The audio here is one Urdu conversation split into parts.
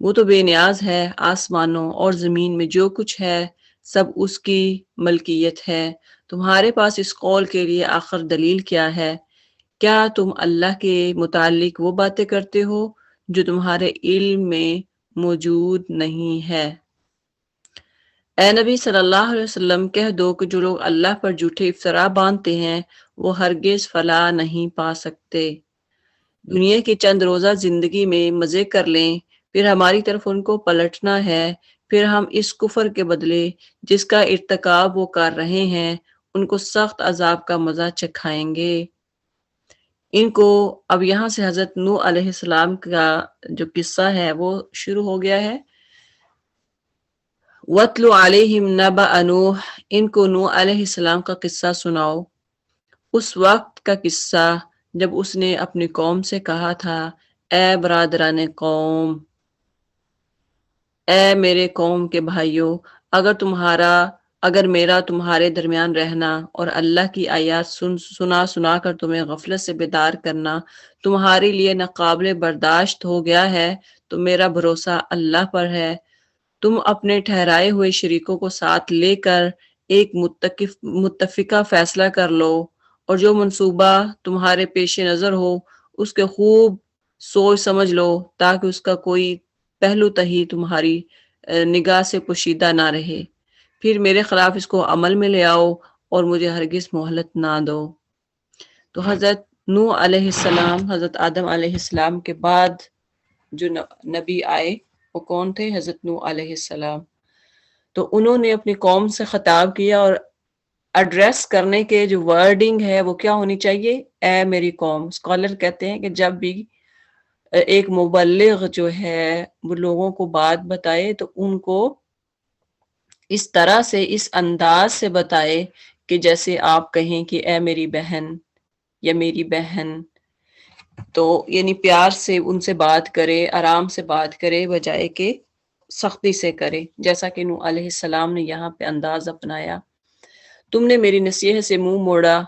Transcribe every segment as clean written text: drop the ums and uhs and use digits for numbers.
وہ تو بے نیاز ہے، آسمانوں اور زمین میں جو کچھ ہے سب اس کی ملکیت ہے۔ تمہارے پاس اس قول کے لیے آخر دلیل کیا ہے؟ کیا تم اللہ کے متعلق وہ باتیں کرتے ہو جو تمہارے علم میں موجود نہیں ہے؟ اے نبی صلی اللہ علیہ وسلم، کہہ دو کہ جو لوگ اللہ پر جھوٹے افطرا باندھتے ہیں وہ ہرگز فلاح نہیں پا سکتے۔ دنیا کی چند روزہ زندگی میں مزے کر لیں، پھر ہماری طرف ان کو پلٹنا ہے، پھر ہم اس کفر کے بدلے جس کا ارتکاب وہ کر رہے ہیں ان کو سخت عذاب کا مزہ چکھائیں گے۔ ان کو اب یہاں سے حضرت نوح علیہ السلام کا جو قصہ ہے وہ شروع ہو گیا ہے۔ وَاتْلُ عَلَيْهِمْ نَبَأَ نُوحٍ، ان کو نوح علیہ السلام کا قصہ سناؤ، اس وقت کا قصہ جب اس نے اپنی قوم سے کہا تھا، اے برادران قوم، اے میرے قوم کے بھائیوں، اگر میرا تمہارے درمیان رہنا اور اللہ کی آیات سنا کر تمہیں غفلت سے بیدار کرنا تمہارے لیے ناقابل برداشت ہو گیا ہے تو میرا بھروسہ اللہ پر ہے۔ تم اپنے ٹھہرائے ہوئے شریکوں کو ساتھ لے کر ایک متفقہ فیصلہ کر لو، اور جو منصوبہ تمہارے پیش نظر ہو اس کے خوب سوچ سمجھ لو تاکہ اس کا کوئی پہلو تہی تمہاری نگاہ سے پوشیدہ نہ رہے، پھر میرے خلاف اس کو عمل میں لے آؤ اور مجھے ہرگز مہلت نہ دو۔ تو حضرت نوح علیہ السلام، حضرت آدم علیہ السلام کے بعد جو نبی آئے وہ کون تھے؟ حضرت نوح علیہ السلام۔ تو انہوں نے اپنی قوم سے خطاب کیا، اور ایڈریس کرنے کے جو ورڈنگ ہے وہ کیا ہونی چاہیے؟ اے میری قوم۔ اسکالر کہتے ہیں کہ جب بھی ایک مبلغ جو ہے وہ لوگوں کو بات بتائے تو ان کو اس طرح سے، اس انداز سے بتائے کہ جیسے آپ کہیں کہ اے میری بہن یا میری بہن، تو یعنی پیار سے ان سے بات کرے، آرام سے بات کرے بجائے کہ سختی سے کرے، جیسا کہ نوح علیہ السلام نے یہاں پہ انداز اپنایا۔ تم نے میری نصیحت سے منہ موڑا،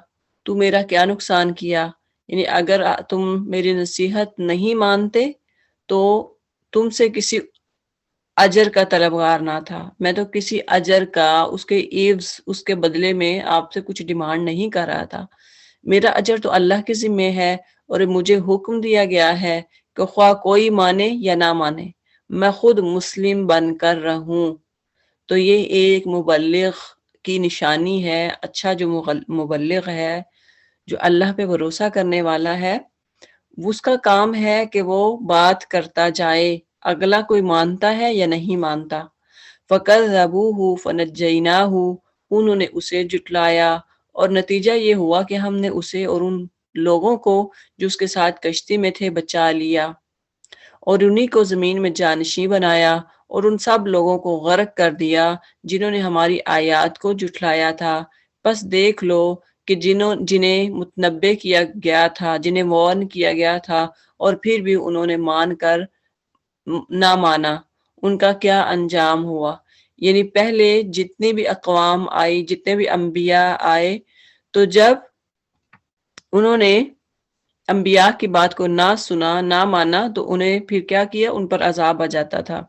تو میرا کیا نقصان کیا؟ یعنی اگر تم میری نصیحت نہیں مانتے تو تم سے کسی اجر کا طلبگار نہ تھا، میں تو کسی اجر کا، اس کے عوض، اس کے بدلے میں آپ سے کچھ ڈیمانڈ نہیں کر رہا تھا۔ میرا اجر تو اللہ کے ذمہ ہے، اور مجھے حکم دیا گیا ہے کہ خواہ کوئی مانے یا نہ مانے میں خود مسلم بن کر رہوں۔ تو یہ ایک مبلغ کی نشانی ہے، اچھا جو مبلغ ہے، جو اللہ پہ بھروسہ کرنے والا ہے، اس کا کام ہے کہ وہ بات کرتا جائے، اگلا کوئی مانتا ہے یا نہیں مانتا۔ فَكَذَّبُوهُ فَنَجَّيْنَاهُ، انہوں نے اسے جھٹلایا، اور نتیجہ یہ ہوا کہ ہم نے اسے اور ان لوگوں کو جو اس کے ساتھ کشتی میں تھے بچا لیا، اور انہی کو زمین میں جانشین بنایا، اور ان سب لوگوں کو غرق کر دیا جنہوں نے ہماری آیات کو جھٹلایا تھا۔ بس دیکھ لو کہ جنہیں متنبع کیا گیا تھا، جنہیں وارن کیا گیا تھا، اور پھر بھی انہوں نے مان کر نہ مانا، ان کا کیا انجام ہوا۔ یعنی پہلے جتنی بھی اقوام آئی، جتنے بھی انبیاء آئے، تو جب انہوں نے انبیاء کی بات کو نہ سنا، نہ مانا، تو انہیں پھر کیا کیا؟ ان پر عذاب آ جاتا تھا۔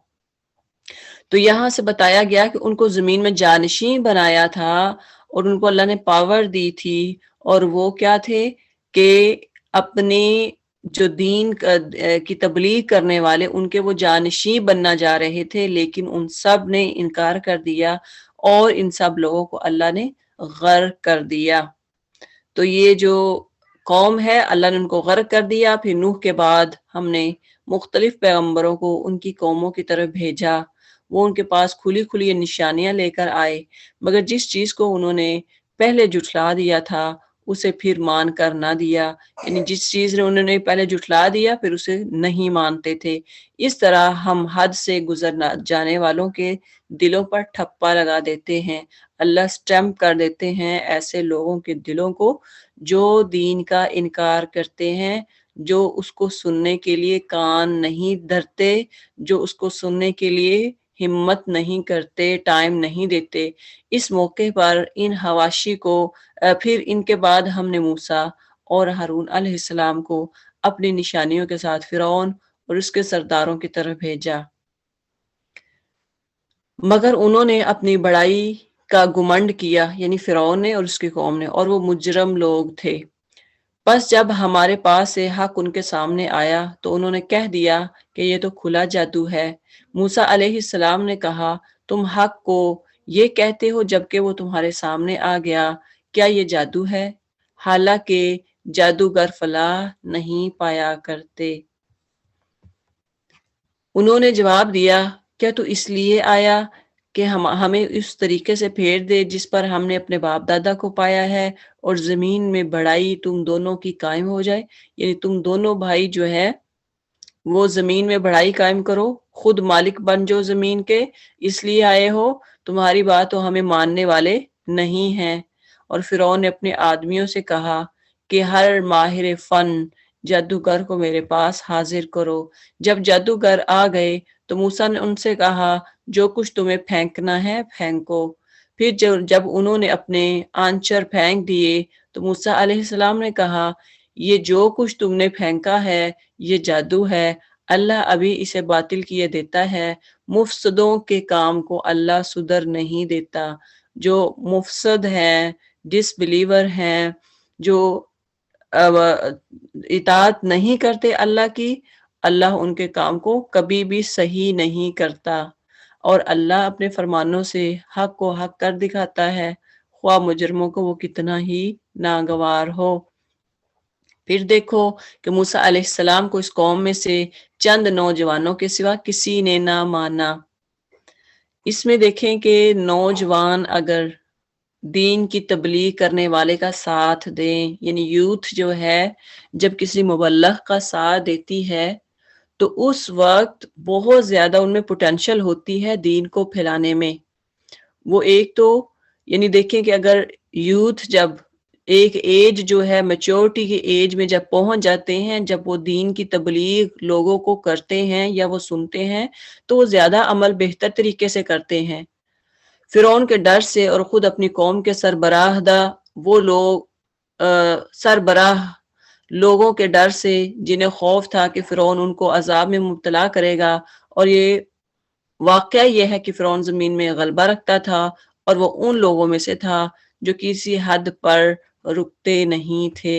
تو یہاں سے بتایا گیا کہ ان کو زمین میں جانشین بنایا تھا، اور ان کو اللہ نے پاور دی تھی، اور وہ کیا تھے کہ اپنی جو دین کی تبلیغ کرنے والے ان کے وہ جانشین بننا جا رہے تھے، لیکن ان سب نے انکار کر دیا، اور ان سب لوگوں کو اللہ نے غرق کر دیا۔ تو یہ جو قوم ہے اللہ نے ان کو غرق کر دیا۔ پھر نوح کے بعد ہم نے مختلف پیغمبروں کو ان کی قوموں کی طرف بھیجا، وہ ان کے پاس کھلی کھلی نشانیاں لے کر آئے، مگر جس چیز کو انہوں نے پہلے جھٹلا دیا تھا اسے پھر مان کر نہ دیا، یعنی جس چیز نے انہوں نے پہلے جھٹلا دیا پھر اسے نہیں مانتے تھے۔ اس طرح ہم حد سے گزر جانے والوں کے دلوں پر ٹھپا لگا دیتے ہیں، اللہ سٹیمپ کر دیتے ہیں ایسے لوگوں کے دلوں کو جو دین کا انکار کرتے ہیں، جو اس کو سننے کے لیے کان نہیں دھرتے، جو اس کو سننے کے لیے ہمت نہیں کرتے، ٹائم نہیں دیتے۔ اس موقع پر ان حواشی کو پھر ان کے بعد ہم نے موسیٰ اور ہارون علیہ السلام کو اپنی نشانیوں کے ساتھ فرعون اور اس کے سرداروں کی طرف بھیجا۔ مگر انہوں نے اپنی بڑائی کا گمنڈ کیا، یعنی فرعون نے اور اس کی قوم نے، اور وہ مجرم لوگ تھے۔ بس جب ہمارے پاس سے حق ان کے سامنے آیا تو انہوں نے کہہ دیا کہ یہ تو کھلا جادو ہے۔ موسیٰ علیہ السلام نے کہا، تم حق کو یہ کہتے ہو جبکہ وہ تمہارے سامنے آ گیا، کیا یہ جادو ہے؟ حالانکہ جادوگر فلاح نہیں پایا کرتے۔ انہوں نے جواب دیا، کیا تو اس لیے آیا کہ ہمیں اس طریقے سے پھیر دے جس پر ہم نے اپنے باپ دادا کو پایا ہے، اور زمین میں بڑائی تم دونوں کی قائم ہو جائے، یعنی تم دونوں بھائی جو ہے وہ زمین میں بڑائی قائم کرو، خود مالک بن جو زمین کے، اس لیے آئے ہو؟ تمہاری بات تو ہمیں ماننے والے نہیں ہیں۔ اور فرعون نے اپنے آدمیوں سے کہا کہ ہر ماہر فن جادوگر کو میرے پاس حاضر کرو۔ جب جادوگر آ گئے تو موسیٰ نے ان سے کہا، جو کچھ تمہیں پھینکنا ہے پھینکو۔ پھر جب انہوں نے اپنے آنچر پھینک دیے تو موسیٰ علیہ السلام نے کہا، یہ جو کچھ تم نے پھینکا ہے یہ جادو ہے، اللہ ابھی اسے باطل کیے دیتا ہے۔ مفسدوں کے کام کو اللہ سدھر نہیں دیتا۔ جو مفسد ہیں، ڈس بلیور ہیں، جو اطاعت نہیں کرتے اللہ کی، اللہ ان کے کام کو کبھی بھی صحیح نہیں کرتا، اور اللہ اپنے فرمانوں سے حق کو حق کر دکھاتا ہے، خواہ مجرموں کو وہ کتنا ہی ناگوار ہو۔ پھر دیکھو کہ موسیٰ علیہ السلام کو اس قوم میں سے چند نوجوانوں کے سوا کسی نے نہ مانا۔ اس میں دیکھیں کہ نوجوان اگر دین کی تبلیغ کرنے والے کا ساتھ دیں، یعنی یوتھ جو ہے جب کسی مبلغ کا ساتھ دیتی ہے تو اس وقت بہت زیادہ ان میں پوٹینشل ہوتی ہے دین کو پھیلانے میں۔ وہ ایک تو یعنی دیکھیں کہ اگر یوتھ جب ایک ایج جو ہے میچورٹی کی ایج میں جب پہنچ جاتے ہیں، جب وہ دین کی تبلیغ لوگوں کو کرتے ہیں یا وہ سنتے ہیں تو وہ زیادہ عمل بہتر طریقے سے کرتے ہیں۔ فرعون کے ڈر سے اور خود اپنی قوم کے وہ لوگ سربراہ لوگوں کے ڈر سے جنہیں خوف تھا کہ فرعون ان کو عذاب میں مبتلا کرے گا، اور یہ واقعہ یہ ہے کہ فرعون زمین میں غلبہ رکھتا تھا اور وہ ان لوگوں میں سے تھا جو کسی حد پر رکتے نہیں تھے۔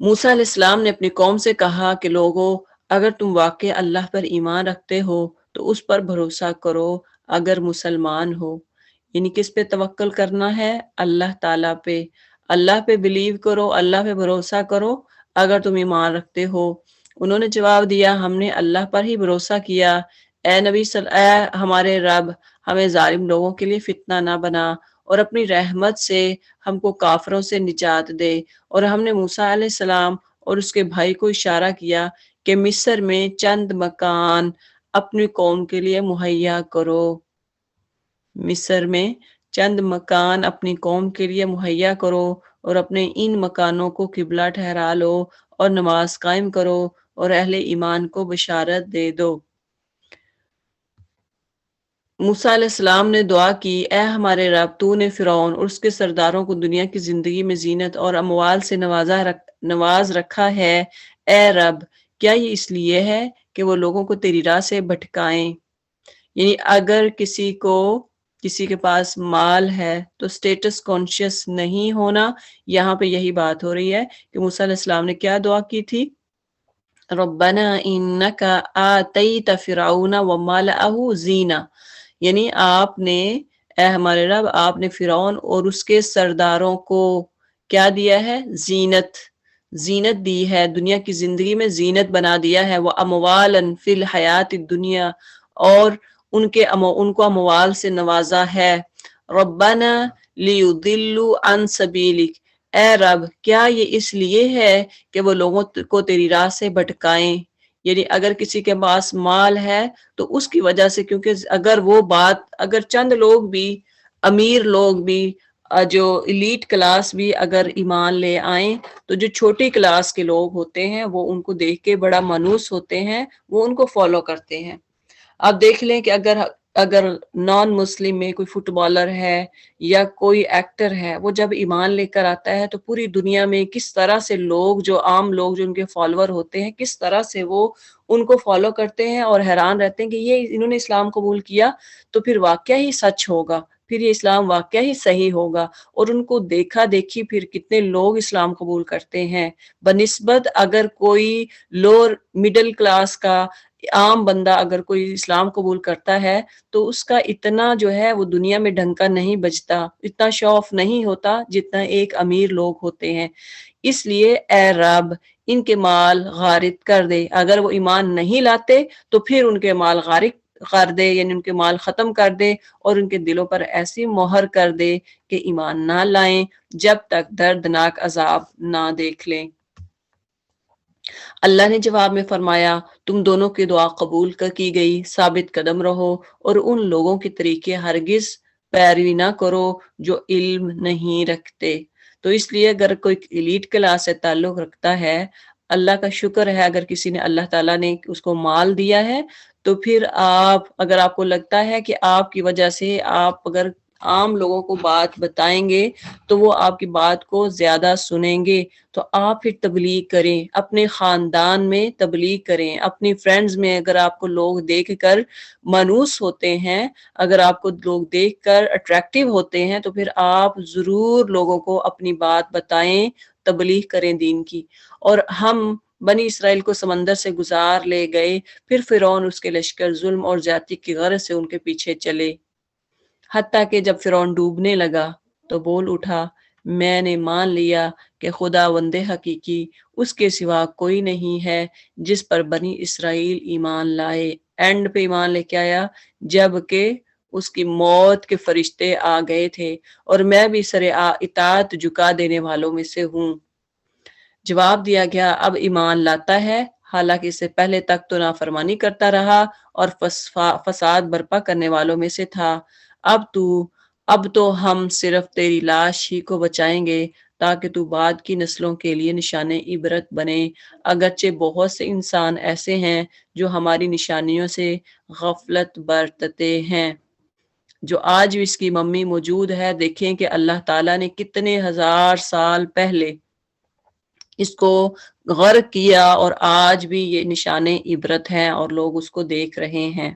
موسیٰ علیہ السلام نے اپنی قوم سے کہا کہ لوگو، اگر تم واقع اللہ پر ایمان رکھتے ہو تو اس پر بھروسہ کرو اگر مسلمان ہو۔ یعنی کس پہ توکل کرنا ہے؟ اللہ تعالیٰ پہ۔ اللہ پہ بلیو کرو، اللہ پہ بھروسہ کرو اگر تم ایمان رکھتے ہو۔ انہوں نے جواب دیا، ہم نے اللہ پر ہی بھروسہ کیا۔ اے نبی اے ہمارے رب، ہمیں ظالم لوگوں کے لیے فتنہ نہ بنا، اور اپنی رحمت سے ہم کو کافروں سے نجات دے۔ اور ہم نے موسیٰ علیہ السلام اور اس کے بھائی کو اشارہ کیا کہ مصر میں چند مکان اپنی قوم کے لیے مہیا کرو۔ مصر میں چند مکان اپنی قوم کے لیے مہیا کرو، اور اپنے ان مکانوں کو قبلہ ٹھہرا لو اور نماز قائم کرو اور اہل ایمان کو بشارت دے دو۔ موسیٰ علیہ السلام نے دعا کی، اے ہمارے رب، تو نے فرعون اور اس کے سرداروں کو دنیا کی زندگی میں زینت اور اموال سے نواز رکھا ہے۔ اے رب، کیا یہ اس لیے ہے کہ وہ لوگوں کو تیری راہ سے بھٹکائیں؟ یعنی اگر کسی کے پاس مال ہے تو سٹیٹس کانشیس نہیں ہونا، یہاں پہ یہی بات ہو رہی ہے کہ موسیٰ علیہ السلام نے کیا دعا کی تھی؟ ربنا انک آتیت فرعون وملئہ زینہ، یعنی آپ نے، اے ہمارے رب، آپ نے فرعون اور اس کے سرداروں کو کیا دیا ہے؟ زینت دی ہے، دنیا کی زندگی میں زینت بنا دیا ہے۔ وہ اموالا فی الحیات الدنیا، اور ان کو اموال سے نوازا ہے۔ ربنا لیضلوا عن سبیلک، اے رب، کیا یہ اس لیے ہے کہ وہ لوگوں کو تیری راہ سے بھٹکائیں؟ یعنی اگر کسی کے پاس مال ہے تو اس کی وجہ سے، کیونکہ اگر چند لوگ بھی، امیر لوگ بھی، جو ایلیٹ کلاس بھی اگر ایمان لے آئیں تو جو چھوٹی کلاس کے لوگ ہوتے ہیں وہ ان کو دیکھ کے بڑا مانوس ہوتے ہیں، وہ ان کو فالو کرتے ہیں۔ آپ دیکھ لیں کہ اگر اگر نان مسلم میں کوئی فٹ بالر ہے یا کوئی ایکٹر ہے، وہ جب ایمان لے کر آتا ہے تو پوری دنیا میں کس طرح سے لوگ، جو عام لوگ جو ان کے فالوور ہوتے ہیں، کس طرح سے وہ ان کو فالو کرتے ہیں اور حیران رہتے ہیں کہ یہ انہوں نے اسلام قبول کیا تو پھر واقعہ ہی سچ ہوگا، پھر یہ اسلام واقعہ ہی صحیح ہوگا۔ اور ان کو دیکھا دیکھی پھر کتنے لوگ اسلام قبول کرتے ہیں، بنسبت اگر کوئی لوور مڈل کلاس کا عام بندہ اگر کوئی اسلام قبول کرتا ہے تو اس کا اتنا جو ہے وہ دنیا میں ڈنکا نہیں بجتا، اتنا شو آف نہیں ہوتا جتنا ایک امیر لوگ ہوتے ہیں۔ اس لیے اے رب ان کے مال غارق کر دے، اگر وہ ایمان نہیں لاتے تو پھر ان کے مال غارق کر دے، یعنی ان کے مال ختم کر دے اور ان کے دلوں پر ایسی مہر کر دے کہ ایمان نہ لائیں جب تک دردناک عذاب نہ دیکھ لیں۔ اللہ نے جواب میں فرمایا، تم دونوں کی دعا قبول کی گئی، ثابت قدم رہو اور ان لوگوں کے طریقے ہرگز پیروی نہ کرو جو علم نہیں رکھتے۔ تو اس لیے اگر کوئی ایلیٹ کلاس سے تعلق رکھتا ہے، اللہ کا شکر ہے اگر کسی نے، اللہ تعالیٰ نے اس کو مال دیا ہے، تو پھر آپ، اگر آپ کو لگتا ہے کہ آپ کی وجہ سے آپ اگر عام لوگوں کو بات بتائیں گے تو وہ آپ کی بات کو زیادہ سنیں گے، تو آپ پھر تبلیغ کریں، اپنے خاندان میں تبلیغ کریں، اپنی فرینڈز میں اگر آپ کو لوگ دیکھ کر مانوس ہوتے ہیں، اگر آپ کو لوگ دیکھ کر اٹریکٹیو ہوتے ہیں تو پھر آپ ضرور لوگوں کو اپنی بات بتائیں، تبلیغ کریں دین کی۔ اور ہم بنی اسرائیل کو سمندر سے گزار لے گئے، پھر فرعون اس کے لشکر ظلم اور زیادتی کی غرض سے ان کے پیچھے چلے، حتیٰ کہ جب فرعون ڈوبنے لگا تو بول اٹھا، میں نے مان لیا کہ خداوند حقیقی اس کے سوا کوئی نہیں ہے جس پر بنی اسرائیل ایمان لائے۔ اینڈ پہ ایمان لے کے آیا جب کہ اس کی موت کے فرشتے آ گئے تھے، اور میں بھی سر اطاعت جھکا دینے والوں میں سے ہوں۔ جواب دیا گیا، اب ایمان لاتا ہے، حالانکہ اس سے پہلے تک تو نافرمانی کرتا رہا اور فساد برپا کرنے والوں میں سے تھا۔ اب تو ہم صرف تیری لاش ہی کو بچائیں گے تاکہ تو بعد کی نسلوں کے لیے نشان عبرت بنے، اگرچہ بہت سے انسان ایسے ہیں جو ہماری نشانیوں سے غفلت برتتے ہیں۔ جو آج بھی اس کی ممی موجود ہے، دیکھیں کہ اللہ تعالیٰ نے کتنے ہزار سال پہلے اس کو غرق کیا اور آج بھی یہ نشان عبرت ہیں اور لوگ اس کو دیکھ رہے ہیں۔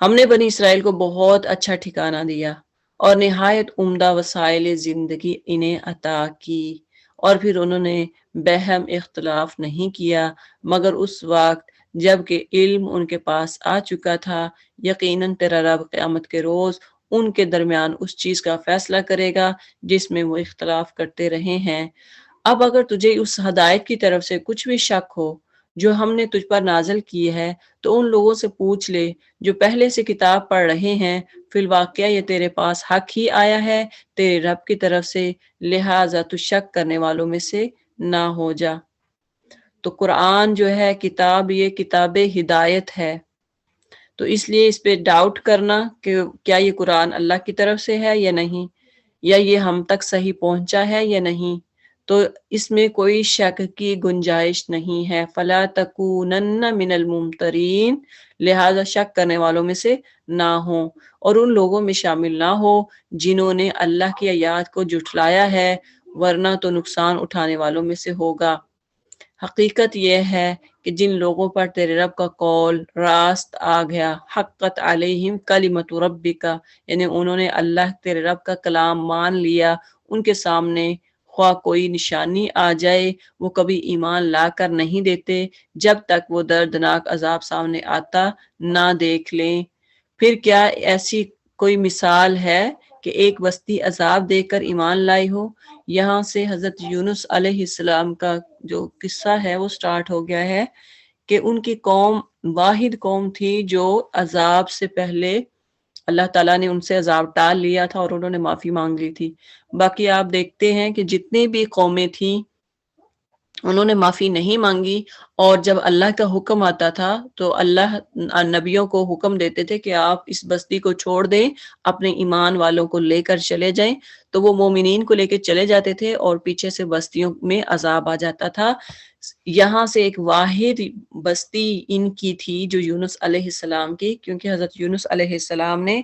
ہم نے بنی اسرائیل کو بہت اچھا ٹھکانہ دیا اور نہایت عمدہ وسائل زندگی انہیں عطا کی، اور پھر انہوں نے بہم اختلاف نہیں کیا مگر اس وقت جب کہ علم ان کے پاس آ چکا تھا۔ یقیناً تیرا رب قیامت کے روز ان کے درمیان اس چیز کا فیصلہ کرے گا جس میں وہ اختلاف کرتے رہے ہیں۔ اب اگر تجھے اس ہدایت کی طرف سے کچھ بھی شک ہو جو ہم نے تجھ پر نازل کی ہے تو ان لوگوں سے پوچھ لے جو پہلے سے کتاب پڑھ رہے ہیں، فی الواقعہ یہ تیرے پاس حق ہی آیا ہے تیرے رب کی طرف سے، لہٰذا تو شک کرنے والوں میں سے نہ ہو جا۔ تو قرآن جو ہے کتاب، یہ کتاب ہدایت ہے، تو اس لیے اس پہ ڈاؤٹ کرنا کہ کیا یہ قرآن اللہ کی طرف سے ہے یا نہیں، یا یہ ہم تک صحیح پہنچا ہے یا نہیں، تو اس میں کوئی شک کی گنجائش نہیں ہے۔ فلا تکونن من الممترین، لہذا شک کرنے والوں میں سے نہ ہوں اور ان لوگوں میں شامل نہ ہو جنہوں نے اللہ کی آیات کو جھٹلایا ہے، ورنہ تو نقصان اٹھانے والوں میں سے ہوگا۔ حقیقت یہ ہے کہ جن لوگوں پر تیرے رب کا قول راست آ گیا، حقت علیہم کلمۃ ربک، یعنی انہوں نے اللہ تیرے رب کا کلام مان لیا، ان کے سامنے خواہ کوئی نشانی آ جائے وہ کبھی ایمان لا کر نہیں دیتے جب تک وہ دردناک عذاب سامنے آتا نہ دیکھ لیں۔ پھر کیا ایسی کوئی مثال ہے کہ ایک بستی عذاب دے کر ایمان لائی ہو؟ یہاں سے حضرت یونس علیہ السلام کا جو قصہ ہے وہ سٹارٹ ہو گیا ہے کہ ان کی قوم واحد قوم تھی جو عذاب سے پہلے اللہ تعالیٰ نے ان سے عذاب ٹال لیا تھا اور انہوں نے معافی مانگ لی تھی۔ باقی آپ دیکھتے ہیں کہ جتنی بھی قومیں تھیں انہوں نے معافی نہیں مانگی، اور جب اللہ کا حکم آتا تھا تو اللہ نبیوں کو حکم دیتے تھے کہ آپ اس بستی کو چھوڑ دیں، اپنے ایمان والوں کو لے کر چلے جائیں، تو وہ مومنین کو لے کے چلے جاتے تھے اور پیچھے سے بستیوں میں عذاب آ جاتا تھا۔ یہاں سے ایک واحد بستی ان کی تھی جو یونس علیہ السلام کی، کیونکہ حضرت یونس علیہ السلام نے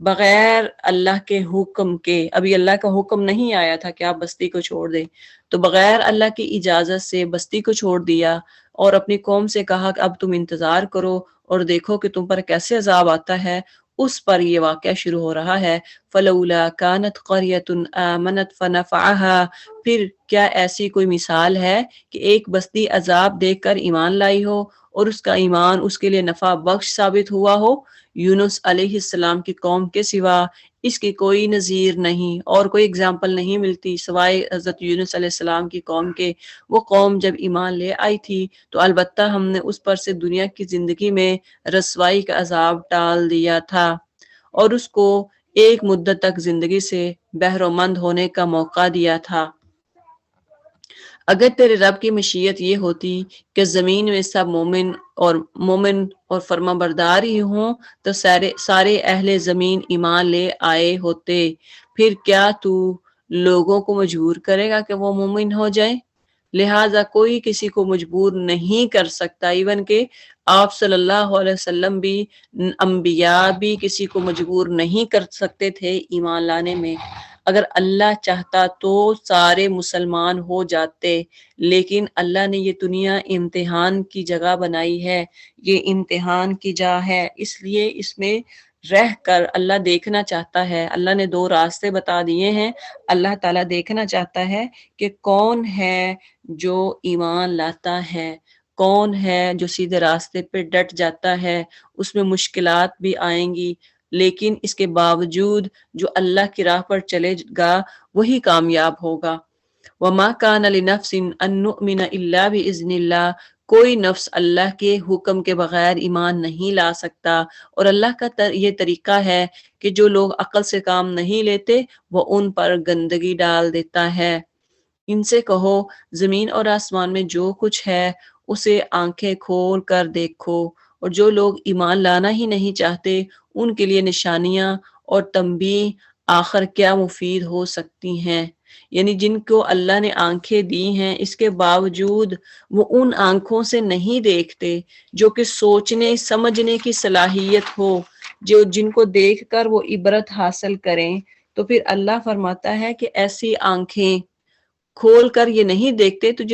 بغیر اللہ کے حکم کے، ابھی اللہ کا حکم نہیں آیا تھا کہ آپ بستی کو چھوڑ دیں، تو بغیر اللہ کی اجازت سے بستی کو چھوڑ دیا اور اپنی قوم سے کہا کہ اب تم انتظار کرو اور دیکھو کہ تم پر کیسے عذاب آتا ہے۔ اس پر یہ واقعہ شروع ہو رہا ہے، فلولا كانت قرية آمنت فنفعها، پھر کیا ایسی کوئی مثال ہے کہ ایک بستی عذاب دیکھ کر ایمان لائی ہو اور اس کا ایمان اس کے لیے نفع بخش ثابت ہوا ہو؟ یونس علیہ السلام کی قوم کے سوا اس کی کوئی نظیر نہیں اور کوئی اگزامپل نہیں ملتی سوائے حضرت یونس علیہ السلام کی قوم کے۔ وہ قوم جب ایمان لے آئی تھی تو البتہ ہم نے اس پر سے دنیا کی زندگی میں رسوائی کا عذاب ٹال دیا تھا اور اس کو ایک مدت تک زندگی سے بہرمند ہونے کا موقع دیا تھا۔ اگر تیرے رب کی مشیت یہ ہوتی کہ زمین میں سب مومن اور فرما بردار ہی ہوں تو سارے اہل زمین ایمان لے آئے ہوتے، پھر کیا تو لوگوں کو مجبور کرے گا کہ وہ مومن ہو جائیں؟ لہٰذا کوئی کسی کو مجبور نہیں کر سکتا، ایون کہ آپ صلی اللہ علیہ وسلم بھی، انبیاء بھی کسی کو مجبور نہیں کر سکتے تھے ایمان لانے میں۔ اگر اللہ چاہتا تو سارے مسلمان ہو جاتے، لیکن اللہ نے یہ دنیا امتحان کی جگہ بنائی ہے، یہ امتحان کی جا ہے، اس لیے اس میں رہ کر اللہ دیکھنا چاہتا ہے۔ اللہ نے دو راستے بتا دیے ہیں، اللہ تعالیٰ دیکھنا چاہتا ہے کہ کون ہے جو ایمان لاتا ہے، کون ہے جو سیدھے راستے پہ ڈٹ جاتا ہے۔ اس میں مشکلات بھی آئیں گی، لیکن اس کے باوجود جو اللہ کی راہ پر چلے گا وہی کامیاب ہوگا۔ وَمَا كَانَ لِنَفْسٍ أَن نُؤْمِنَ إِلَّا بِإِذْنِ اللَّهِ، کوئی نفس اللہ کے حکم کے بغیر ایمان نہیں لا سکتا، اور اللہ کا یہ طریقہ ہے کہ جو لوگ عقل سے کام نہیں لیتے وہ ان پر گندگی ڈال دیتا ہے۔ ان سے کہو زمین اور آسمان میں جو کچھ ہے اسے آنکھیں کھول کر دیکھو، اور جو لوگ ایمان لانا ہی نہیں چاہتے ان کے لیے نشانیاں اور تنبیہ آخر کیا مفید ہو سکتی ہیں۔ یعنی جن کو اللہ نے آنکھیں دی ہیں اس کے باوجود وہ ان آنکھوں سے نہیں دیکھتے جو کہ سوچنے سمجھنے کی صلاحیت ہو، جن کو دیکھ کر وہ عبرت حاصل کریں، تو پھر اللہ فرماتا ہے کہ ایسی آنکھیں کھول کر یہ نہیں دیکھتے، تو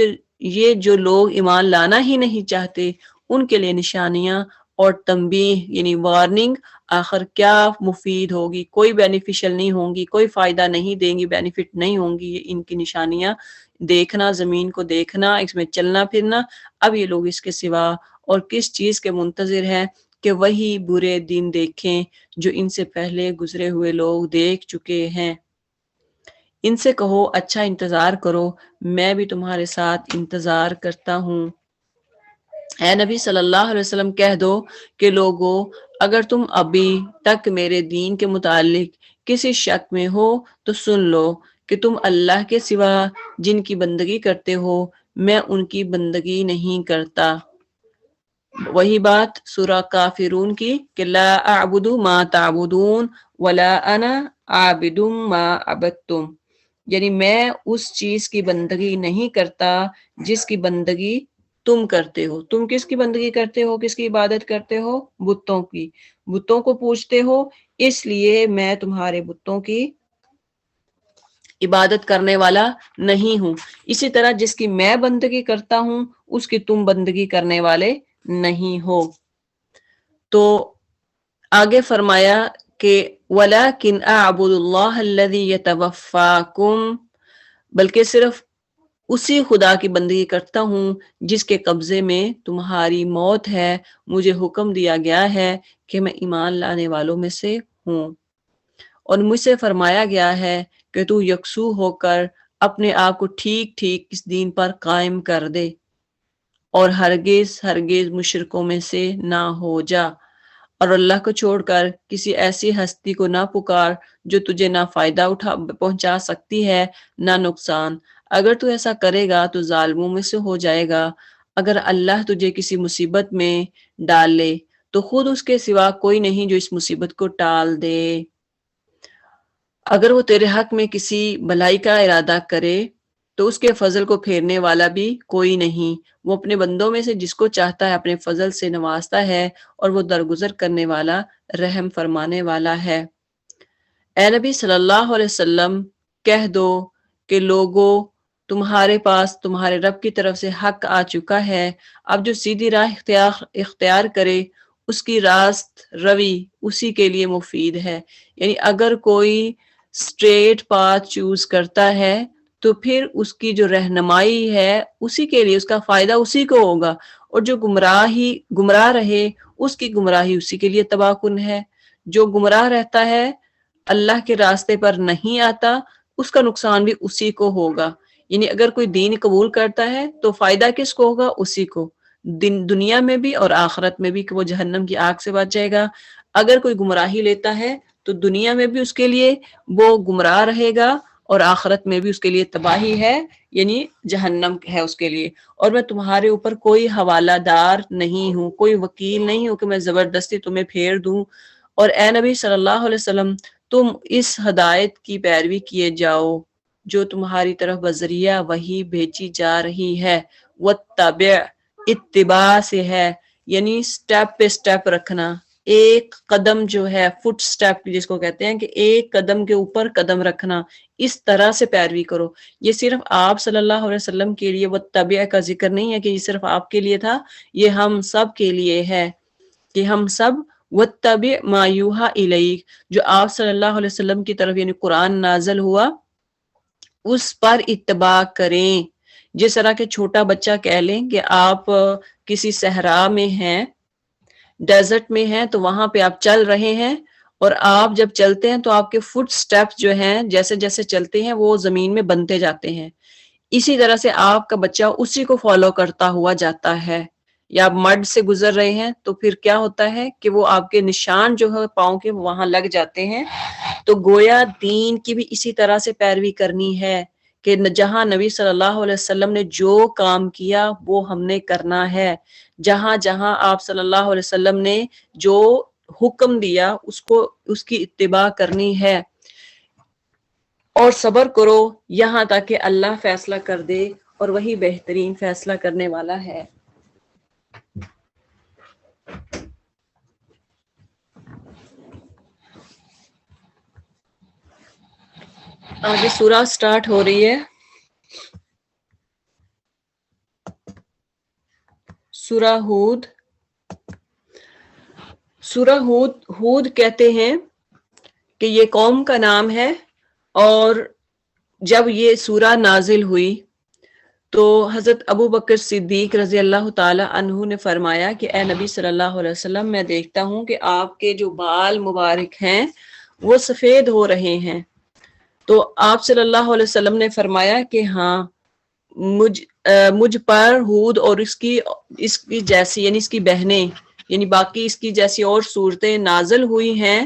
یہ جو لوگ ایمان لانا ہی نہیں چاہتے ان کے لیے نشانیاں اور تنبیہ یعنی وارننگ آخر کیا مفید ہوگی، کوئی بینیفیشل نہیں ہوں گی، کوئی فائدہ نہیں دیں گی، بینیفٹ نہیں ہوں گی ان کی نشانیاں دیکھنا، زمین کو دیکھنا، اس میں چلنا پھرنا۔ اب یہ لوگ اس کے سوا اور کس چیز کے منتظر ہیں کہ وہی برے دن دیکھیں جو ان سے پہلے گزرے ہوئے لوگ دیکھ چکے ہیں۔ ان سے کہو اچھا انتظار کرو، میں بھی تمہارے ساتھ انتظار کرتا ہوں۔ اے نبی صلی اللہ علیہ وسلم کہہ دو کہ لوگو اگر تم ابھی تک میرے دین کے متعلق کسی شک میں ہو تو سن لو کہ تم اللہ کے سوا جن کی بندگی کرتے ہو میں ان کی بندگی نہیں کرتا۔ وہی بات سورہ کافرون کی کہ لا اعبد ما تعبدون ولا انا عابد ما عبدتم، یعنی میں اس چیز کی بندگی نہیں کرتا جس کی بندگی تم کرتے ہو۔ تم کس کی بندگی کرتے ہو، کس کی عبادت کرتے ہو؟ بتوں کی، بتوں کو پوجتے ہو، اس لیے میں تمہارے بتوں کی عبادت کرنے والا نہیں ہوں۔ اسی طرح جس کی میں بندگی کرتا ہوں اس کی تم بندگی کرنے والے نہیں ہو۔ تو آگے فرمایا کہ وَلَكِنْ أَعْبُدُ اللَّهَ الَّذِي يَتَوَفَّاكُمْ، بلکہ صرف اسی خدا کی بندگی کرتا ہوں جس کے قبضے میں تمہاری موت ہے۔ مجھے حکم دیا گیا ہے کہ میں ایمان لانے والوں میں سے ہوں، اور مجھ سے فرمایا گیا ہے کہ تو یکسو ہو کر اپنے آپ کو ٹھیک ٹھیک اس دین پر قائم کر دے اور ہرگز ہرگز مشرکوں میں سے نہ ہو جا، اور اللہ کو چھوڑ کر کسی ایسی ہستی کو نہ پکار جو تجھے نہ فائدہ پہنچا سکتی ہے نہ نقصان۔ اگر تو ایسا کرے گا تو ظالموں میں سے ہو جائے گا۔ اگر اللہ تجھے کسی مصیبت میں ڈال لے تو خود اس کے سوا کوئی نہیں جو اس مصیبت کو ٹال دے۔ اگر وہ تیرے حق میں کسی بھلائی کا ارادہ کرے تو اس کے فضل کو پھیرنے والا بھی کوئی نہیں، وہ اپنے بندوں میں سے جس کو چاہتا ہے اپنے فضل سے نوازتا ہے، اور وہ درگزر کرنے والا، رحم فرمانے والا ہے۔ اے نبی صلی اللہ علیہ وسلم، کہہ دو کہ لوگوں، تمہارے پاس تمہارے رب کی طرف سے حق آ چکا ہے، اب جو سیدھی راہ اختیار کرے اس کی راست روی اسی کے لیے مفید ہے۔ یعنی اگر کوئی اسٹریٹ پاتھ چوز کرتا ہے تو پھر اس کی جو رہنمائی ہے اسی کے لیے، اس کا فائدہ اسی کو ہوگا، اور جو گمراہ رہے اس کی گمراہی اسی کے لیے تباہ کن ہے۔ جو گمراہ رہتا ہے، اللہ کے راستے پر نہیں آتا، اس کا نقصان بھی اسی کو ہوگا۔ یعنی اگر کوئی دین قبول کرتا ہے تو فائدہ کس کو ہوگا؟ اسی کو، دنیا میں بھی اور آخرت میں بھی، کہ وہ جہنم کی آگ سے بچ جائے گا۔ اگر کوئی گمراہی لیتا ہے تو دنیا میں بھی اس کے لیے وہ گمراہ رہے گا، اور آخرت میں بھی اس کے لیے تباہی ہے، یعنی جہنم ہے اس کے لیے۔ اور میں تمہارے اوپر کوئی حوالہ دار نہیں ہوں، کوئی وکیل نہیں ہوں کہ میں زبردستی تمہیں پھیر دوں۔ اور اے نبی صلی اللہ علیہ وسلم، تم اس ہدایت کی پیروی کیے جاؤ جو تمہاری طرف بذریعہ وحی بھیجی جا رہی ہے۔ واتبع، اتباع سے ہے، یعنی سٹیپ پہ سٹیپ رکھنا، ایک قدم جو ہے فٹ سٹیپ جس کو کہتے ہیں، کہ ایک قدم کے اوپر قدم رکھنا، اس طرح سے پیروی کرو۔ یہ صرف آپ صلی اللہ علیہ وسلم کے لیے واتبع کا ذکر نہیں ہے کہ یہ صرف آپ کے لیے تھا، یہ ہم سب کے لیے ہے، کہ ہم سب واتبع ما یوحی الیک، جو آپ صلی اللہ علیہ وسلم کی طرف یعنی قرآن نازل ہوا اس پر اتباع کریں۔ جس طرح کہ چھوٹا بچہ کہہ لیں کہ آپ کسی صحرا میں ہیں، ڈیزرٹ میں ہیں، تو وہاں پہ آپ چل رہے ہیں، اور آپ جب چلتے ہیں تو آپ کے فٹ سٹیپس جو ہیں جیسے جیسے چلتے ہیں وہ زمین میں بنتے جاتے ہیں، اسی طرح سے آپ کا بچہ اسی کو فالو کرتا ہوا جاتا ہے۔ یا آپ مڈ سے گزر رہے ہیں تو پھر کیا ہوتا ہے کہ وہ آپ کے نشان جو ہے پاؤں کے وہاں لگ جاتے ہیں۔ تو گویا دین کی بھی اسی طرح سے پیروی کرنی ہے کہ جہاں نبی صلی اللہ علیہ وسلم نے جو کام کیا وہ ہم نے کرنا ہے، جہاں جہاں آپ صلی اللہ علیہ وسلم نے جو حکم دیا اس کی اتباع کرنی ہے، اور صبر کرو یہاں تک کہ اللہ فیصلہ کر دے، اور وہی بہترین فیصلہ کرنے والا ہے۔ آگے سورہ سٹارٹ ہو رہی ہے، سورہ ہود۔ سورہ ہود کہتے ہیں کہ یہ قوم کا نام ہے، اور جب یہ سورہ نازل ہوئی تو حضرت ابو بکر صدیق رضی اللہ تعالی عنہ نے فرمایا کہ اے نبی صلی اللہ علیہ وسلم، میں دیکھتا ہوں کہ آپ کے جو بال مبارک ہیں وہ سفید ہو رہے ہیں۔ تو آپ صلی اللہ علیہ وسلم نے فرمایا کہ ہاں، مجھ پر ہود اور اس کی جیسی یعنی اس کی بہنیں یعنی باقی اس کی جیسی اور صورتیں نازل ہوئی ہیں،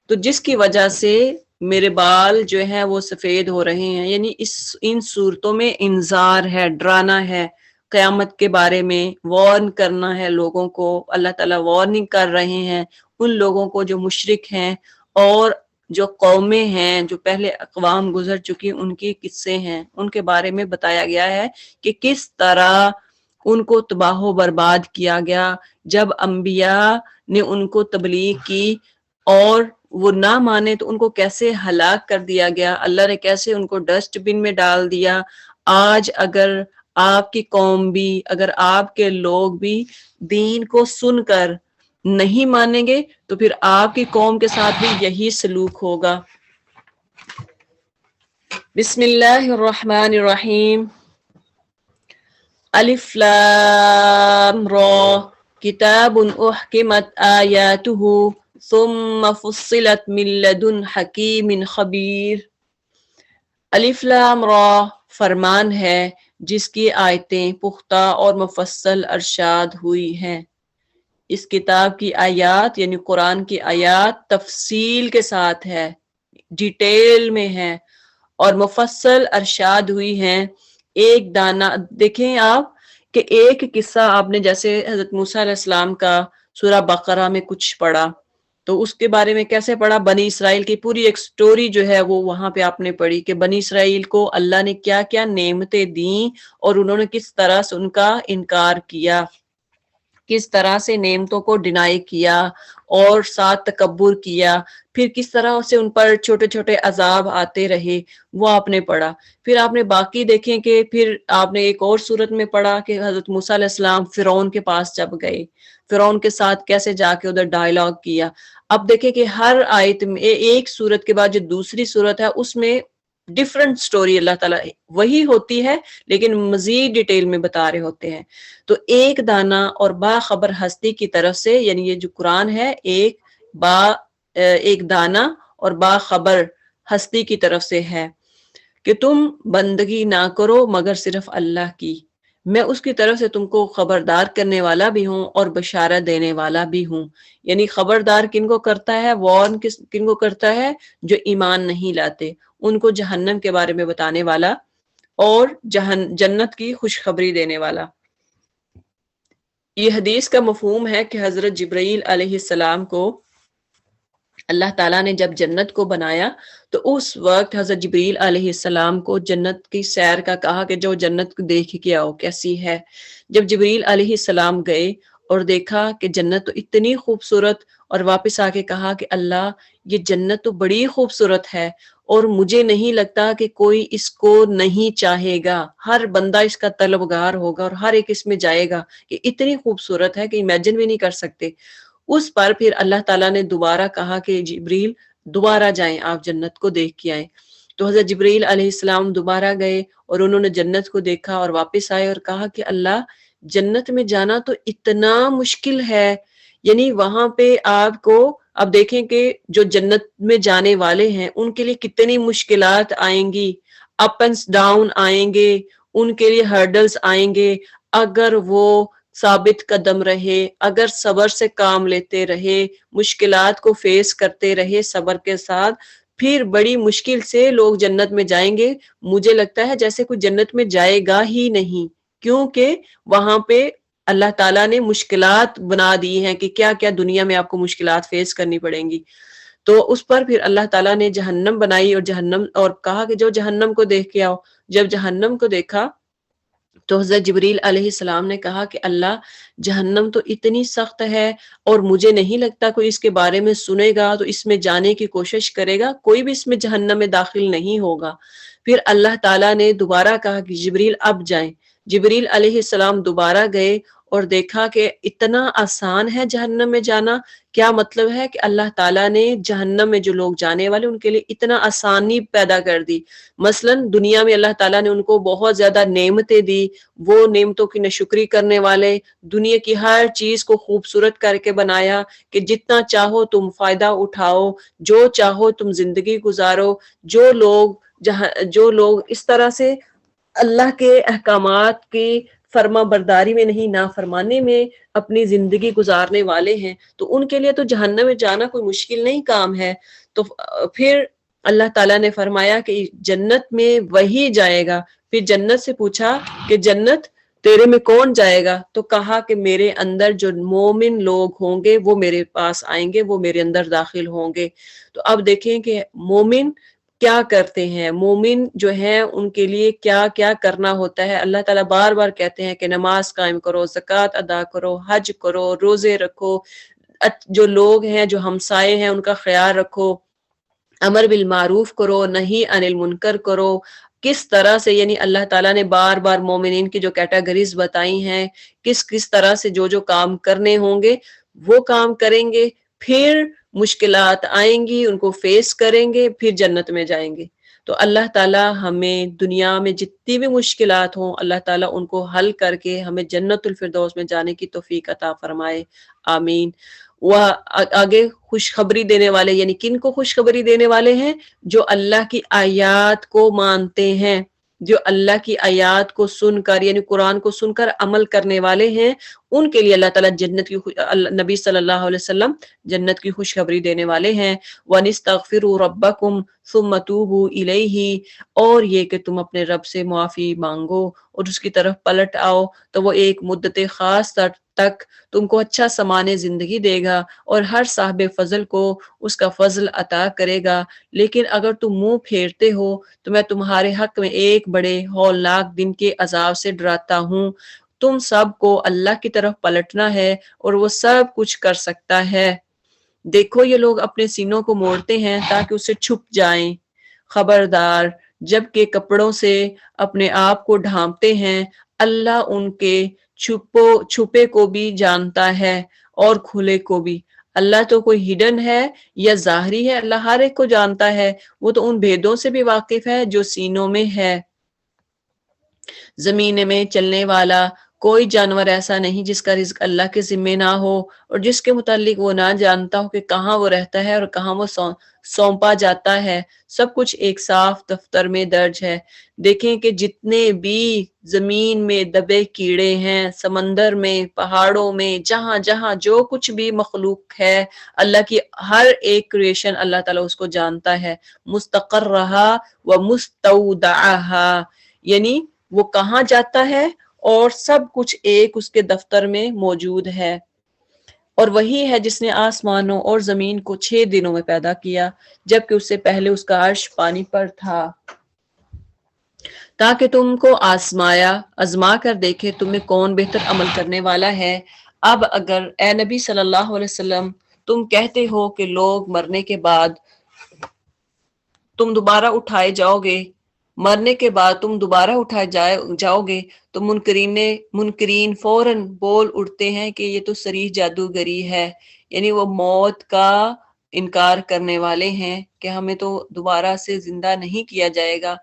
تو جس کی وجہ سے میرے بال جو ہیں وہ سفید ہو رہے ہیں۔ یعنی ان صورتوں میں انذار ہے، ڈرانا ہے، قیامت کے بارے میں وارن کرنا ہے لوگوں کو۔ اللہ تعالیٰ وارننگ کر رہے ہیں ان لوگوں کو جو مشرک ہیں، اور جو قومیں ہیں جو پہلے اقوام گزر چکی ان کی قصے ہیں، ان کے بارے میں بتایا گیا ہے کہ کس طرح ان کو تباہ و برباد کیا گیا جب انبیاء نے ان کو تبلیغ کی اور وہ نہ مانے تو ان کو کیسے ہلاک کر دیا گیا، اللہ نے کیسے ان کو ڈسٹ بن میں ڈال دیا۔ آج اگر آپ کی قوم بھی، اگر آپ کے لوگ بھی دین کو سن کر نہیں مانیں گے تو پھر آپ کی قوم کے ساتھ بھی یہی سلوک ہوگا۔ بسم اللہ الرحمن الرحیم۔ الف لام را کتاب احکمت آیاتہ ثم فصلت من لدن حکیم خبیر۔ الف لام را فرمان ہے جس کی آیتیں پختہ اور مفصل ارشاد ہوئی ہیں۔ اس کتاب کی آیات یعنی قرآن کی آیات تفصیل کے ساتھ ہے، ڈیٹیل میں ہے، اور مفصل ارشاد ہوئی ہیں۔ ایک دانہ دیکھیں آپ کہ ایک قصہ آپ نے جیسے حضرت موسیٰ علیہ السلام کا سورہ بقرہ میں کچھ پڑھا، تو اس کے بارے میں کیسے پڑھا؟ بنی اسرائیل کی پوری ایک سٹوری جو ہے وہ وہاں پہ آپ نے پڑھی کہ بنی اسرائیل کو اللہ نے کیا کیا نعمتیں دیں اور انہوں نے کس طرح سے ان کا انکار کیا، کس طرح سے نعمتوں کو ڈینائی کیا اور ساتھ تکبر کیا، پھر کس طرح سے ان پر چھوٹے چھوٹے عذاب آتے رہے، وہ آپ نے پڑھا۔ پھر آپ نے باقی دیکھیں کہ پھر آپ نے ایک اور صورت میں پڑھا کہ حضرت موسیٰ علیہ السلام فرعون کے پاس جب گئے، فرعون کے ساتھ کیسے جا کے ادھر ڈائلاگ کیا۔ اب دیکھیں کہ ہر آیت میں ایک صورت کے بعد جو دوسری صورت ہے اس میں ڈیفرنٹ سٹوری اللہ تعالیٰ وہی ہوتی ہے لیکن مزید ڈیٹیل میں بتا رہے ہوتے ہیں۔ تو ایک دانا اور باخبر ہستی کی طرف سے، یعنی یہ جو قرآن ہے ایک دانا اور باخبر ہستی کی طرف سے ہے کہ تم بندگی نہ کرو مگر صرف اللہ کی، میں اس کی طرف سے تم کو خبردار کرنے والا بھی ہوں اور بشارت دینے والا بھی ہوں۔ یعنی خبردار کن کو کرتا ہے؟ وارن کن کو کرتا ہے؟ جو ایمان نہیں لاتے، ان کو جہنم کے بارے میں بتانے والا اور جنت کی خوشخبری دینے والا۔ یہ حدیث کا مفہوم ہے کہ حضرت جبرائیل علیہ السلام کو اللہ تعالیٰ نے جب جنت کو بنایا تو اس وقت حضرت جبرائیل علیہ السلام کو جنت کی سیر کا کہا کہ جو جنت کو دیکھ کے آؤ کیسی ہے۔ جب جبرائیل علیہ السلام گئے اور دیکھا کہ جنت تو اتنی خوبصورت، اور واپس آ کے کہا کہ اللہ یہ جنت تو بڑی خوبصورت ہے اور مجھے نہیں لگتا کہ کوئی اس کو نہیں چاہے گا، ہر بندہ اس کا طلبگار ہوگا اور ہر ایک اس میں جائے گا، کہ اتنی خوبصورت ہے کہ امیجن بھی نہیں کر سکتے۔ اس پر پھر اللہ تعالیٰ نے دوبارہ کہا کہ جبریل دوبارہ جائیں، آپ جنت کو دیکھ کے آئیں۔ تو حضرت جبریل علیہ السلام دوبارہ گئے اور انہوں نے جنت کو دیکھا اور واپس آئے اور کہا کہ اللہ جنت میں جانا تو اتنا مشکل ہے، یعنی وہاں پہ آپ کو اب دیکھیں کہ جو جنت میں جانے والے ہیں ان کے لیے کتنی مشکلات آئیں گی، اپ اینڈ ڈاؤن آئیں گے، ان کے لیے ہرڈلز آئیں گے۔ اگر وہ ثابت قدم رہے، اگر صبر سے کام لیتے رہے، مشکلات کو فیس کرتے رہے صبر کے ساتھ، پھر بڑی مشکل سے لوگ جنت میں جائیں گے۔ مجھے لگتا ہے جیسے کوئی جنت میں جائے گا ہی نہیں، کیونکہ وہاں پہ اللہ تعالیٰ نے مشکلات بنا دی ہیں کہ کیا کیا دنیا میں آپ کو مشکلات فیس کرنی پڑیں گی۔ تو اس پر پھر اللہ تعالیٰ نے جہنم بنائی اور کہا کہ جو جہنم کو دیکھ کے آؤ۔ جب جہنم کو دیکھا تو حضرت جبریل علیہ السلام نے کہا کہ اللہ جہنم تو اتنی سخت ہے اور مجھے نہیں لگتا کوئی اس کے بارے میں سنے گا تو اس میں جانے کی کوشش کرے گا، کوئی بھی اس میں جہنم میں داخل نہیں ہوگا۔ پھر اللہ تعالیٰ نے دوبارہ کہا کہ جبریل اب جائیں۔ جبریل علیہ السلام دوبارہ گئے اور دیکھا کہ اتنا آسان ہے جہنم میں جانا۔ کیا مطلب ہے کہ اللہ تعالیٰ نے جہنم میں جو لوگ جانے والے ان کے لیے اتنا آسانی پیدا کر دی۔ مثلا دنیا میں اللہ تعالیٰ نے ان کو بہت زیادہ نعمتیں دی، وہ نعمتوں کی ناشکری کرنے والے، دنیا کی ہر چیز کو خوبصورت کر کے بنایا کہ جتنا چاہو تم فائدہ اٹھاؤ، جو چاہو تم زندگی گزارو۔ جو لوگ اس طرح سے اللہ کے احکامات کی فرما برداری میں نہیں، نافرمانی میں اپنی زندگی گزارنے والے ہیں، تو ان کے لیے تو جہنم میں جانا کوئی مشکل نہیں کام ہے۔ تو پھر اللہ تعالیٰ نے فرمایا کہ جنت میں وہی جائے گا۔ پھر جنت سے پوچھا کہ جنت تیرے میں کون جائے گا؟ تو کہا کہ میرے اندر جو مومن لوگ ہوں گے وہ میرے پاس آئیں گے، وہ میرے اندر داخل ہوں گے۔ تو اب دیکھیں کہ مومن کیا کرتے ہیں، مومن جو ہیں ان کے لیے کیا کیا کرنا ہوتا ہے۔ اللہ تعالیٰ بار بار کہتے ہیں کہ نماز قائم کرو، زکوٰۃ ادا کرو، حج کرو، روزے رکھو، جو لوگ ہیں جو ہمسائے ہیں ان کا خیال رکھو، امر بالمعروف کرو، نہی عن المنکر کرو۔ کس طرح سے یعنی اللہ تعالیٰ نے بار بار مومنین کی جو کیٹیگریز بتائی ہیں، کس طرح سے جو کام کرنے ہوں گے وہ کام کریں گے، پھر مشکلات آئیں گی ان کو فیس کریں گے، پھر جنت میں جائیں گے۔ تو اللہ تعالیٰ ہمیں دنیا میں جتنی بھی مشکلات ہوں اللہ تعالیٰ ان کو حل کر کے ہمیں جنت الفردوس میں جانے کی توفیق عطا فرمائے، آمین۔ وہ آگے خوشخبری دینے والے، یعنی کن کو خوشخبری دینے والے ہیں؟ جو اللہ کی آیات کو مانتے ہیں، جو اللہ کی آیات کو سن کر یعنی قرآن کو سن کر عمل کرنے والے ہیں، ان کے لیے اللہ تعالیٰ جنت کی نبی صلی اللہ علیہ وسلم جنت کی خوشخبری دینے والے ہیں۔ وَنِسْتَغْفِرُوا رَبَّكُمْ ثُمَّ تُوبُوا إِلَيْهِ، اور یہ کہ تم اپنے رب سے معافی مانگو اور اس کی طرف پلٹ آؤ تو وہ ایک مدت خاص تک تم کو اچھا سامان زندگی دے گا اور ہر صاحب فضل کو اس کا فضل عطا کرے گا۔ لیکن اگر تم منہ پھیرتے ہو تو میں تمہارے حق میں ایک بڑے ہولناک دن کے عذاب سے ڈراتا ہوں۔ تم سب کو اللہ کی طرف پلٹنا ہے اور وہ سب کچھ کر سکتا ہے۔ دیکھو یہ لوگ اپنے سینوں کو موڑتے ہیں تاکہ اسے چھپ جائیں، خبردار جبکہ کپڑوں سے اپنے آپ کو ڈھانپتے ہیں، اللہ ان کے چھپے کو بھی جانتا ہے اور کھلے کو بھی۔ اللہ تو کوئی ہڈن ہے یا ظاہری ہے، اللہ ہر ایک کو جانتا ہے، وہ تو ان بھیدوں سے بھی واقف ہے جو سینوں میں ہے۔ زمین میں چلنے والا کوئی جانور ایسا نہیں جس کا رزق اللہ کے ذمے نہ ہو اور جس کے متعلق وہ نہ جانتا ہو کہ کہاں وہ رہتا ہے اور کہاں وہ سونپا جاتا ہے۔ سب کچھ ایک صاف دفتر میں درج ہے۔ دیکھیں کہ جتنے بھی زمین میں دبے کیڑے ہیں، سمندر میں، پہاڑوں میں، جہاں جہاں جو کچھ بھی مخلوق ہے، اللہ کی ہر ایک کریشن اللہ تعالیٰ اس کو جانتا ہے۔ مستقرہا و مستودعہا، یعنی وہ کہاں جاتا ہے اور سب کچھ ایک اس کے دفتر میں موجود ہے۔ اور وہی ہے جس نے آسمانوں اور زمین کو 6 دنوں میں پیدا کیا، جبکہ اس سے پہلے اس کا عرش پانی پر تھا، تاکہ تم کو آزما کر دیکھے تم میں کون بہتر عمل کرنے والا ہے۔ اب اگر اے نبی صلی اللہ علیہ وسلم تم کہتے ہو کہ لوگ مرنے کے بعد تم دوبارہ اٹھائے جاؤ گے، مرنے کے بعد تم دوبارہ اٹھائے جاؤ گے، تو منکرین فوراً بول اٹھتے ہیں کہ یہ تو صریح جادوگری ہے، یعنی وہ موت کا انکار کرنے والے ہیں کہ ہمیں تو دوبارہ سے زندہ نہیں کیا جائے گا۔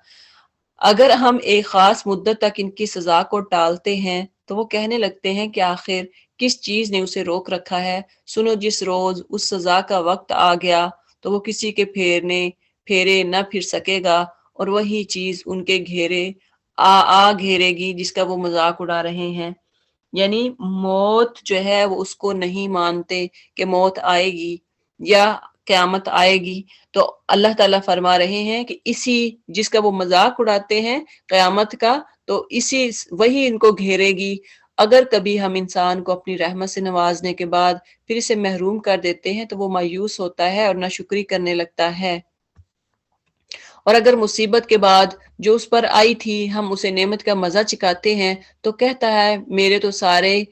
اگر ہم ایک خاص مدت تک ان کی سزا کو ٹالتے ہیں تو وہ کہنے لگتے ہیں کہ آخر کس چیز نے اسے روک رکھا ہے۔ سنو، جس روز اس سزا کا وقت آ گیا تو وہ کسی کے پھیرے نہ پھر سکے گا، اور وہی چیز ان کے گھیرے گی جس کا وہ مذاق اڑا رہے ہیں۔ یعنی موت جو ہے وہ اس کو نہیں مانتے کہ موت آئے گی یا قیامت آئے گی، تو اللہ تعالیٰ فرما رہے ہیں کہ اسی جس کا وہ مذاق اڑاتے ہیں قیامت کا، تو وہی ان کو گھیرے گی۔ اگر کبھی ہم انسان کو اپنی رحمت سے نوازنے کے بعد پھر اسے محروم کر دیتے ہیں تو وہ مایوس ہوتا ہے اور ناشکری کرنے لگتا ہے، اور اگر مصیبت کے بعد جو اس پر آئی تھی ہم اسے نعمت کا مزہ چکھاتے ہیں تو کہتا ہے میرے تو سارے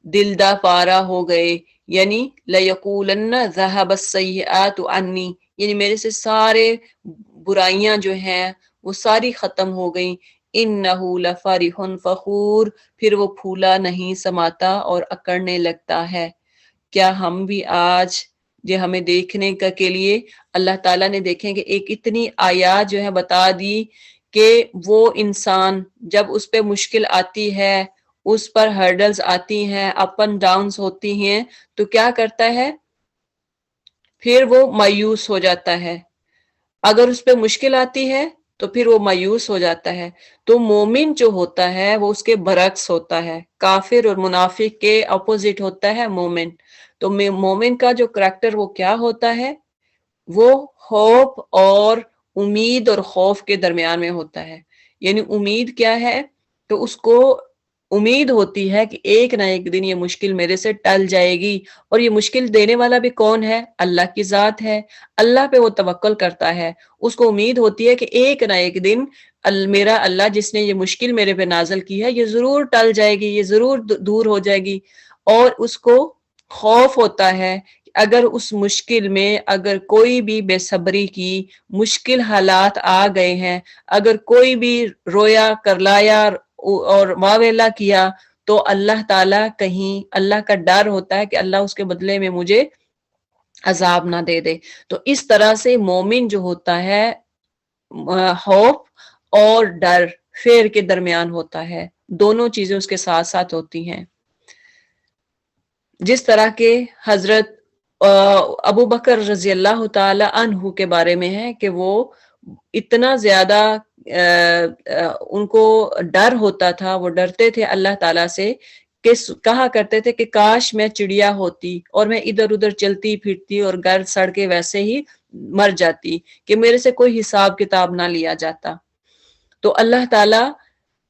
دلدا پارا ہو گئے، یعنی لَيَقُولَنَّ ذَهَبَ السَّيِّئَاتُ عَنِّي، یعنی میرے سے سارے برائیاں جو ہیں وہ ساری ختم ہو گئیں۔ إِنَّهُ لَفَرِحٌ فَخُورٌ، پھر وہ پھولا نہیں سماتا اور اکڑنے لگتا ہے۔ کیا ہم بھی آج جو ہمیں دیکھنے کے لیے اللہ تعالیٰ نے دیکھیں کہ ایک اتنی آیات جو ہے بتا دی کہ وہ انسان جب اس پہ مشکل آتی ہے، اس پر ہرڈلز آتی ہیں، اپ اینڈ ڈاؤنز ہوتی ہیں، تو کیا کرتا ہے؟ پھر وہ مایوس ہو جاتا ہے۔ اگر اس پہ مشکل آتی ہے تو پھر وہ مایوس ہو جاتا ہے۔ تو مومن جو ہوتا ہے وہ اس کے برعکس ہوتا ہے، کافر اور منافق کے اپوزٹ ہوتا ہے مومن۔ تو مومن کا جو کریکٹر وہ کیا ہوتا ہے؟ وہ ہوپ اور امید اور خوف کے درمیان میں ہوتا ہے۔ یعنی امید کیا ہے؟ تو اس کو امید ہوتی ہے کہ ایک نہ ایک دن یہ مشکل میرے سے ٹل جائے گی، اور یہ مشکل دینے والا بھی کون ہے؟ اللہ کی ذات ہے۔ اللہ پہ وہ توکل کرتا ہے، اس کو امید ہوتی ہے کہ ایک نہ ایک دن میرا اللہ جس نے یہ مشکل میرے پہ نازل کی ہے یہ ضرور ٹل جائے گی، یہ ضرور دور ہو جائے گی۔ اور اس کو خوف ہوتا ہے اگر اس مشکل میں اگر کوئی بھی بے صبری کی مشکل حالات آ گئے ہیں، اگر کوئی بھی رویا کرلایا اور واویلا کیا، تو اللہ تعالیٰ کہیں اللہ کا ڈر ہوتا ہے کہ اللہ اس کے بدلے میں مجھے عذاب نہ دے دے۔ تو اس طرح سے مومن جو ہوتا ہے خوف اور ڈر فیر کے درمیان ہوتا ہے، دونوں چیزیں اس کے ساتھ ساتھ ہوتی ہیں۔ جس طرح کے حضرت ابو بکر رضی اللہ تعالی عنہ کے بارے میں ہے کہ وہ اتنا زیادہ ان کو ڈر ہوتا تھا، وہ ڈرتے تھے اللہ تعالیٰ سے کہ کہا کرتے تھے کہ کاش میں چڑیا ہوتی اور میں ادھر ادھر چلتی پھرتی اور گرد سڑ کے ویسے ہی مر جاتی، کہ میرے سے کوئی حساب کتاب نہ لیا جاتا۔ تو اللہ تعالی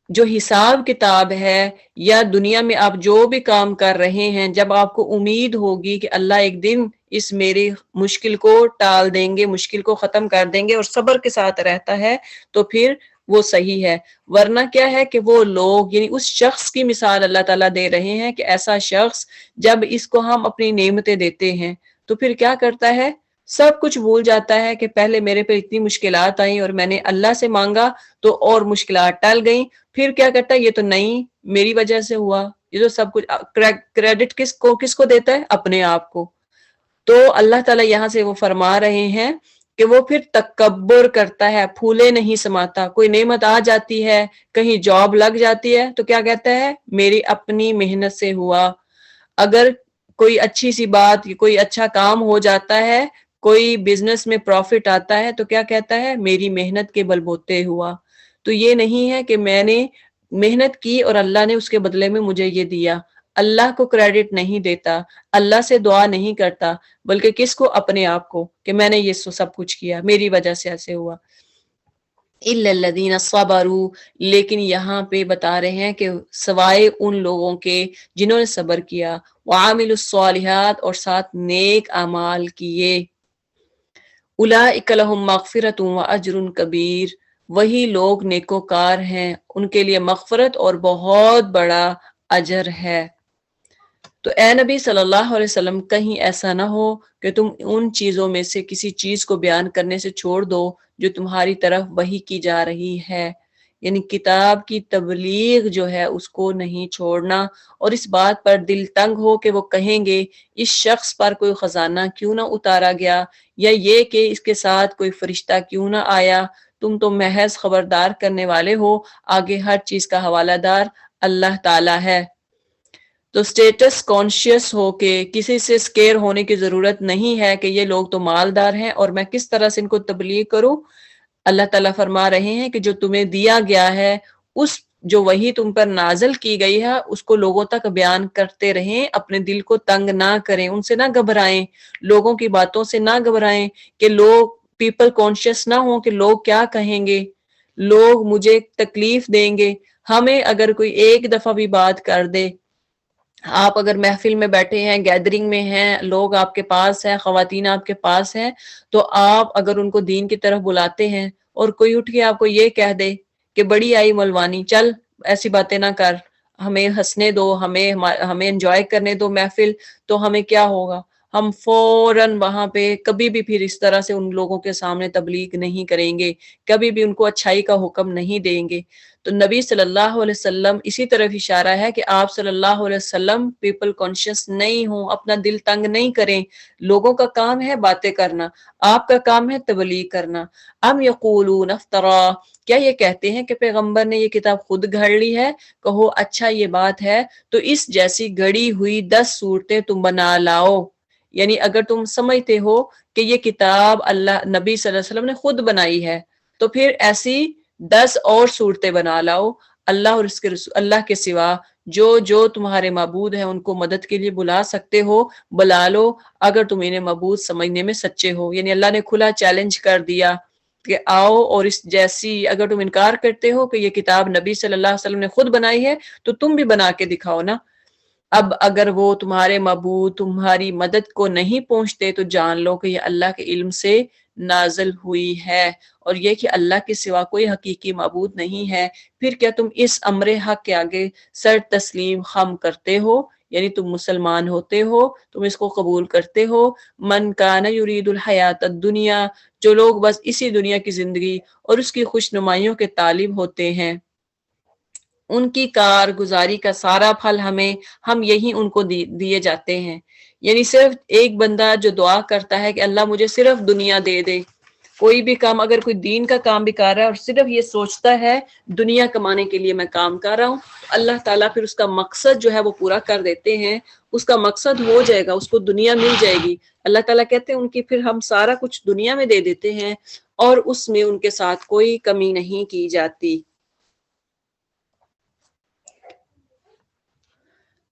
جو حساب کتاب ہے، یا دنیا میں آپ جو بھی کام کر رہے ہیں، جب آپ کو امید ہوگی کہ اللہ ایک دن اس میری مشکل کو ٹال دیں گے، مشکل کو ختم کر دیں گے، اور صبر کے ساتھ رہتا ہے تو پھر وہ صحیح ہے۔ ورنہ کیا ہے کہ وہ لوگ، یعنی اس شخص کی مثال اللہ تعالیٰ دے رہے ہیں کہ ایسا شخص جب اس کو ہم اپنی نعمتیں دیتے ہیں تو پھر کیا کرتا ہے، سب کچھ بھول جاتا ہے کہ پہلے میرے پہ اتنی مشکلات آئیں اور میں نے اللہ سے مانگا تو اور مشکلات ٹل گئیں، پھر کیا کرتا ہے، یہ تو نہیں میری وجہ سے ہوا، یہ تو سب کچھ کریڈٹ کس کو دیتا ہے، اپنے آپ کو۔ تو اللہ تعالیٰ یہاں سے وہ فرما رہے ہیں کہ وہ پھر تکبر کرتا ہے، پھولے نہیں سماتا۔ کوئی نعمت آ جاتی ہے، کہیں جاب لگ جاتی ہے تو کیا کہتا ہے، میری اپنی محنت سے ہوا۔ اگر کوئی اچھی سی بات، کوئی اچھا کام ہو جاتا ہے، کوئی بزنس میں پروفٹ آتا ہے تو کیا کہتا ہے، میری محنت کے بل بوتے ہوا۔ تو یہ نہیں ہے کہ میں نے محنت کی اور اللہ نے اس کے بدلے میں مجھے یہ دیا۔ اللہ کو کریڈٹ نہیں دیتا، اللہ سے دعا نہیں کرتا، بلکہ کس کو، اپنے آپ کو، کہ میں نے یہ سب کچھ کیا، میری وجہ سے ایسے ہوا۔ اِلَّا الَّذِينَ صَبَرُوا، لیکن یہاں پہ بتا رہے ہیں کہ سوائے ان لوگوں کے جنہوں نے صبر کیا، وَعَامِلُوا الصَّالِحَاتِ، اور ساتھ نیک اعمال کیے، اولئک لہم مغفرۃ واجر کبیر، وہی لوگ نیکوکار ہیں، ان کے لیے مغفرت اور بہت بڑا اجر ہے۔ تو اے نبی صلی اللہ علیہ وسلم، کہیں ایسا نہ ہو کہ تم ان چیزوں میں سے کسی چیز کو بیان کرنے سے چھوڑ دو جو تمہاری طرف وحی کی جا رہی ہے، یعنی کتاب کی تبلیغ جو ہے اس کو نہیں چھوڑنا، اور اس بات پر دل تنگ ہو کہ وہ کہیں گے اس شخص پر کوئی خزانہ کیوں نہ اتارا گیا، یا یہ کہ اس کے ساتھ کوئی فرشتہ کیوں نہ آیا۔ تم تو محض خبردار کرنے والے ہو، آگے ہر چیز کا حوالہ دار اللہ تعالی ہے۔ تو سٹیٹس کانشیس ہو کے کسی سے سکیر ہونے کی ضرورت نہیں ہے کہ یہ لوگ تو مالدار ہیں اور میں کس طرح سے ان کو تبلیغ کروں۔ اللہ تعالیٰ فرما رہے ہیں کہ جو تمہیں دیا گیا ہے، اس جو وہی تم پر نازل کی گئی ہے، اس کو لوگوں تک بیان کرتے رہیں، اپنے دل کو تنگ نہ کریں، ان سے نہ گھبرائیں، لوگوں کی باتوں سے نہ گھبرائیں کہ لوگ پیپل کانشیس نہ ہوں کہ لوگ کیا کہیں گے، لوگ مجھے تکلیف دیں گے۔ ہمیں اگر کوئی ایک دفعہ بھی بات کر دے، آپ اگر محفل میں بیٹھے ہیں، گیدرنگ میں ہیں، لوگ آپ کے پاس ہیں، خواتین آپ کے پاس ہیں، تو آپ اگر ان کو دین کی طرف بلاتے ہیں اور کوئی اٹھ کے آپ کو یہ کہہ دے کہ بڑی آئی ملوانی، چل ایسی باتیں نہ کر، ہمیں ہنسنے دو، ہمیں انجوائے کرنے دو محفل، تو ہمیں کیا ہوگا، ہم فوراً وہاں پہ کبھی بھی پھر اس طرح سے ان لوگوں کے سامنے تبلیغ نہیں کریں گے، کبھی بھی ان کو اچھائی کا حکم نہیں دیں گے۔ تو نبی صلی اللہ علیہ وسلم اسی طرف اشارہ ہے کہ آپ صلی اللہ علیہ وسلم پیپل کانشیس نہیں ہوں، اپنا دل تنگ نہیں کریں، لوگوں کا کام ہے باتیں کرنا، آپ کا کام ہے تبلیغ کرنا۔ ام یقولون افترا، کیا یہ کہتے ہیں کہ پیغمبر نے یہ کتاب خود گھڑ لی ہے؟ کہو اچھا یہ بات ہے تو اس جیسی گھڑی ہوئی 10 صورتیں تم بنا لاؤ، یعنی اگر تم سمجھتے ہو کہ یہ کتاب اللہ نبی صلی اللہ علیہ وسلم نے خود بنائی ہے تو پھر ایسی 10 اور صورتیں بنا لاؤ، اللہ اور اس کے اللہ کے سوا جو تمہارے معبود ہیں ان کو مدد کے لیے بلا سکتے ہو بلا لو، اگر تم انہیں معبود سمجھنے میں سچے ہو۔ یعنی اللہ نے کھلا چیلنج کر دیا کہ آؤ، اور اس جیسی اگر تم انکار کرتے ہو کہ یہ کتاب نبی صلی اللہ علیہ وسلم نے خود بنائی ہے تو تم بھی بنا کے دکھاؤ نا۔ اب اگر وہ تمہارے معبود تمہاری مدد کو نہیں پہنچتے تو جان لو کہ یہ اللہ کے علم سے نازل ہوئی ہے، اور یہ کہ اللہ کے سوا کوئی حقیقی معبود نہیں ہے۔ پھر کیا تم اس امر حق کے آگے سر تسلیم خم کرتے ہو، یعنی تم مسلمان ہوتے ہو، تم اس کو قبول کرتے ہو۔ من کان یرید الحیات الدنیا، جو لوگ بس اسی دنیا کی زندگی اور اس کی خوش نمائیوں کے طالب ہوتے ہیں، ان کی کارگزاری کا سارا پھل ہم یہی ان کو دیے جاتے ہیں۔ یعنی صرف ایک بندہ جو دعا کرتا ہے کہ اللہ مجھے صرف دنیا دے دے، کوئی بھی کام، اگر کوئی دین کا کام بھی کر رہا ہے اور صرف یہ سوچتا ہے دنیا کمانے کے لیے میں کام کر رہا ہوں، اللہ تعالیٰ پھر اس کا مقصد جو ہے وہ پورا کر دیتے ہیں، اس کا مقصد ہو جائے گا، اس کو دنیا مل جائے گی۔ اللہ تعالیٰ کہتے ہیں ان کی پھر ہم سارا کچھ دنیا میں دے دیتے ہیں اور اس میں ان کے ساتھ کوئی کمی نہیں کی جاتی۔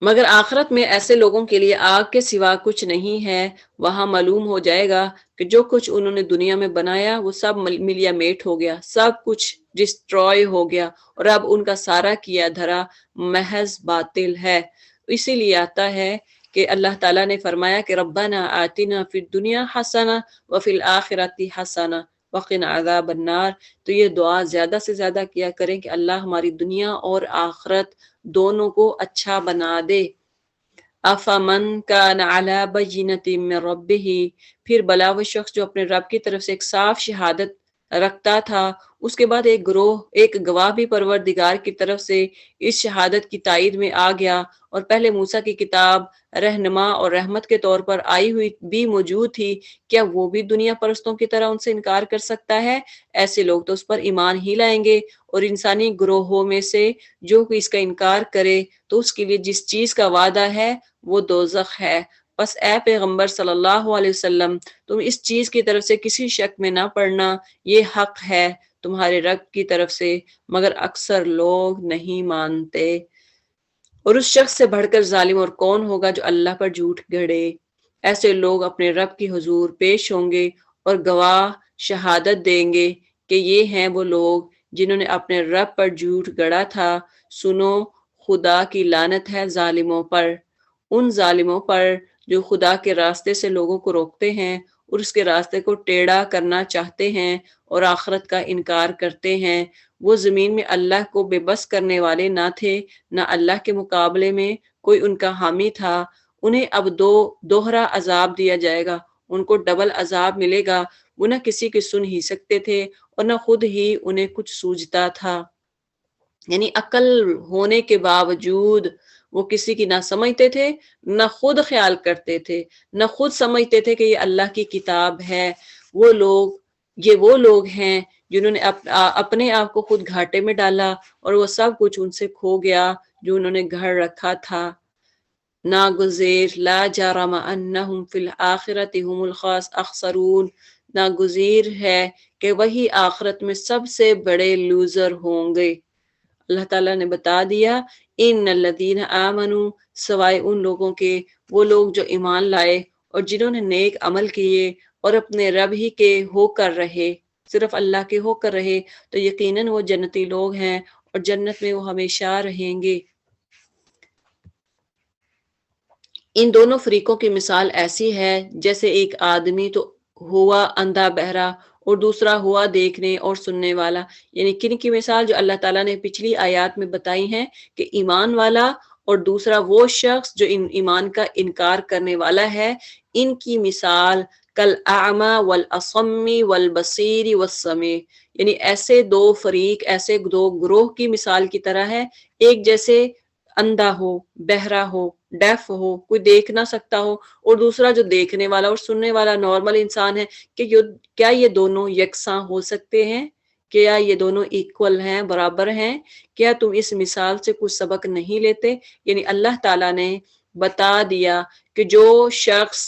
مگر آخرت میں ایسے لوگوں کے لیے آگ کے سوا کچھ نہیں ہے، وہاں معلوم ہو جائے گا کہ جو کچھ انہوں نے دنیا میں بنایا وہ سب ملیا میٹ ہو گیا، سب کچھ ڈسٹروائے ہو گیا، اور اب ان کا سارا کیا دھرا محض باطل ہے۔ اسی لیے آتا ہے کہ اللہ تعالیٰ نے فرمایا کہ ربنا آتنا فی الدنیا حسنہ وفی الآخرۃ حسنہ وقنا عذاب النار۔ تو یہ دعا زیادہ سے زیادہ کیا کریں کہ اللہ ہماری دنیا اور آخرت دونوں کو اچھا بنا دے۔ افمن کان علی بینۃ من ربہ، پھر بلا وہ شخص جو اپنے رب کی طرف سے ایک صاف شہادت رکھتا تھا، اس کے بعد ایک گواہ بھی پروردگار کی طرف سے اس شہادت کی تائید میں آ گیا، اور پہلے موسیٰ کی کتاب رہنما اور رحمت کے طور پر آئی ہوئی بھی موجود تھی، کیا وہ بھی دنیا پرستوں کی طرح ان سے انکار کر سکتا ہے؟ ایسے لوگ تو اس پر ایمان ہی لائیں گے، اور انسانی گروہوں میں سے جو کوئی اس کا انکار کرے تو اس کے لیے جس چیز کا وعدہ ہے وہ دوزخ ہے۔ بس اے پیغمبر صلی اللہ علیہ وسلم، تم اس چیز کی طرف سے کسی شک میں نہ پڑنا، یہ حق ہے تمہارے رب کی طرف سے، مگر اکثر لوگ نہیں مانتے۔ اور اس شخص سے بڑھ کر ظالم اور کون ہوگا جو اللہ پر جھوٹ گھڑے؟ ایسے لوگ اپنے رب کی حضور پیش ہوں گے اور گواہ شہادت دیں گے کہ یہ ہیں وہ لوگ جنہوں نے اپنے رب پر جھوٹ گڑا تھا۔ سنو، خدا کی لعنت ہے ظالموں پر، ان ظالموں پر جو خدا کے راستے سے لوگوں کو روکتے ہیں اور اس کے راستے کو ٹیڑھا کرنا چاہتے ہیں اور آخرت کا انکار کرتے ہیں۔ وہ زمین میں اللہ کو بے بس کرنے والے نہ تھے، نہ اللہ کے مقابلے میں کوئی ان کا حامی تھا۔ انہیں اب دوہرا عذاب دیا جائے گا، ان کو ڈبل عذاب ملے گا۔ وہ نہ کسی کی سن ہی سکتے تھے اور نہ خود ہی انہیں کچھ سوجتا تھا، یعنی عقل ہونے کے باوجود وہ کسی کی نہ سمجھتے تھے، نہ خود خیال کرتے تھے، نہ خود سمجھتے تھے کہ یہ اللہ کی کتاب ہے۔ یہ وہ لوگ ہیں جنہوں نے اپنے آپ کو خود گھاٹے میں ڈالا اور وہ سب کچھ ان سے کھو گیا جو انہوں نے گھڑ رکھا تھا۔ ناگزیر لا جرم انہم فی الآخرۃ هم الاخسرون، ناگزیر ہے کہ وہی آخرت میں سب سے بڑے لوزر ہوں گے۔ اللہ تعالیٰ نے بتا دیا، ان الذین آمنوا، سوائے ان لوگوں کے وہ لوگ جو ایمان لائے اور جنہوں نے نیک عمل کیے اور اپنے رب ہی کے ہو کر رہے، صرف اللہ کے ہو کر رہے، تو یقیناً وہ جنتی لوگ ہیں اور جنت میں وہ ہمیشہ رہیں گے۔ ان دونوں فریقوں کی مثال ایسی ہے جیسے ایک آدمی تو ہوا اندھا بہرا اور دوسرا ہوا دیکھنے اور سننے والا۔ یعنی کن کی مثال جو اللہ تعالیٰ نے پچھلی آیات میں بتائی ہیں کہ ایمان والا اور دوسرا وہ شخص جو ایمان کا انکار کرنے والا ہے، ان کی مثال کالاعمی والاصم والبصیر والسمیع، یعنی ایسے دو فریق، ایسے دو گروہ کی مثال کی طرح ہے۔ ایک جیسے اندھا ہو، بہرا ہو، ڈیف ہو، کوئی دیکھ نہ سکتا ہو، اور دوسرا جو دیکھنے والا اور سننے والا نارمل انسان ہے، کہ کیا یہ دونوں یکساں ہو سکتے ہیں؟ کیا یہ دونوں ایکول ہیں، برابر ہیں؟ کیا تم اس مثال سے کچھ سبق نہیں لیتے؟ یعنی اللہ تعالیٰ نے بتا دیا کہ جو شخص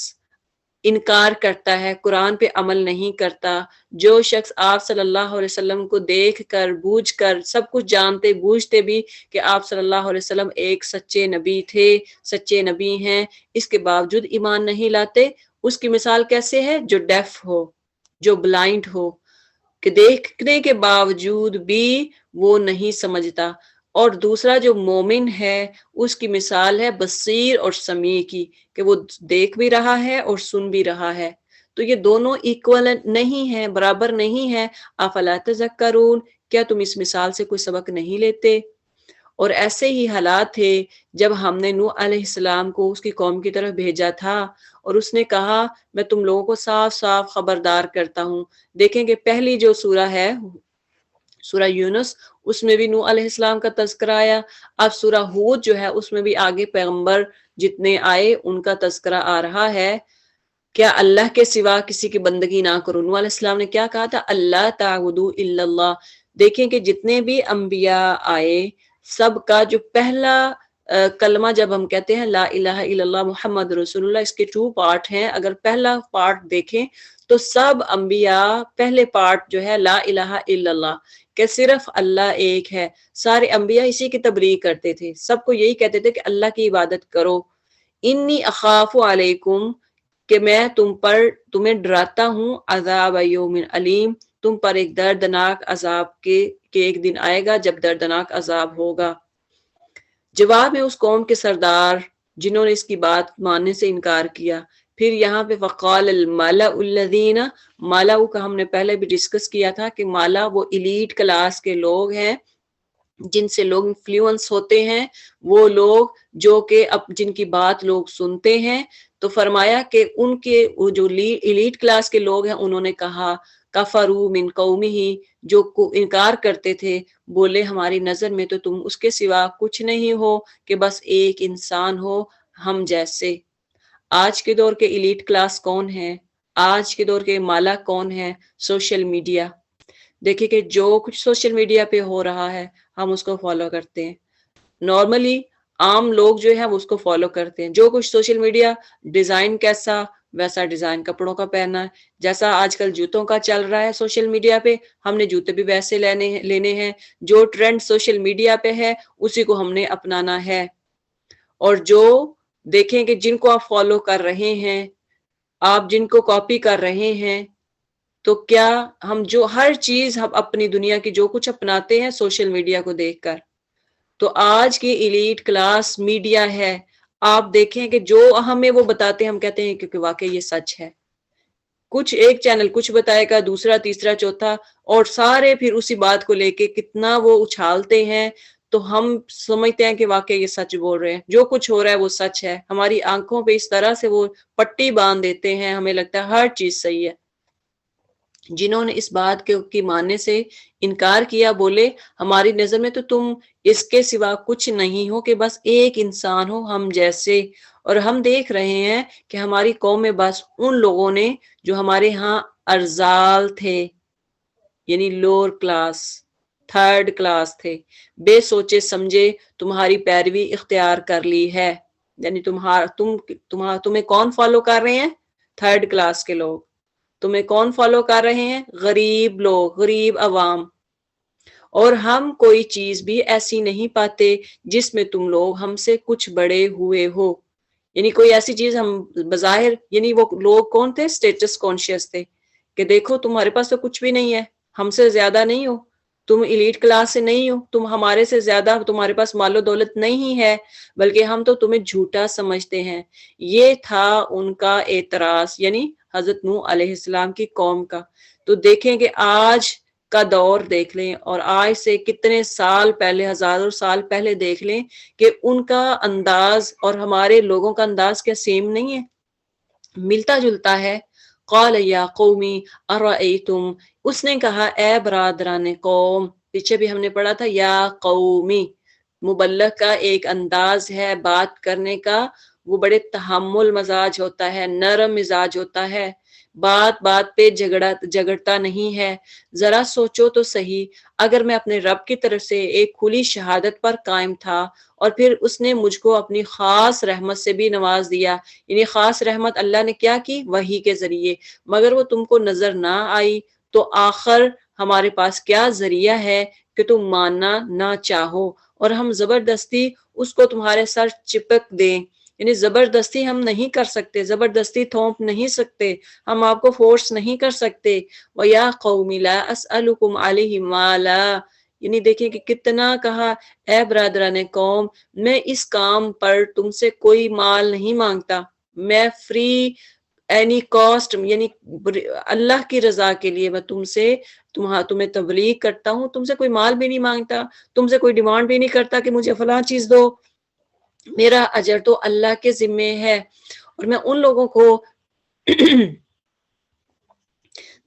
انکار کرتا ہے، قرآن پہ عمل نہیں کرتا، جو شخص آپ صلی اللہ علیہ وسلم کو دیکھ کر بوجھ کر سب کچھ جانتے بوجھتے بھی کہ آپ صلی اللہ علیہ وسلم ایک سچے نبی تھے، سچے نبی ہیں، اس کے باوجود ایمان نہیں لاتے، اس کی مثال کیسے ہے؟ جو ڈیف ہو، جو بلائنڈ ہو، کہ دیکھنے کے باوجود بھی وہ نہیں سمجھتا۔ اور دوسرا جو مومن ہے، اس کی مثال ہے بصیر اور سمیع کی، کہ وہ دیکھ بھی رہا ہے اور سن بھی رہا ہے۔ تو یہ دونوں ایکول نہیں ہیں، برابر نہیں ہیں۔ افلا تذکرون، کیا تم اس مثال سے کوئی سبق نہیں لیتے؟ اور ایسے ہی حالات تھے جب ہم نے نوح علیہ السلام کو اس کی قوم کی طرف بھیجا تھا اور اس نے کہا میں تم لوگوں کو صاف صاف خبردار کرتا ہوں۔ دیکھیں کہ پہلی جو سورہ ہے، سورہ یونس، اس میں بھی نوح علیہ السلام کا تذکرہ آیا۔ اب سورہ ہود جو ہے اس میں بھی آگے پیغمبر جتنے آئے ان کا تذکرہ آ رہا ہے۔ کیا اللہ کے سوا کسی کی بندگی نہ کرو۔ نوح علیہ السلام نے کیا کہا تھا؟ اللہ تعبدوا الا اللہ۔ دیکھیں کہ جتنے بھی انبیاء آئے، سب کا جو پہلا کلمہ جب ہم کہتے ہیں لا الہ الا اللہ محمد رسول اللہ، اس کے 2 پارٹ ہیں. اگر پہلا پارٹ دیکھیں تو سب انبیاء پہلے پارٹ جو ہے لا الہ الا اللہ، کہ صرف اللہ ایک ہے. سارے انبیاء اسی کی تبلیغ کرتے تھے، سب کو یہی کہتے تھے کہ اللہ کی عبادت کرو. انی اخاف علیکم، کہ میں تمہیں ڈراتا ہوں، عذاب یوم علیم، تم پر ایک دردناک عذاب کے ایک دن آئے گا جب دردناک عذاب ہوگا. جواب میں اس قوم کے سردار جنہوں نے اس کی بات ماننے سے انکار کیا. پھر یہاں پہ وقال الملأ الذین، مالا کا ہم نے پہلے بھی ڈسکس کیا تھا کہ مالا وہ ایلیٹ کلاس کے لوگ ہیں جن سے لوگ انفلوئنس ہوتے ہیں، وہ لوگ جو کہ جن کی بات لوگ سنتے ہیں. تو فرمایا کہ ان کے وہ جو ایلیٹ کلاس کے لوگ ہیں انہوں نے کہا کفروا من قومہ، جو انکار کرتے تھے، بولے ہماری نظر میں تو تم اس کے سوا کچھ نہیں ہو کہ بس ایک انسان ہو ہم جیسے. آج کے دور کے ایلیٹ کلاس کون ہے؟ آج کے دور کے مالا کون ہے؟ Social media. دیکھیں کہ جو کچھ سوشل میڈیا پہ ہو رہا ہے ہم اس کو فالو کرتے ہیں. نارملی عام لوگ جو ہے وہ اس کو فالو کرتے ہیں. جو کچھ سوشل میڈیا، ڈیزائن کیسا ویسا ڈیزائن کپڑوں کا پہننا ہے. جیسا آج کل جوتوں کا چل رہا ہے سوشل میڈیا پہ، ہم نے جوتے بھی ویسے لینے ہیں. جو ٹرینڈ سوشل میڈیا پہ ہے اسی کو ہم نے اپنانا ہے. اور جو دیکھیں کہ جن کو آپ فالو کر رہے ہیں، آپ جن کو کاپی کر رہے ہیں، تو کیا ہم جو ہر چیز ہم اپنی دنیا کی جو کچھ اپناتے ہیں سوشل میڈیا کو دیکھ کر. تو آج کی ایلیٹ کلاس میڈیا ہے. آپ دیکھیں کہ جو ہمیں وہ بتاتے ہیں ہم کہتے ہیں کیونکہ واقعی یہ سچ ہے. کچھ ایک چینل کچھ بتائے گا، دوسرا تیسرا چوتھا، اور سارے پھر اسی بات کو لے کے کتنا وہ اچھالتے ہیں، تو ہم سمجھتے ہیں کہ واقعی یہ سچ بول رہے ہیں. جو کچھ ہو رہا ہے وہ سچ ہے. ہماری آنکھوں پہ اس طرح سے وہ پٹی باندھ دیتے ہیں، ہمیں لگتا ہے ہر چیز صحیح ہے. جنہوں نے اس بات کی ماننے سے انکار کیا بولے ہماری نظر میں تو تم اس کے سوا کچھ نہیں ہو کہ بس ایک انسان ہو ہم جیسے. اور ہم دیکھ رہے ہیں کہ ہماری قوم میں بس ان لوگوں نے جو ہمارے ہاں ارزال تھے، یعنی لوور کلاس، تھرڈ کلاس تھے، بے سوچے سمجھے تمہاری پیروی اختیار کر لی ہے. یعنی تمہیں کون فالو کر رہے ہیں؟ تھرڈ کلاس کے لوگ. تمہیں کون فالو کر رہے ہیں؟ غریب لوگ، غریب عوام. اور ہم کوئی چیز بھی ایسی نہیں پاتے جس میں تم لوگ ہم سے کچھ بڑے ہوئے ہو. یعنی کوئی ایسی چیز ہم بظاہر، یعنی وہ لوگ کون تھے؟ سٹیٹس کانشیس تھے کہ دیکھو تمہارے پاس تو کچھ بھی نہیں ہے، ہم سے زیادہ نہیں ہو، تم ایلیٹ کلاس سے نہیں ہو، تم ہمارے سے زیادہ، تمہارے پاس مال و دولت نہیں ہے، بلکہ ہم تو تمہیں جھوٹا سمجھتے ہیں. یہ تھا ان کا اعتراض، یعنی حضرت نوح علیہ السلام کی قوم کا. تو دیکھیں کہ آج کا دور دیکھ لیں اور آج سے کتنے سال پہلے، ہزاروں سال پہلے دیکھ لیں کہ ان کا انداز اور ہمارے لوگوں کا انداز کیا سیم نہیں ہے؟ ملتا جلتا ہے. قال یا قومی ارأیتم، اس نے کہا اے برادران قوم. پیچھے بھی ہم نے پڑھا تھا یا قومی، مبلغ کا ایک انداز ہے بات کرنے کا، وہ بڑے تحمل مزاج ہوتا ہے، نرم مزاج ہوتا ہے، بات پہ جھگڑتا نہیں ہے. ذرا سوچو تو صحیح، اگر میں اپنے رب کی طرف سے ایک کھلی شہادت پر قائم تھا اور پھر اس نے مجھ کو اپنی خاص رحمت سے بھی نواز دیا، یعنی خاص رحمت اللہ نے کیا کی؟ وحی کے ذریعے، مگر وہ تم کو نظر نہ آئی، تو آخر ہمارے پاس کیا ذریعہ ہے کہ تم ماننا نہ چاہو اور ہم زبردستی اس کو تمہارے سر چپک دیں. یعنی زبردستی ہم نہیں کر سکتے، زبردستی تھوپ نہیں سکتے، ہم آپ کو فورس نہیں کر سکتے. وَيَا قَوْمِ لَا أَسْأَلُكُمْ عَلَيْهِ مَالًا، یعنی دیکھیں کہ کتنا کہا اے برادران قوم، میں اس کام پر تم سے کوئی مال نہیں مانگتا، میں فری اینی کاسٹ، یعنی اللہ کی رضا کے لیے میں تمہیں تبلیغ کرتا ہوں، تم سے کوئی مال بھی نہیں مانگتا، تم سے کوئی ڈیمانڈ بھی نہیں کرتا کہ مجھے فلاں چیز دو، میرا اجر تو اللہ کے ذمے ہے. اور میں ان لوگوں کو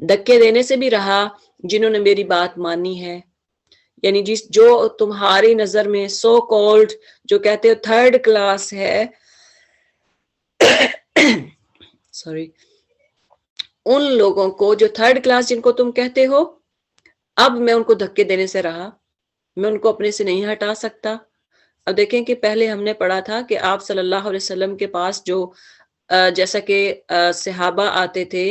دھکے دینے سے بھی رہا جنہوں نے میری بات مانی ہے. یعنی جو تمہاری نظر میں سو کالڈ جو کہتے ہو تھرڈ کلاس ہے، سوری، ان لوگوں کو جو تھرڈ کلاس جن کو تم کہتے ہو، اب میں ان کو دھکے دینے سے رہا، میں ان کو اپنے سے نہیں ہٹا سکتا. اب دیکھیں کہ پہلے ہم نے پڑھا تھا کہ آپ صلی اللہ علیہ وسلم کے پاس جو جیسا کہ صحابہ آتے تھے،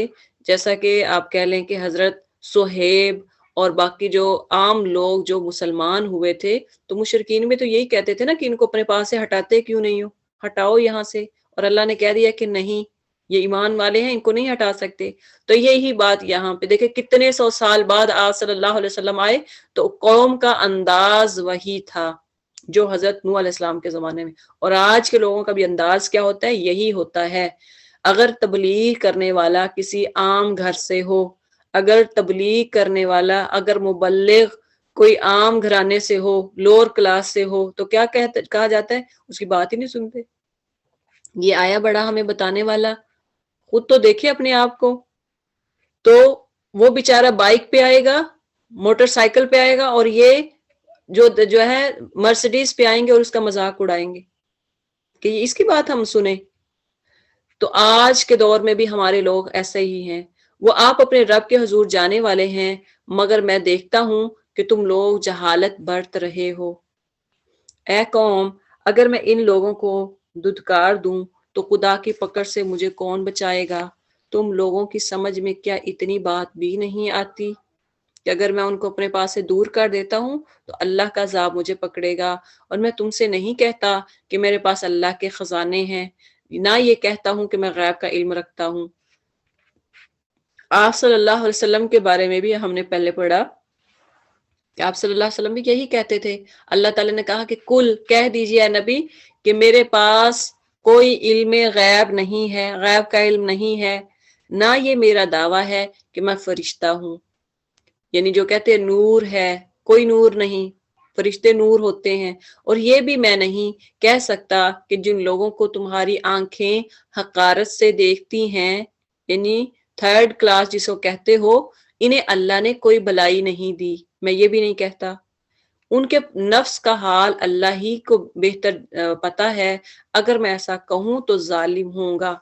جیسا کہ آپ کہہ لیں کہ حضرت صہیب اور باقی جو عام لوگ جو مسلمان ہوئے تھے، تو مشرکین میں تو یہی کہتے تھے نا کہ ان کو اپنے پاس سے ہٹاتے کیوں نہیں ہو، ہٹاؤ یہاں سے، اور اللہ نے کہہ دیا کہ نہیں، یہ ایمان والے ہیں، ان کو نہیں ہٹا سکتے۔ تو یہی بات یہاں پہ دیکھیں کتنے سو سال بعد آپ صلی اللہ علیہ وسلم آئے تو قوم کا انداز وہی تھا جو حضرت نوح علیہ السلام کے زمانے میں، اور آج کے لوگوں کا بھی انداز کیا ہوتا ہے، یہی ہوتا ہے۔ اگر تبلیغ کرنے والا کسی عام گھر سے ہو، اگر تبلیغ کرنے والا، اگر مبلغ کوئی عام گھرانے سے ہو، لوور کلاس سے ہو، تو کیا کہا جاتا ہے، اس کی بات ہی نہیں سنتے۔ یہ آیا بڑا ہمیں بتانے والا، خود تو دیکھے اپنے آپ کو، تو وہ بیچارہ بائک پہ آئے گا، موٹر سائیکل پہ آئے گا، اور یہ جو ہے مرسیڈیز پہ آئیں گے اور اس کا مذاق اڑائیں گے کہ اس کی بات ہم سنیں۔ تو آج کے دور میں بھی ہمارے لوگ ایسے ہی ہیں، وہ آپ اپنے رب کے حضور جانے والے ہیں، مگر میں دیکھتا ہوں کہ تم لوگ جہالت برت رہے ہو۔ اے قوم، اگر میں ان لوگوں کو دھتکار دوں تو خدا کی پکڑ سے مجھے کون بچائے گا؟ تم لوگوں کی سمجھ میں کیا اتنی بات بھی نہیں آتی کہ اگر میں ان کو اپنے پاس سے دور کر دیتا ہوں تو اللہ کا عذاب مجھے پکڑے گا؟ اور میں تم سے نہیں کہتا کہ میرے پاس اللہ کے خزانے ہیں، نہ یہ کہتا ہوں کہ میں غیب کا علم رکھتا ہوں۔ آپ صلی اللہ علیہ وسلم کے بارے میں بھی ہم نے پہلے پڑھا کہ آپ صلی اللہ علیہ وسلم بھی یہی کہتے تھے۔ اللہ تعالیٰ نے کہا کہ کل کہہ دیجیے اے نبی کہ میرے پاس کوئی علم غیب نہیں ہے، غیب کا علم نہیں ہے، نہ یہ میرا دعویٰ ہے کہ میں فرشتہ ہوں۔ یعنی جو کہتے ہیں نور ہے، کوئی نور نہیں، فرشتے نور ہوتے ہیں۔ اور یہ بھی میں نہیں کہہ سکتا کہ جن لوگوں کو تمہاری آنکھیں حقارت سے دیکھتی ہیں، یعنی تھرڈ کلاس جس کو کہتے ہو، انہیں اللہ نے کوئی بلائی نہیں دی، میں یہ بھی نہیں کہتا۔ ان کے نفس کا حال اللہ ہی کو بہتر پتا ہے، اگر میں ایسا کہوں تو ظالم ہوں گا۔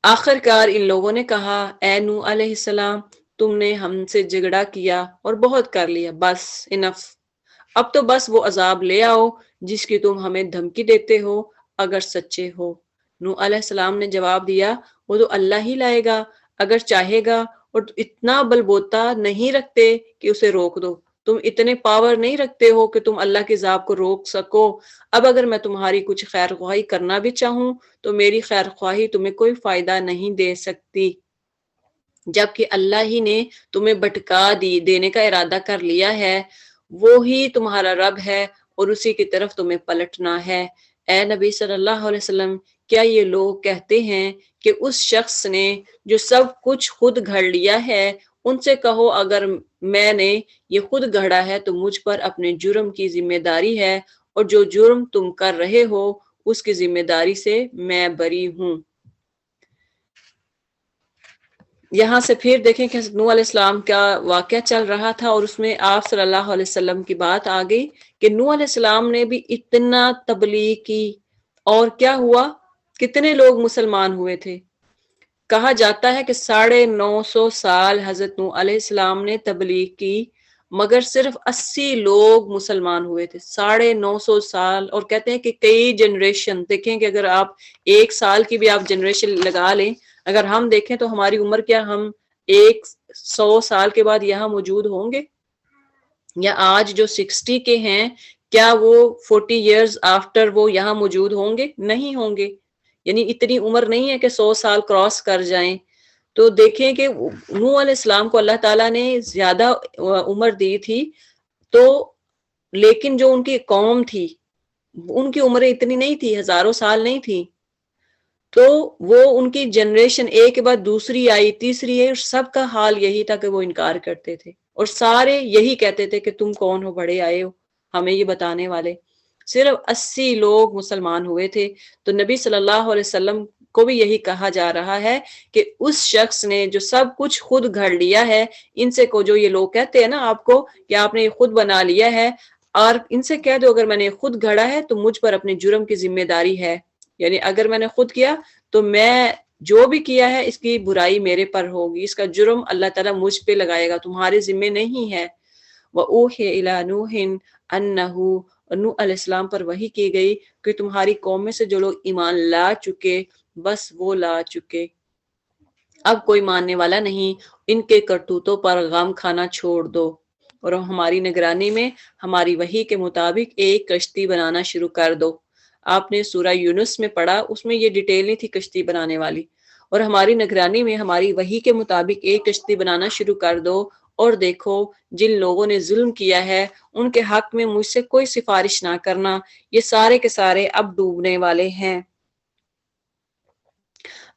آخر کار ان لوگوں نے کہا اے نوح علیہ السلام، تم نے ہم سے جھگڑا کیا اور بہت کر لیا، بس انف، اب تو بس وہ عذاب لے آؤ جس کی تم ہمیں دھمکی دیتے ہو اگر سچے ہو۔ نوح علیہ السلام نے جواب دیا وہ تو اللہ ہی لائے گا اگر چاہے گا، اور اتنا بل بوتا نہیں رکھتے کہ اسے روک دو، تم اتنے پاور نہیں رکھتے ہو کہ تم اللہ کے عذاب کو روک سکو۔ اب اگر میں تمہاری کچھ خیر خواہی کرنا بھی چاہوں تو میری خیر خواہی تمہیں کوئی فائدہ نہیں دے سکتی، جبکہ اللہ ہی نے تمہیں بھٹکا دینے کا ارادہ کر لیا ہے، وہی تمہارا رب ہے اور اسی کی طرف تمہیں پلٹنا ہے۔ اے نبی صلی اللہ علیہ وسلم، کیا یہ لوگ کہتے ہیں کہ اس شخص نے جو سب کچھ خود گھڑ لیا ہے، ان سے کہو اگر میں نے یہ خود گھڑا ہے تو مجھ پر اپنے جرم کی ذمہ داری ہے، اور جو جرم تم کر رہے ہو اس کی ذمہ داری سے میں بری ہوں۔ یہاں سے پھر دیکھیں کہ نوح علیہ السلام کا واقعہ چل رہا تھا، اور اس میں آپ صلی اللہ علیہ وسلم کی بات آ گئی کہ نوح علیہ السلام نے بھی اتنا تبلیغ کی، اور کیا ہوا، کتنے لوگ مسلمان ہوئے تھے؟ کہا جاتا ہے کہ 950 سال حضرت نوح علیہ السلام نے تبلیغ کی، مگر صرف 80 لوگ مسلمان ہوئے تھے۔ 950 سال، اور کہتے ہیں کہ کئی جنریشن، دیکھیں کہ اگر آپ ایک سال کی بھی آپ جنریشن لگا لیں، اگر ہم دیکھیں تو ہماری عمر کیا ہم 100 سال کے بعد یہاں موجود ہوں گے؟ یا آج جو 60 کے ہیں کیا وہ 40 ایئرز آفٹر وہ یہاں موجود ہوں گے؟ نہیں ہوں گے۔ یعنی اتنی عمر نہیں ہے کہ 100 سال کراس کر جائیں۔ تو دیکھیں کہ نوح علیہ السلام کو اللہ تعالیٰ نے زیادہ عمر دی تھی، تو لیکن جو ان کی قوم تھی ان کی عمریں اتنی نہیں تھی، ہزاروں سال نہیں تھی، تو وہ ان کی جنریشن ایک کے بعد دوسری آئی، تیسری ہے، اور سب کا حال یہی تھا کہ وہ انکار کرتے تھے، اور سارے یہی کہتے تھے کہ تم کون ہو، بڑے آئے ہو ہمیں یہ بتانے والے۔ صرف 80 لوگ مسلمان ہوئے تھے۔ تو نبی صلی اللہ علیہ وسلم کو بھی یہی کہا جا رہا ہے کہ اس شخص نے جو سب کچھ خود گھڑ لیا ہے، ان سے کو جو یہ لوگ کہتے ہیں نا آپ کو کہ آپ نے یہ خود بنا لیا ہے، اور ان سے کہہ دو اگر میں نے خود گھڑا ہے تو مجھ پر اپنے جرم کی ذمہ داری ہے، یعنی اگر میں نے خود کیا تو میں جو بھی کیا ہے اس کی برائی میرے پر ہوگی، اس کا جرم اللہ تعالیٰ مجھ پہ لگائے گا، تمہارے ذمہ نہیں ہے۔ وَأُوحِيَ إِلَىٰ نُوحٍ أَنَّهُ اور نوح علیہ السلام پر وحی کی گئی کہ تمہاری قوم میں سے جو لوگ ایمان لا چکے بس وہ لا چکے، اب کوئی ماننے والا نہیں، ان کے کرتوتوں پر غم کھانا چھوڑ دو اور ہماری نگرانی میں ہماری وحی کے مطابق ایک کشتی بنانا شروع کر دو۔ آپ نے سورہ یونس میں پڑھا، اس میں یہ ڈیٹیل نہیں تھی کشتی بنانے والی۔ اور ہماری نگرانی میں ہماری وحی کے مطابق ایک کشتی بنانا شروع کر دو، اور دیکھو جن لوگوں نے ظلم کیا ہے ان کے حق میں مجھ سے کوئی سفارش نہ کرنا، یہ سارے کے سارے اب ڈوبنے والے ہیں۔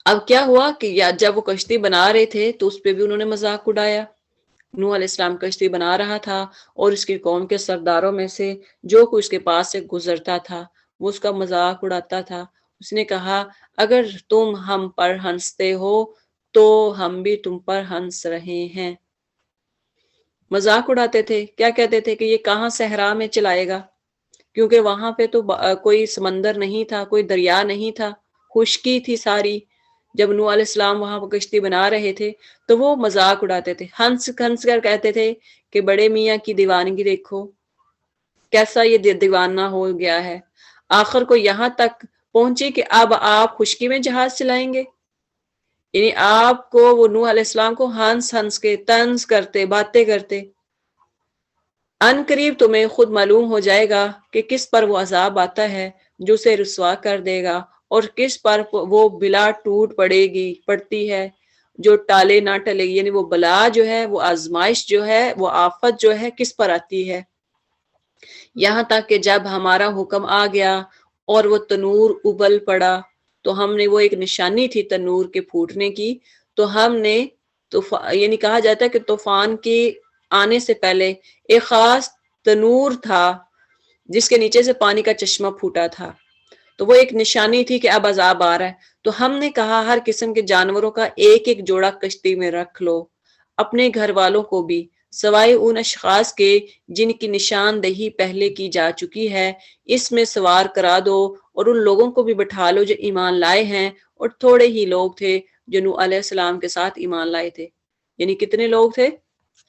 اب کیا ہوا کہ جب وہ کشتی بنا رہے تھے تو اس پہ بھی انہوں نے مذاق اڑایا۔ نوح علیہ السلام کشتی بنا رہا تھا اور اس کی قوم کے سرداروں میں سے جو کوئی اس کے پاس سے گزرتا تھا وہ اس کا مذاق اڑاتا تھا۔ اس نے کہا اگر تم ہم پر ہنستے ہو تو ہم بھی تم پر ہنس رہے ہیں۔ مذاق اڑاتے تھے، کیا کہتے تھے کہ یہ کہاں صحرا میں چلائے گا، کیونکہ وہاں پہ تو کوئی سمندر نہیں تھا، کوئی دریا نہیں تھا، خشکی تھی ساری۔ جب نوح علیہ السلام وہاں پر کشتی بنا رہے تھے تو وہ مذاق اڑاتے تھے، ہنس ہنس کر کہتے تھے کہ بڑے میاں کی دیوانگی دیکھو، کیسا یہ دیوانہ ہو گیا ہے۔ آخر کو یہاں تک پہنچی کہ اب آپ خشکی میں جہاز چلائیں گے، یعنی آپ کو وہ نوح علیہ السلام کو ہنس ہنس کے طنز کرتے، باتیں کرتے۔ ان قریب تمہیں خود معلوم ہو جائے گا کہ کس پر وہ عذاب آتا ہے جو اسے رسوا کر دے گا، اور کس پر وہ بلا ٹوٹ پڑتی ہے جو ٹالے نہ ٹلے گی، یعنی وہ بلا جو ہے، وہ آزمائش جو ہے، وہ آفت جو ہے کس پر آتی ہے۔ یہاں تک کہ جب ہمارا حکم آ گیا اور وہ تنور ابل پڑا تو ہم نے، وہ ایک نشانی تھی تنور کے پھوٹنے کی، تو ہم نے یعنی کہا جاتا ہے کہ طوفان کی آنے سے پہلے ایک خاص تنور تھا جس کے نیچے سے پانی کا چشمہ پھوٹا تھا، تو وہ ایک نشانی تھی کہ اب عذاب آ رہا ہے۔ تو ہم نے کہا ہر قسم کے جانوروں کا ایک ایک جوڑا کشتی میں رکھ لو، اپنے گھر والوں کو بھی، سوائے ان اشخاص کے جن کی نشاندہی پہلے کی جا چکی ہے، اس میں سوار کرا دو، اور ان لوگوں کو بھی بٹھا لو جو ایمان لائے ہیں، اور تھوڑے ہی لوگ تھے جو نوح علیہ السلام کے ساتھ ایمان لائے تھے۔ یعنی کتنے لوگ تھے؟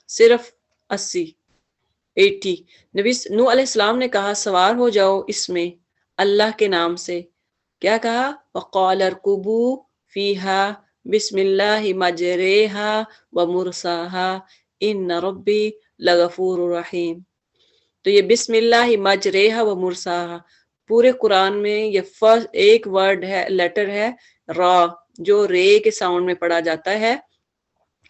صرف 80۔ نوح علیہ السلام نے کہا سوار ہو جاؤ اس میں اللہ کے نام سے۔ کیا کہا؟ وَقَالَ ارْكُبُوا فِيهَا بِسْمِ اللَّهِ مَجْرَيْهَا وَمُرْسَاهَا إِنَّ رَبِّي لَغَفُورٌ رَحِيمٌ۔ تو یہ بسم اللہ مجریہا و مرساہا، پورے قرآن میں یہ فرسٹ ایک ورڈ ہے، لیٹر ہے را، جو رے کے ساؤنڈ میں پڑھا جاتا ہے۔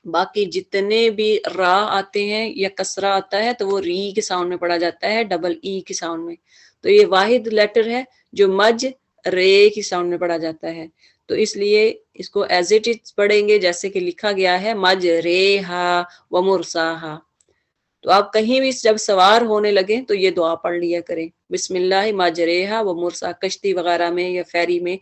باقی جتنے بھی را آتے ہیں یا کسرہ آتا ہے تو وہ ری کے ساؤنڈ میں پڑھا جاتا ہے، ڈبل ای کے ساؤنڈ میں۔ تو یہ واحد لیٹر ہے جو مج رے کی ساؤنڈ میں پڑھا جاتا ہے، تو اس لیے اس کو ایز اٹ از پڑھیں گے جیسے کہ لکھا گیا ہے، مج رے ہا و مرساہا۔ تو آپ کہیں بھی جب سوار ہونے لگے تو یہ دعا پڑھ لیا کریں، بسم اللہ مجریہا و مرسا، کشتی وغیرہ میں یا فیری میں۔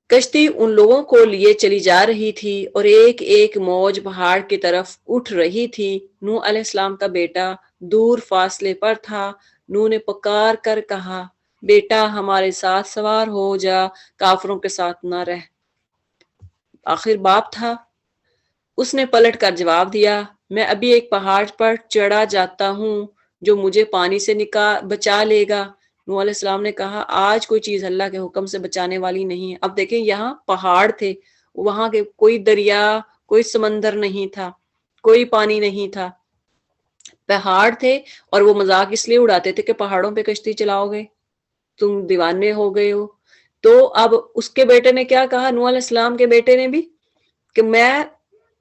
کشتی ان لوگوں کو لیے چلی جا رہی تھی اور ایک ایک موج پہاڑ کی طرف اٹھ رہی تھی۔ نوح علیہ السلام کا بیٹا دور فاصلے پر تھا۔ نوح نے پکار کر کہا، بیٹا ہمارے ساتھ سوار ہو جا، کافروں کے ساتھ نہ رہ۔ آخر باپ تھا، اس نے پلٹ کر جواب دیا، میں ابھی ایک پہاڑ پر چڑھا جاتا ہوں جو مجھے پانی سے بچا لے گا۔ نوح علیہ السلام نے کہا آج کوئی چیز اللہ کے حکم سے بچانے والی نہیں ہے۔ اب دیکھیں یہاں پہاڑ تھے، وہاں کے کوئی دریا، کوئی سمندر نہیں تھا، کوئی پانی نہیں تھا، پہاڑ تھے، اور وہ مذاق اس لیے اڑاتے تھے کہ پہاڑوں پہ کشتی چلاؤ گے، تم دیوانے ہو گئے ہو۔ تو اب اس کے بیٹے نے کیا کہا، نوح علیہ السلام کے بیٹے نے بھی، کہ میں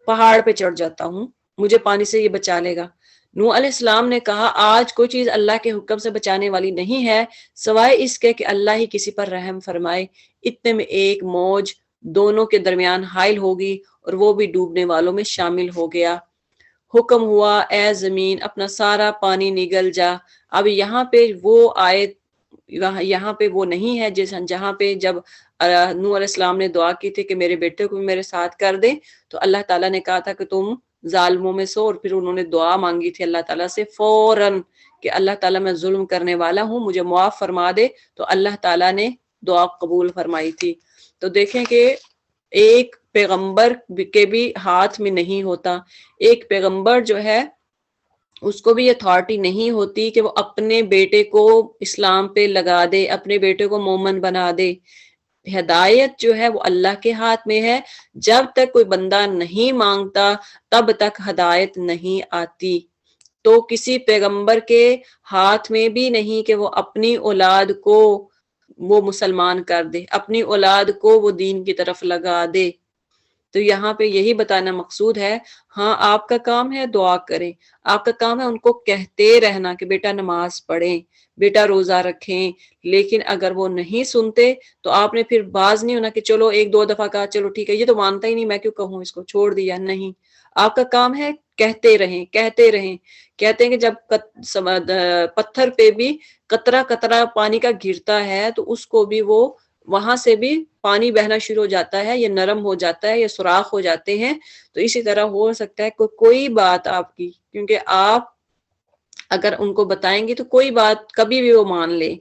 پہاڑ پہ چڑھ جاتا ہوں، مجھے پانی سے یہ بچا لے گا۔ نوح علیہ السلام نے کہا آج کوئی چیز اللہ کے حکم سے بچانے والی نہیں ہے سوائے اس کے کہ اللہ ہی کسی پر رحم فرمائے۔ اتنے میں ایک موج دونوں کے درمیان حائل ہوگی اور وہ بھی ڈوبنے والوں میں شامل ہو گیا۔ حکم ہوا اے زمین اپنا سارا پانی نگل جا۔ اب یہاں پہ وہ آیت، یہاں پہ وہ نہیں ہے جہاں پہ جب نوح علیہ السلام نے دعا کی تھی کہ میرے بیٹے کو بھی میرے ساتھ کر دے، تو اللہ تعالیٰ نے کہا تھا کہ تم ظالموں میں سو، اور پھر انہوں نے دعا مانگی تھی اللہ تعالیٰ سے فوراً کہ اللہ تعالیٰ میں ظلم کرنے والا ہوں، مجھے معاف فرما دے، تو اللہ تعالیٰ نے دعا قبول فرمائی تھی۔ تو دیکھیں کہ ایک پیغمبر کے بھی ہاتھ میں نہیں ہوتا، ایک پیغمبر جو ہے اس کو بھی اتھارٹی نہیں ہوتی کہ وہ اپنے بیٹے کو اسلام پہ لگا دے، اپنے بیٹے کو مومن بنا دے۔ ہدایت جو ہے وہ اللہ کے ہاتھ میں ہے، جب تک کوئی بندہ نہیں مانگتا تب تک ہدایت نہیں آتی۔ تو کسی پیغمبر کے ہاتھ میں بھی نہیں کہ وہ اپنی اولاد کو وہ مسلمان کر دے، اپنی اولاد کو وہ دین کی طرف لگا دے۔ تو یہاں پہ یہی بتانا مقصود ہے، ہاں آپ کا کام ہے دعا کریں، آپ کا کام ہے ان کو کہتے رہنا کہ بیٹا نماز پڑھیں، بیٹا روزہ رکھیں، لیکن اگر وہ نہیں سنتے تو آپ نے پھر باز نہیں ہونا کہ چلو ایک دو دفعہ کہا چلو ٹھیک ہے یہ تو مانتا ہی نہیں میں کیوں کہوں اس کو، چھوڑ دیا۔ نہیں، آپ کا کام ہے کہتے رہیں کہتے رہیں۔ کہتے ہیں کہ جب پتھر پہ بھی قطرہ قطرہ پانی کا گرتا ہے تو اس کو بھی وہ وہاں سے بھی پانی بہنا شروع ہو جاتا ہے، یہ نرم ہو جاتا ہے، یہ سوراخ ہو جاتے ہیں۔ تو اسی طرح ہو سکتا ہے کوئی بات آپ کی، کیونکہ آپ اگر ان کو بتائیں گے تو کوئی بات کبھی بھی وہ مان لے،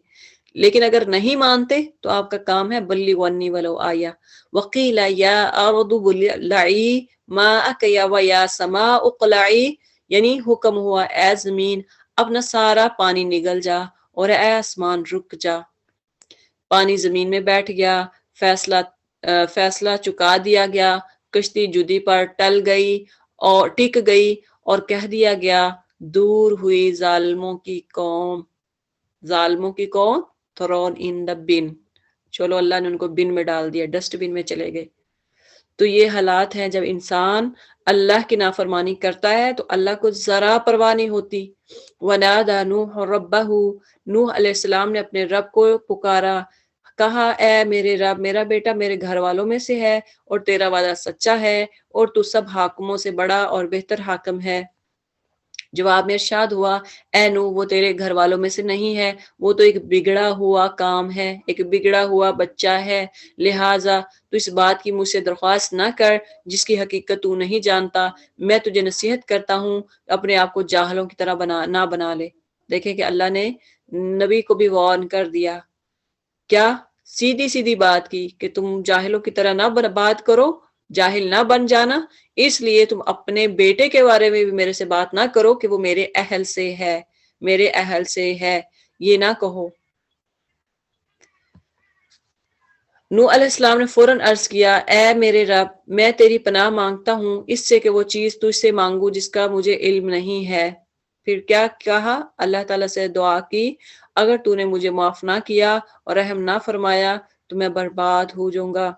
لیکن اگر نہیں مانتے تو آپ کا کام ہے بلغوا عنی ولو آیہ۔ وقیل یا ارض ابلعی ماءک ویا سماء اقلعی، یعنی حکم ہوا اے زمین اپنا سارا پانی نگل جا اور اے آسمان رک جا۔ پانی زمین میں بیٹھ گیا، فیصلہ چکا دیا گیا، کشتی جدی پر ٹل گئی اور ٹک گئی، اور کہہ دیا گیا دور ہوئی ظالموں کی قوم، ظالموں کی قوم، تھرون ان دا بن، چلو اللہ نے ان کو بن میں ڈال دیا، ڈسٹ بن میں چلے گئے۔ تو یہ حالات ہیں جب انسان اللہ کی نافرمانی کرتا ہے تو اللہ کو ذرا پرواہ نہیں ہوتی۔ وَنَادَى نُوحٌ رَبَّهُ، نوح علیہ السلام نے اپنے رب کو پکارا، کہا اے میرے رب، میرا بیٹا میرے گھر والوں میں سے ہے اور تیرا وعدہ سچا ہے اور تو سب حاکموں سے بڑا اور بہتر حاکم ہے۔ جواب میں ارشاد ہوا اے نوح وہ تیرے گھر والوں میں سے نہیں ہے، وہ تو ایک بگڑا ہوا کام ہے، ایک بگڑا ہوا بچہ ہے، لہٰذا تو اس بات کی مجھ سے درخواست نہ کر جس کی حقیقت تو نہیں جانتا، میں تجھے نصیحت کرتا ہوں اپنے آپ کو جاہلوں کی طرح نہ بنا لے۔ دیکھیں کہ اللہ نے نبی کو بھی وارن کر دیا، کیا سیدھی سیدھی بات کی کہ تم جاہلوں کی طرح نہ بات کرو، جاہل نہ بن جانا، اس لیے تم اپنے بیٹے کے بارے میں بھی میرے سے بات نہ کرو کہ وہ میرے اہل سے ہے، میرے اہل سے ہے، یہ نہ کہو۔ نوح علیہ السلام نے فوراً عرض کیا اے میرے رب میں تیری پناہ مانگتا ہوں اس سے کہ وہ چیز تجھ سے مانگوں جس کا مجھے علم نہیں ہے۔ پھر کیا کہا؟ اللہ تعالیٰ سے دعا کی اگر تو نے مجھے معاف نہ کیا اور رحم نہ فرمایا تو میں برباد ہو جاؤں گا۔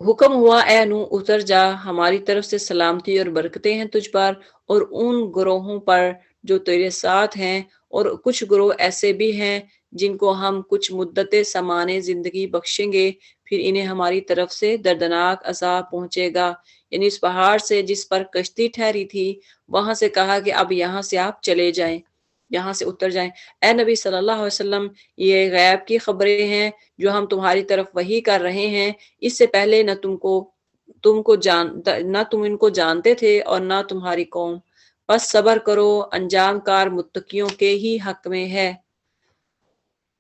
حکم ہوا اے نوح اتر جا، ہماری طرف سے سلامتی اور برکتیں ہیں تجھ پر اور ان گروہوں پر جو تیرے ساتھ ہیں، اور کچھ گروہ ایسے بھی ہیں جن کو ہم کچھ مدت سمانے زندگی بخشیں گے، پھر انہیں ہماری طرف سے دردناک عذاب پہنچے گا۔ یعنی اس پہاڑ سے جس پر کشتی ٹھہری تھی وہاں سے کہا کہ اب یہاں سے آپ چلے جائیں، یہاں سے اتر جائیں۔ اے نبی صلی اللہ علیہ وسلم یہ غیب کی خبریں ہیں جو ہم تمہاری طرف وحی کر رہے ہیں، اس سے پہلے نہ تم ان کو جانتے تھے اور نہ تمہاری قوم، بس صبر کرو، انجام کار متقیوں کے ہی حق میں ہے۔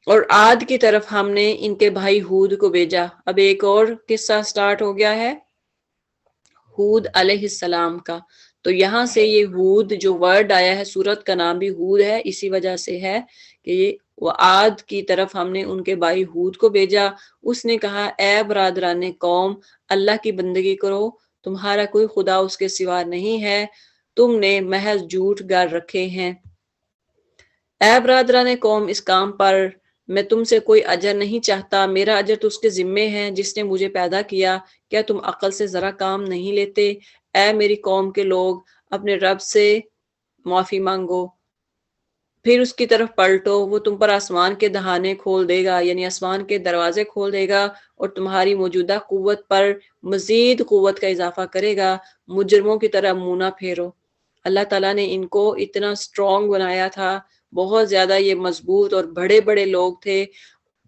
اور عاد کی طرف ہم نے ان کے بھائی ہود کو بھیجا۔ اب ایک اور قصہ سٹارٹ ہو گیا ہے ہود علیہ السلام کا۔ تو یہاں سے یہ ہود جو ورڈ آیا ہے، سورت کا نام بھی ہود ہے، اسی وجہ سے ہے کہ یہ عاد کی طرف ہم نے ان کے بھائی ہود کو بھیجا۔ اس نے کہا اے برادران قوم اللہ کی بندگی کرو، تمہارا کوئی خدا اس کے سوا نہیں ہے، تم نے محض جھوٹ گھر رکھے ہیں۔ اے برادران قوم اس کام پر میں تم سے کوئی اجر نہیں چاہتا، میرا اجر تو اس کے ذمے ہے جس نے مجھے پیدا کیا، کیا تم عقل سے ذرا کام نہیں لیتے؟ اے میری قوم کے لوگ اپنے رب سے معافی مانگو، پھر اس کی طرف پلٹو، وہ تم پر آسمان کے دہانے کھول دے گا، یعنی آسمان کے دروازے کھول دے گا اور تمہاری موجودہ قوت پر مزید قوت کا اضافہ کرے گا، مجرموں کی طرح منہ نہ پھیرو۔ اللہ تعالیٰ نے ان کو اتنا سٹرونگ بنایا تھا، بہت زیادہ یہ مضبوط اور بڑے بڑے لوگ تھے۔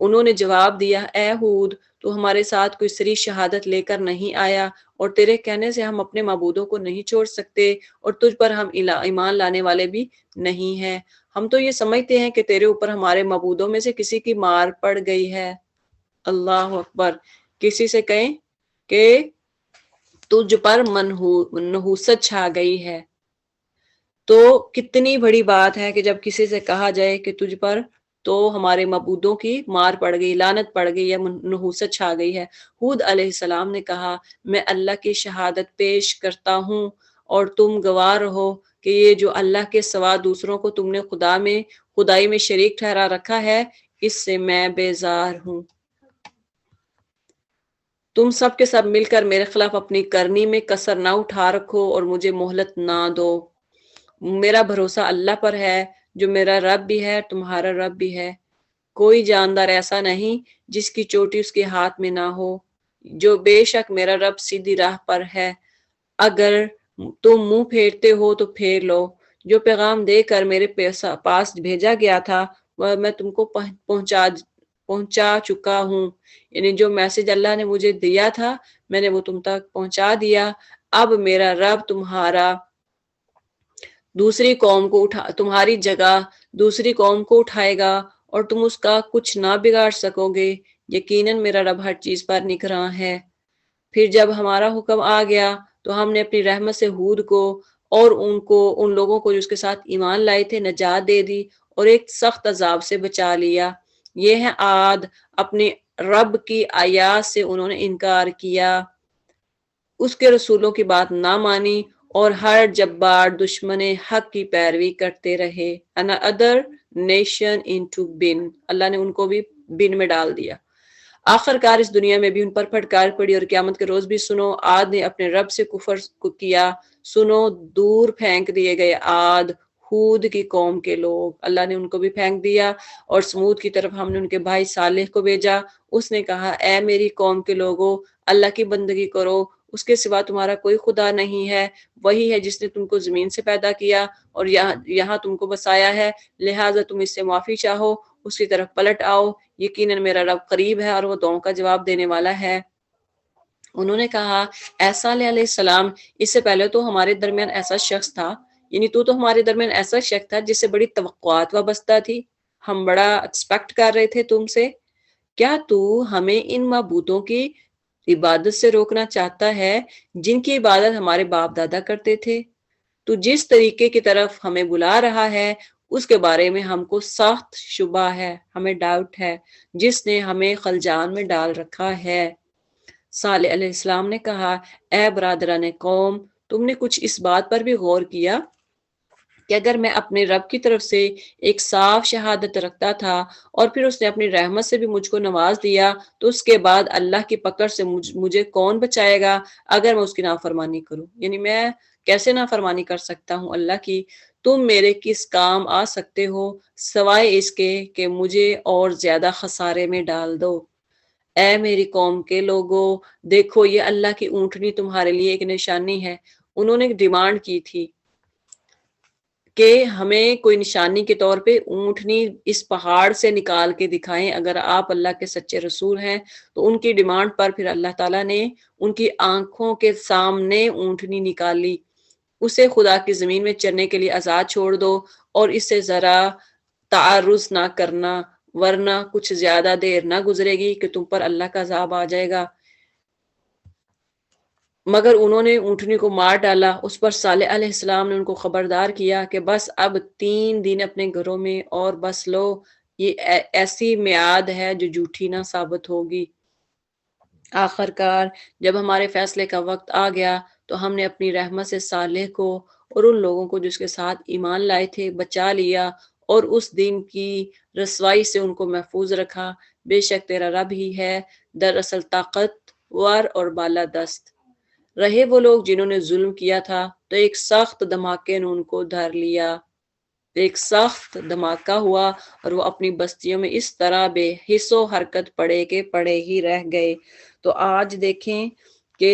انہوں نے جواب دیا اے ہود تو ہمارے ساتھ کوئی سری شہادت لے کر نہیں آیا اور تیرے کہنے سے ہم اپنے معبودوں کو نہیں چھوڑ سکتے اور تجھ پر ہم ایمان لانے والے بھی نہیں ہیں، ہم تو یہ سمجھتے ہیں کہ تیرے اوپر ہمارے معبودوں میں سے کسی کی مار پڑ گئی ہے۔ اللہ اکبر، کسی سے کہیں کہ تجھ پر نحوست چھا گئی ہے۔ تو کتنی بڑی بات ہے کہ جب کسی سے کہا جائے کہ تجھ پر تو ہمارے معبودوں کی مار پڑ گئی، لعنت پڑ گئی یا نحوست چھا گئی ہے۔ ہود علیہ السلام نے کہا میں اللہ کی شہادت پیش کرتا ہوں اور تم گواہ رہو کہ یہ جو اللہ کے سوا دوسروں کو تم نے خدائی میں شریک ٹھہرا رکھا ہے، اس سے میں بیزار ہوں۔ تم سب کے سب مل کر میرے خلاف اپنی کرنی میں کسر نہ اٹھا رکھو اور مجھے مہلت نہ دو۔ میرا بھروسہ اللہ پر ہے جو میرا رب بھی ہے تمہارا رب بھی ہے۔ کوئی جاندار ایسا نہیں جس کی چوٹی اس کے ہاتھ میں نہ ہو، جو بے شک میرا رب سیدھی راہ پر ہے۔ اگر تم منہ پھیرتے ہو تو پھیر لو، جو پیغام دے کر میرے پاس بھیجا گیا تھا وہ میں تم کو پہنچا چکا ہوں، یعنی جو میسج اللہ نے مجھے دیا تھا میں نے وہ تم تک پہنچا دیا۔ اب میرا رب تمہاری جگہ دوسری قوم کو اٹھائے گا اور تم اس کا کچھ نہ بگاڑ سکو گے، یقیناً میرا رب ہر چیز پر نگراں ہے۔ پھر جب ہمارا حکم آ گیا تو ہم نے اپنی رحمت سے ہود کو اور ان لوگوں کو جو اس کے ساتھ ایمان لائے تھے نجات دے دی اور ایک سخت عذاب سے بچا لیا۔ یہ ہے عاد، اپنے رب کی آیات سے انہوں نے انکار کیا، اس کے رسولوں کی بات نہ مانی اور ہر جبار دشمن حق کی پیروی کرتے رہے۔ another nation into bin، اللہ نے ان کو بھی بن میں ڈال دیا۔ آخر کار اس دنیا میں بھی ان پر پھٹکار پڑی اور قیامت کے روز بھی سنو، عاد نے اپنے رب سے کفر کیا، سنو دور پھینک دیے گئے عاد ہود کی قوم کے لوگ، اللہ نے ان کو بھی پھینک دیا۔ اور سمود کی طرف ہم نے ان کے بھائی صالح کو بھیجا، اس نے کہا اے میری قوم کے لوگوں، اللہ کی بندگی کرو، اس کے سوا تمہارا کوئی خدا نہیں ہے، وہی ہے جس نے تم کو زمین سے پیدا کیا اور یہاں تم کو بسایا ہے، لہٰذا تم اس سے معافی چاہو، اس کی طرف پلٹ آؤ، یقیناً میرا رب قریب ہے اور وہ دعاؤں کا جواب دینے والا ہے۔ انہوں نے کہا اے صالح علیہ السلام، اس سے پہلے تو ہمارے درمیان ایسا شخص تھا، یعنی تو ہمارے درمیان ایسا شخص تھا جس سے بڑی توقعات وابستہ تھی، ہم بڑا ایکسپیکٹ کر رہے تھے تم سے، کیا تو ہمیں ان معبودوں کی عبادت سے روکنا چاہتا ہے جن کی عبادت ہمارے باپ دادا کرتے تھے؟ تو جس طریقے کی طرف ہمیں بلا رہا ہے اس کے بارے میں ہم کو سخت شبہ ہے، ہمیں ڈاؤٹ ہے، جس نے ہمیں خلجان میں ڈال رکھا ہے۔ صالح علیہ السلام نے کہا اے برادران قوم، تم نے کچھ اس بات پر بھی غور کیا کہ اگر میں اپنے رب کی طرف سے ایک صاف شہادت رکھتا تھا اور پھر اس نے اپنی رحمت سے بھی مجھ کو نواز دیا تو اس کے بعد اللہ کی پکڑ سے مجھے کون بچائے گا اگر میں اس کی نافرمانی کروں؟ یعنی میں کیسے نافرمانی کر سکتا ہوں اللہ کی؟ تم میرے کس کام آ سکتے ہو سوائے اس کے کہ مجھے اور زیادہ خسارے میں ڈال دو۔ اے میری قوم کے لوگوں، دیکھو یہ اللہ کی اونٹنی تمہارے لیے ایک نشانی ہے۔ انہوں نے ڈیمانڈ کی تھی کہ ہمیں کوئی نشانی کے طور پہ اونٹنی اس پہاڑ سے نکال کے دکھائیں، اگر آپ اللہ کے سچے رسول ہیں تو ان کی ڈیمانڈ پر پھر اللہ تعالیٰ نے ان کی آنکھوں کے سامنے اونٹنی نکالی، اسے خدا کی زمین میں چرنے کے لیے آزاد چھوڑ دو اور اس سے ذرا تعرض نہ کرنا ورنہ کچھ زیادہ دیر نہ گزرے گی کہ تم پر اللہ کا عذاب آ جائے گا۔ مگر انہوں نے اونٹنی کو مار ڈالا۔ اس پر صالح علیہ السلام نے ان کو خبردار کیا کہ بس اب 3 دن اپنے گھروں میں اور بس لو، یہ ایسی میعاد ہے جو جھوٹی نہ ثابت ہوگی۔ آخر کار جب ہمارے فیصلے کا وقت آ گیا تو ہم نے اپنی رحمت سے صالح کو اور ان لوگوں کو جس کے ساتھ ایمان لائے تھے بچا لیا اور اس دن کی رسوائی سے ان کو محفوظ رکھا۔ بے شک تیرا رب ہی ہے دراصل طاقتور اور بالادست۔ رہے وہ لوگ جنہوں نے ظلم کیا تھا تو ایک سخت دھماکے نے ان کو دھر لیا، ایک سخت دھماکہ ہوا اور وہ اپنی بستیوں میں اس طرح بے حس و حرکت پڑے کے پڑے ہی رہ گئے۔ تو آج دیکھیں کہ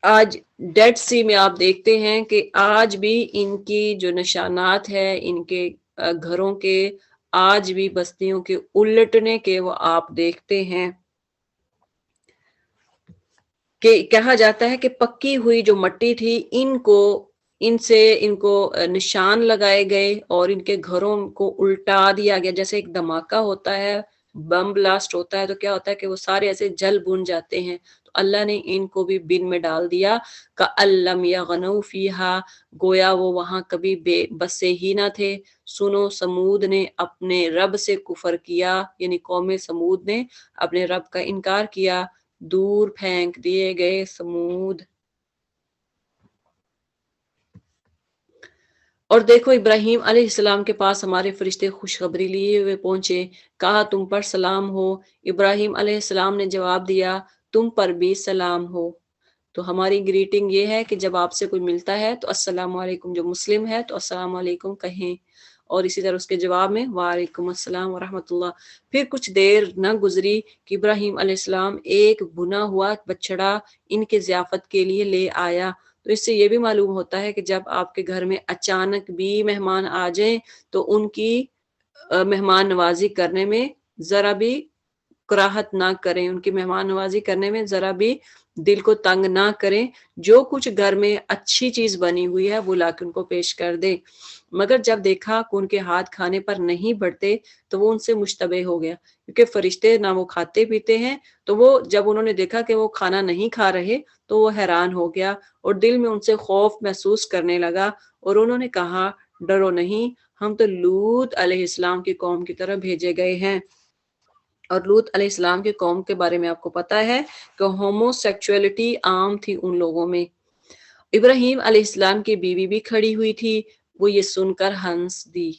آج ڈیڈ سی میں آپ دیکھتے ہیں کہ آج بھی ان کی جو نشانات ہے ان کے گھروں کے آج بھی بستیوں کے الٹنے کے وہ آپ دیکھتے ہیں کہ کہا جاتا ہے کہ پکی ہوئی جو مٹی تھی ان کو نشان لگائے گئے اور ان کے گھروں کو الٹا دیا گیا، جیسے ایک دھماکہ ہوتا ہے بم بلاسٹ ہوتا ہے تو کیا ہوتا ہے کہ وہ سارے ایسے جل بن جاتے ہیں، تو اللہ نے ان کو بھی بن میں ڈال دیا، کَأَلَّمْ يَغْنَوْا فِيهَا، گویا وہ وہاں کبھی بے بسے ہی نہ تھے۔ سنو سمود نے اپنے رب سے کفر کیا، یعنی قوم سمود نے اپنے رب کا انکار کیا، دور پھینک دیے گئے سمود۔ اور دیکھو ابراہیم علیہ السلام کے پاس ہمارے فرشتے خوشخبری لیے ہوئے پہنچے، کہا تم پر سلام ہو۔ ابراہیم علیہ السلام نے جواب دیا تم پر بھی سلام ہو۔ تو ہماری گریٹنگ یہ ہے کہ جب آپ سے کوئی ملتا ہے تو السلام علیکم، جو مسلم ہے تو السلام علیکم کہیں، اور اسی طرح اس کے جواب میں وعلیکم السلام ورحمۃ اللہ۔ پھر کچھ دیر نہ گزری کہ ابراہیم علیہ السلام ایک بنا ہوا بچڑا ان کے ضیافت کے لیے لے آیا۔ تو اس سے یہ بھی معلوم ہوتا ہے کہ جب آپ کے گھر میں اچانک بھی مہمان آ جائیں تو ان کی مہمان نوازی کرنے میں ذرا بھی کراہت نہ کریں، ان کی مہمان نوازی کرنے میں ذرا بھی دل کو تنگ نہ کریں، جو کچھ گھر میں اچھی چیز بنی ہوئی ہے وہ لا کے ان کو پیش کر دیں۔ مگر جب دیکھا کہ ان کے ہاتھ کھانے پر نہیں بڑھتے تو وہ ان سے مشتبہ ہو گیا، کیونکہ فرشتے نہ وہ کھاتے پیتے ہیں، تو وہ جب انہوں نے دیکھا کہ وہ کھانا نہیں کھا رہے تو وہ حیران ہو گیا اور دل میں ان سے خوف محسوس کرنے لگا، اور انہوں نے کہا ڈرو نہیں، ہم تو لوط علیہ السلام کی قوم کی طرف بھیجے گئے ہیں۔ اور لوط علیہ السلام کے قوم کے بارے میں آپ کو پتا ہے کہ ہومو سیکچولیٹی عام تھی ان لوگوں میں۔ ابراہیم علیہ السلام کی بیوی بھی کھڑی ہوئی تھی، وہ یہ سن کر ہنس دی۔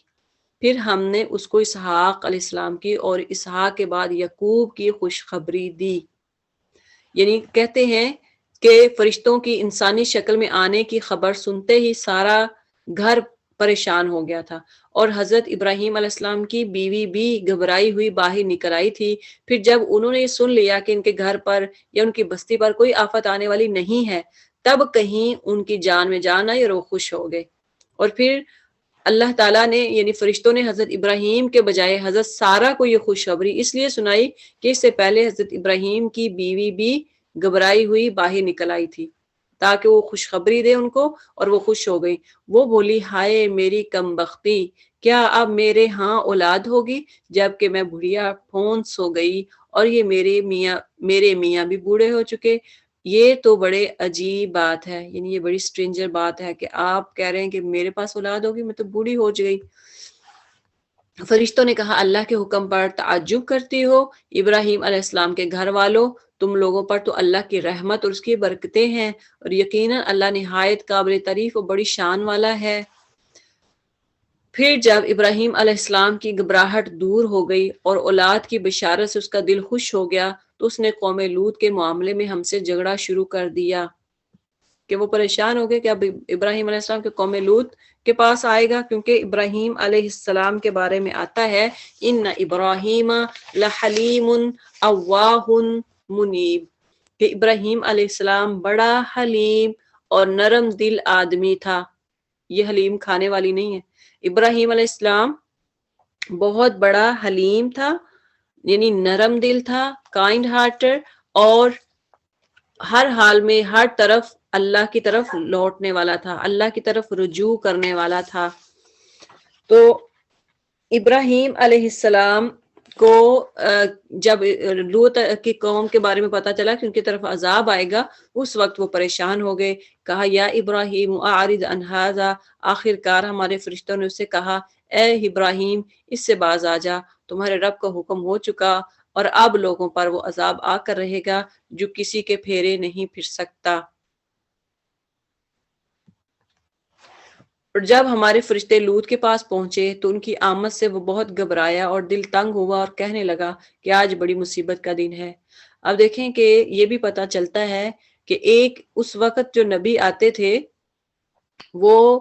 پھر ہم نے اس کو اسحاق علیہ السلام کی اور اسحاق کے بعد یعقوب کی خوشخبری دی۔ یعنی کہتے ہیں کہ فرشتوں کی انسانی شکل میں آنے کی خبر سنتے ہی سارا گھر پریشان ہو گیا تھا، اور حضرت ابراہیم علیہ السلام کی بیوی بھی گھبرائی ہوئی باہر نکل آئی تھی۔ پھر جب انہوں نے یہ سن لیا کہ ان کے گھر پر یا ان کی بستی پر کوئی آفت آنے والی نہیں ہے، تب کہیں ان کی جان میں جان آئی اور وہ خوش ہو گئے۔ اور پھر اللہ تعالیٰ نے یعنی فرشتوں نے حضرت ابراہیم کے بجائے حضرت سارہ کو یہ خوشخبری اس لیے سنائی کہ اس سے پہلے حضرت ابراہیم کی بیوی بھی گھبرائی ہوئی باہر نکل آئی تھی، تاکہ وہ خوشخبری دے ان کو، اور وہ خوش ہو گئی۔ وہ بولی ہائے میری کم بختی، کیا اب میرے ہاں اولاد ہوگی جبکہ میں بڑھیا پھونس ہو گئی اور یہ میرے میاں بھی بوڑھے ہو چکے۔ یہ تو بڑے عجیب بات ہے، یعنی یہ بڑی سٹرینجر بات ہے کہ آپ کہہ رہے ہیں کہ میرے پاس اولاد ہوگی، میں تو بوڑھی ہو گئی۔ فرشتوں نے کہا اللہ کے حکم پر تعجب کرتی ہو ابراہیم علیہ السلام کے گھر والوں، تم لوگوں پر تو اللہ کی رحمت اور اس کی برکتیں ہیں، اور یقیناً اللہ نہایت قابل تعریف اور بڑی شان والا ہے۔ پھر جب ابراہیم علیہ السلام کی گھبراہٹ دور ہو گئی اور اولاد کی بشارت سے اس کا دل خوش ہو گیا تو اس نے قوم لوط کے معاملے میں ہم سے جھگڑا شروع کر دیا، کہ وہ پریشان ہو گئے کہ اب ابراہیم علیہ السلام کے قوم لوط کے پاس آئے گا، کیونکہ ابراہیم علیہ السلام کے بارے میں آتا ہے ان ابراہیم لحلیم اواہ منیب، کہ ابراہیم علیہ السلام بڑا حلیم اور نرم دل آدمی تھا۔ یہ حلیم کھانے والی نہیں ہے، ابراہیم علیہ السلام بہت بڑا حلیم تھا، یعنی نرم دل تھا، کائنڈ ہارٹر، اور ہر حال میں ہر طرف اللہ کی طرف لوٹنے والا تھا، اللہ کی طرف رجوع کرنے والا تھا۔ تو ابراہیم علیہ السلام کو جب لوط کی قوم کے بارے میں پتا چلا کہ ان کی طرف عذاب آئے گا، اس وقت وہ پریشان ہو گئے، کہا یا ابراہیم اعرض عن ھذا، آخر کار ہمارے فرشتوں نے اسے کہا اے ابراہیم اس سے باز آ جا، تمہارے رب کا حکم ہو چکا اور اب لوگوں پر وہ عذاب آ کر رہے گا جو کسی کے پھیرے نہیں پھر سکتا۔ اور جب ہمارے فرشتے لوط کے پاس پہنچے تو ان کی آمد سے وہ بہت گھبرایا اور دل تنگ ہوا اور کہنے لگا کہ آج بڑی مصیبت کا دن ہے۔ اب دیکھیں کہ یہ بھی پتہ چلتا ہے کہ ایک اس وقت جو نبی آتے تھے وہ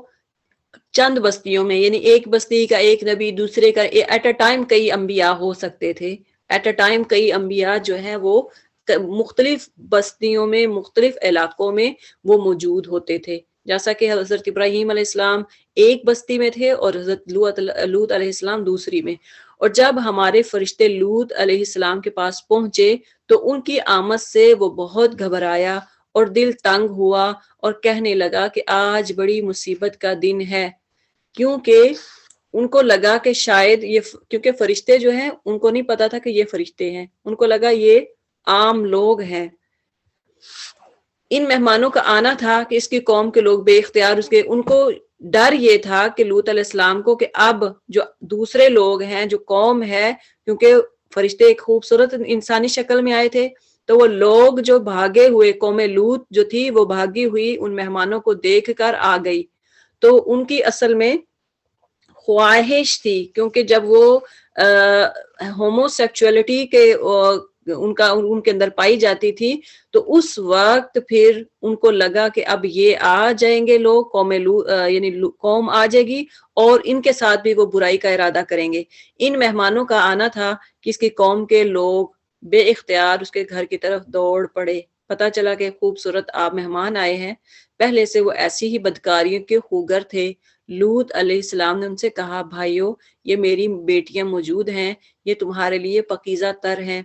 چند بستیوں میں، یعنی ایک بستی کا ایک نبی، دوسرے کا ایٹ اے ٹائم کئی انبیاء ہو سکتے تھے، ایٹ اے ٹائم کئی انبیاء جو ہیں وہ مختلف بستیوں میں مختلف علاقوں میں وہ موجود ہوتے تھے، جیسا کہ حضرت ابراہیم علیہ السلام ایک بستی میں تھے اور حضرت لوط علیہ السلام دوسری میں۔ اور جب ہمارے فرشتے لوط علیہ السلام کے پاس پہنچے تو ان کی آمد سے وہ بہت گھبرایا اور دل تنگ ہوا اور کہنے لگا کہ آج بڑی مصیبت کا دن ہے، کیونکہ ان کو لگا کہ شاید یہ کیونکہ فرشتے جو ہیں ان کو نہیں پتا تھا کہ یہ فرشتے ہیں، ان کو لگا یہ عام لوگ ہیں. ان مہمانوں کا آنا تھا کہ اس کی قوم کے لوگ بے اختیار ان کو ڈر یہ تھا کہ لوط علیہ السلام کو کہ اب جو دوسرے لوگ ہیں، جو قوم ہے، کیونکہ فرشتے ایک خوبصورت انسانی شکل میں آئے تھے، تو وہ لوگ جو بھاگے ہوئے، قوم لوط جو تھی وہ بھاگی ہوئی ان مہمانوں کو دیکھ کر آ گئی. تو ان کی اصل میں خواہش تھی، کیونکہ جب وہ ہومو سیکچولیٹی کے ان کے اندر پائی جاتی تھی، تو اس وقت پھر ان کو لگا کہ اب یہ آ جائیں گے لوگ، یعنی قوم آ جائے گی اور ان کے ساتھ بھی وہ برائی کا ارادہ کریں گے. ان مہمانوں کا آنا تھا کہ اس کی قوم کے لوگ بے اختیار اس کے گھر کی طرف دوڑ پڑے. پتا چلا کہ خوبصورت آپ مہمان آئے ہیں. پہلے سے وہ ایسی ہی بدکاریوں کے خوگر تھے. لوط علیہ السلام نے ان سے کہا، بھائیو یہ میری بیٹیاں موجود ہیں، یہ تمہارے لیے پاکیزہ تر ہیں.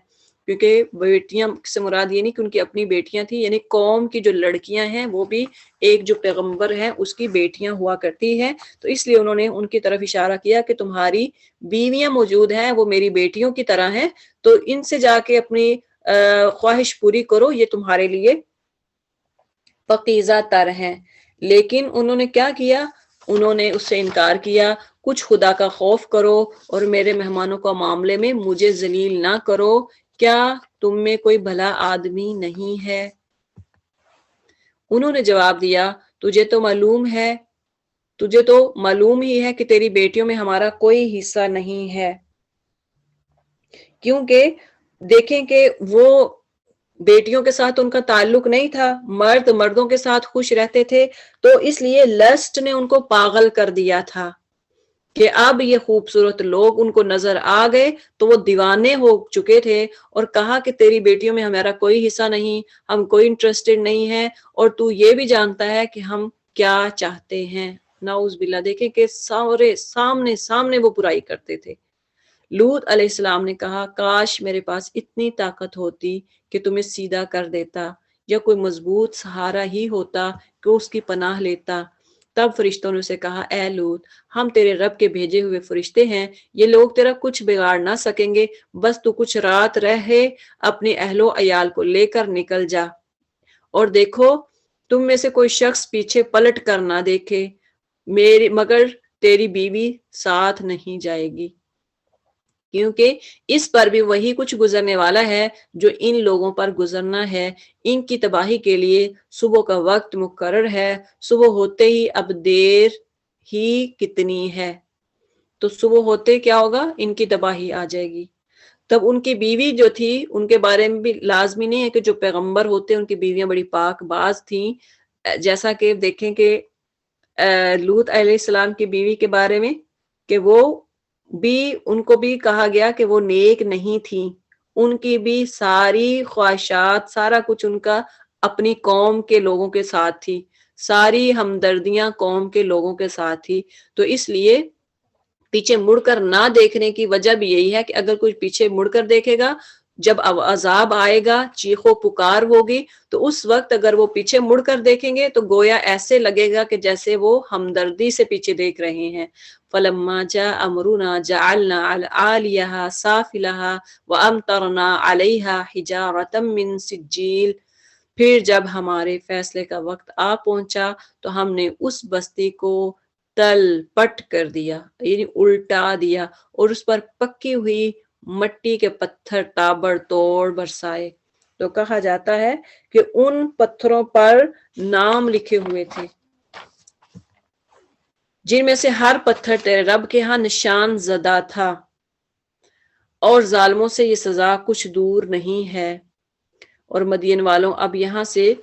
کیونکہ بیٹیاں سے مراد یہ نہیں کہ ان کی اپنی بیٹیاں تھیں، یعنی قوم کی جو لڑکیاں ہیں وہ بھی ایک جو پیغمبر ہے اس کی بیٹیاں ہوا کرتی ہیں. تو اس لیے انہوں نے ان کی طرف اشارہ کیا کہ تمہاری بیویاں موجود ہیں، وہ میری بیٹیوں کی طرح ہیں، تو ان سے جا کے اپنی خواہش پوری کرو، یہ تمہارے لیے پاکیزہ تر ہیں. لیکن انہوں نے کیا کیا؟ انہوں نے اس سے انکار کیا. کچھ خدا کا خوف کرو اور میرے مہمانوں کا معاملے میں مجھے ذلیل نہ کرو. کیا تم میں کوئی بھلا آدمی نہیں ہے؟ انہوں نے جواب دیا، تجھے تو معلوم ہی ہے کہ تیری بیٹیوں میں ہمارا کوئی حصہ نہیں ہے. کیونکہ دیکھیں کہ وہ بیٹیوں کے ساتھ ان کا تعلق نہیں تھا، مردوں کے ساتھ خوش رہتے تھے، تو اس لیے لسٹ نے ان کو پاگل کر دیا تھا کہ اب یہ خوبصورت لوگ ان کو نظر آ گئے تو وہ دیوانے ہو چکے تھے اور کہا کہ تیری بیٹیوں میں ہمارا کوئی حصہ نہیں، ہم کوئی انٹرسٹڈ نہیں ہیں، اور تو یہ بھی جانتا ہے کہ ہم کیا چاہتے ہیں. نعوذ باللہ. دیکھیں کہ سامنے وہ برائی کرتے تھے. لوط علیہ السلام نے کہا، کاش میرے پاس اتنی طاقت ہوتی کہ تمہیں سیدھا کر دیتا، یا کوئی مضبوط سہارا ہی ہوتا کہ اس کی پناہ لیتا. تب فرشتوں نے اسے کہا، اے لوط، ہم تیرے رب کے بھیجے ہوئے فرشتے ہیں، یہ لوگ تیرا کچھ بگاڑ نہ سکیں گے، بس تو کچھ رات رہے اپنے اہل و عیال کو لے کر نکل جا، اور دیکھو تم میں سے کوئی شخص پیچھے پلٹ کر نہ دیکھے، مگر تیری بیوی ساتھ نہیں جائے گی، کیونکہ اس پر بھی وہی کچھ گزرنے والا ہے جو ان لوگوں پر گزرنا ہے. ان کی تباہی کے لیے صبح کا وقت مقرر ہے، صبح ہوتے ہی اب دیر ہی کتنی ہے. تو صبح ہوتے کیا ہوگا؟ ان کی تباہی آ جائے گی. تب ان کی بیوی جو تھی، ان کے بارے میں بھی لازمی نہیں ہے کہ جو پیغمبر ہوتے ان کی بیویاں بڑی پاک باز تھیں. جیسا کہ دیکھیں کہ لوط علیہ السلام کی بیوی کے بارے میں کہ وہ بھی، ان کو بھی کہا گیا کہ وہ نیک نہیں تھی. ان کی بھی ساری خواہشات، سارا کچھ ان کا اپنی قوم کے لوگوں کے ساتھ تھی، ساری ہمدردیاں قوم کے لوگوں کے ساتھ تھی. تو اس لیے پیچھے مڑ کر نہ دیکھنے کی وجہ بھی یہی ہے کہ اگر کوئی پیچھے مڑ کر دیکھے گا، جب عذاب آئے گا، چیخو پکار ہوگی، تو اس وقت اگر وہ پیچھے مڑ کر دیکھیں گے تو گویا ایسے لگے گا کہ جیسے وہ ہمدردی سے پیچھے دیکھ رہے ہیں. فَلَمَّا جَاءَ أَمْرُنَا جَعَلْنَا عَالِيَهَا سَافِلَهَا وَأَمْطَرْنَا عَلَيْهَا حِجَارَةً مِّن سِجِّيلٍ. پھر جب ہمارے فیصلے کا وقت آ پہنچا تو ہم نے اس بستی کو تل پٹ کر دیا، یعنی الٹا دیا، اور اس پر پکی ہوئی مٹی کے پتھر تابڑ توڑ برسائے. تو کہا جاتا ہے کہ ان پتھروں پر نام لکھے ہوئے تھے جن میں سے ہر پتھر تیرے رب کے ہاں نشان زدہ تھا، اور ظالموں سے یہ سزا کچھ دور نہیں ہے. اور مدین والوں، اب یہاں سے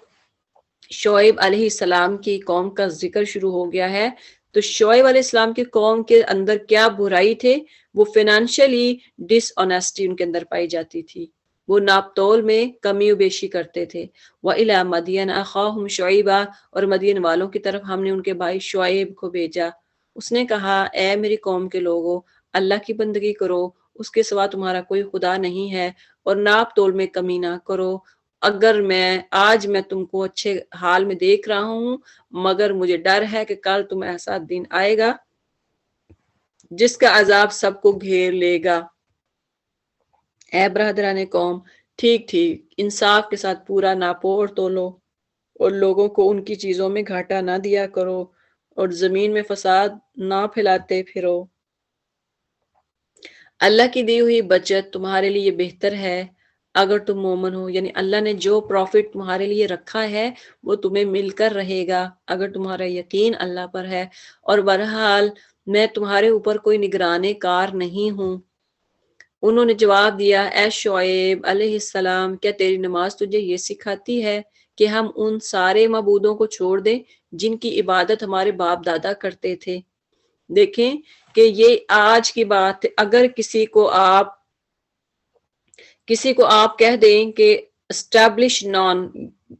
شعیب علیہ السلام کی قوم کا ذکر شروع ہو گیا ہے. تو شعیب علیہ السلام کی قوم کے اندر کیا برائی تھے؟ وہ فائنینشلی ڈس آنیسٹی ان کے اندر پائی جاتی تھی، وہ ناپ تول میں کمی و بیشی کرتے تھے. وَإِلَىٰ مَدْيَنَ أَخَاهُمْ شُعَيْبًا، اور مدین والوں کی طرف ہم نے ان کے بھائی شعیب کو بھیجا. اس نے کہا، اے میری قوم کے لوگو، اللہ کی بندگی کرو، اس کے سوا تمہارا کوئی خدا نہیں ہے، اور ناپ تول میں کمی نہ کرو. اگر آج میں تم کو اچھے حال میں دیکھ رہا ہوں، مگر مجھے ڈر ہے کہ کل تم ایسا دن آئے گا جس کا عذاب سب کو گھیر لے گا۔ اے برادران قوم، ٹھیک ٹھیک انصاف کے ساتھ پورا ناپو اور تولو، اور لوگوں کو ان کی چیزوں میں گھاٹا نہ دیا کرو، اور زمین میں فساد نہ پھیلاتے پھرو۔ اللہ کی دی ہوئی بچت تمہارے لیے بہتر ہے اگر تم مومن ہو، یعنی اللہ نے جو پروفٹ تمہارے لیے رکھا ہے وہ تمہیں مل کر رہے گا اگر تمہارا یقین اللہ پر ہے، اور بہرحال میں تمہارے اوپر کوئی نگرانے کار نہیں ہوں۔ انہوں نے جواب دیا، اے شعیب علیہ السلام، کیا تیری نماز تجھے یہ سکھاتی ہے کہ ہم ان سارے معبودوں کو چھوڑ دیں جن کی عبادت ہمارے باپ دادا کرتے تھے؟ دیکھیں کہ یہ آج کی بات ہے، اگر کسی کو آپ کہہ دیں کہ اسٹیبلش نان،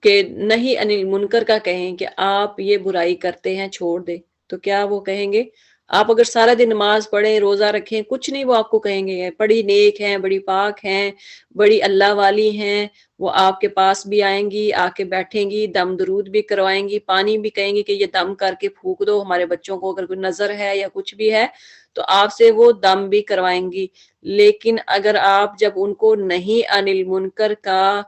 کہ نہیں انل منکر کا کہیں کہ آپ یہ برائی کرتے ہیں چھوڑ دیں، تو کیا وہ کہیں گے؟ آپ اگر سارا دن نماز پڑھیں، روزہ رکھیں، کچھ نہیں، وہ آپ کو کہیں گے بڑی نیک ہیں، بڑی پاک ہیں، بڑی اللہ والی ہیں، وہ آپ کے پاس بھی آئیں گی، آ کے بیٹھیں گی، دم درود بھی کروائیں گی، پانی بھی کہیں گی کہ یہ دم کر کے پھونک دو ہمارے بچوں کو، اگر کوئی نظر ہے یا کچھ بھی ہے تو آپ سے وہ دم بھی کروائیں گی۔ لیکن اگر آپ جب ان کو نہیں انل منکر کا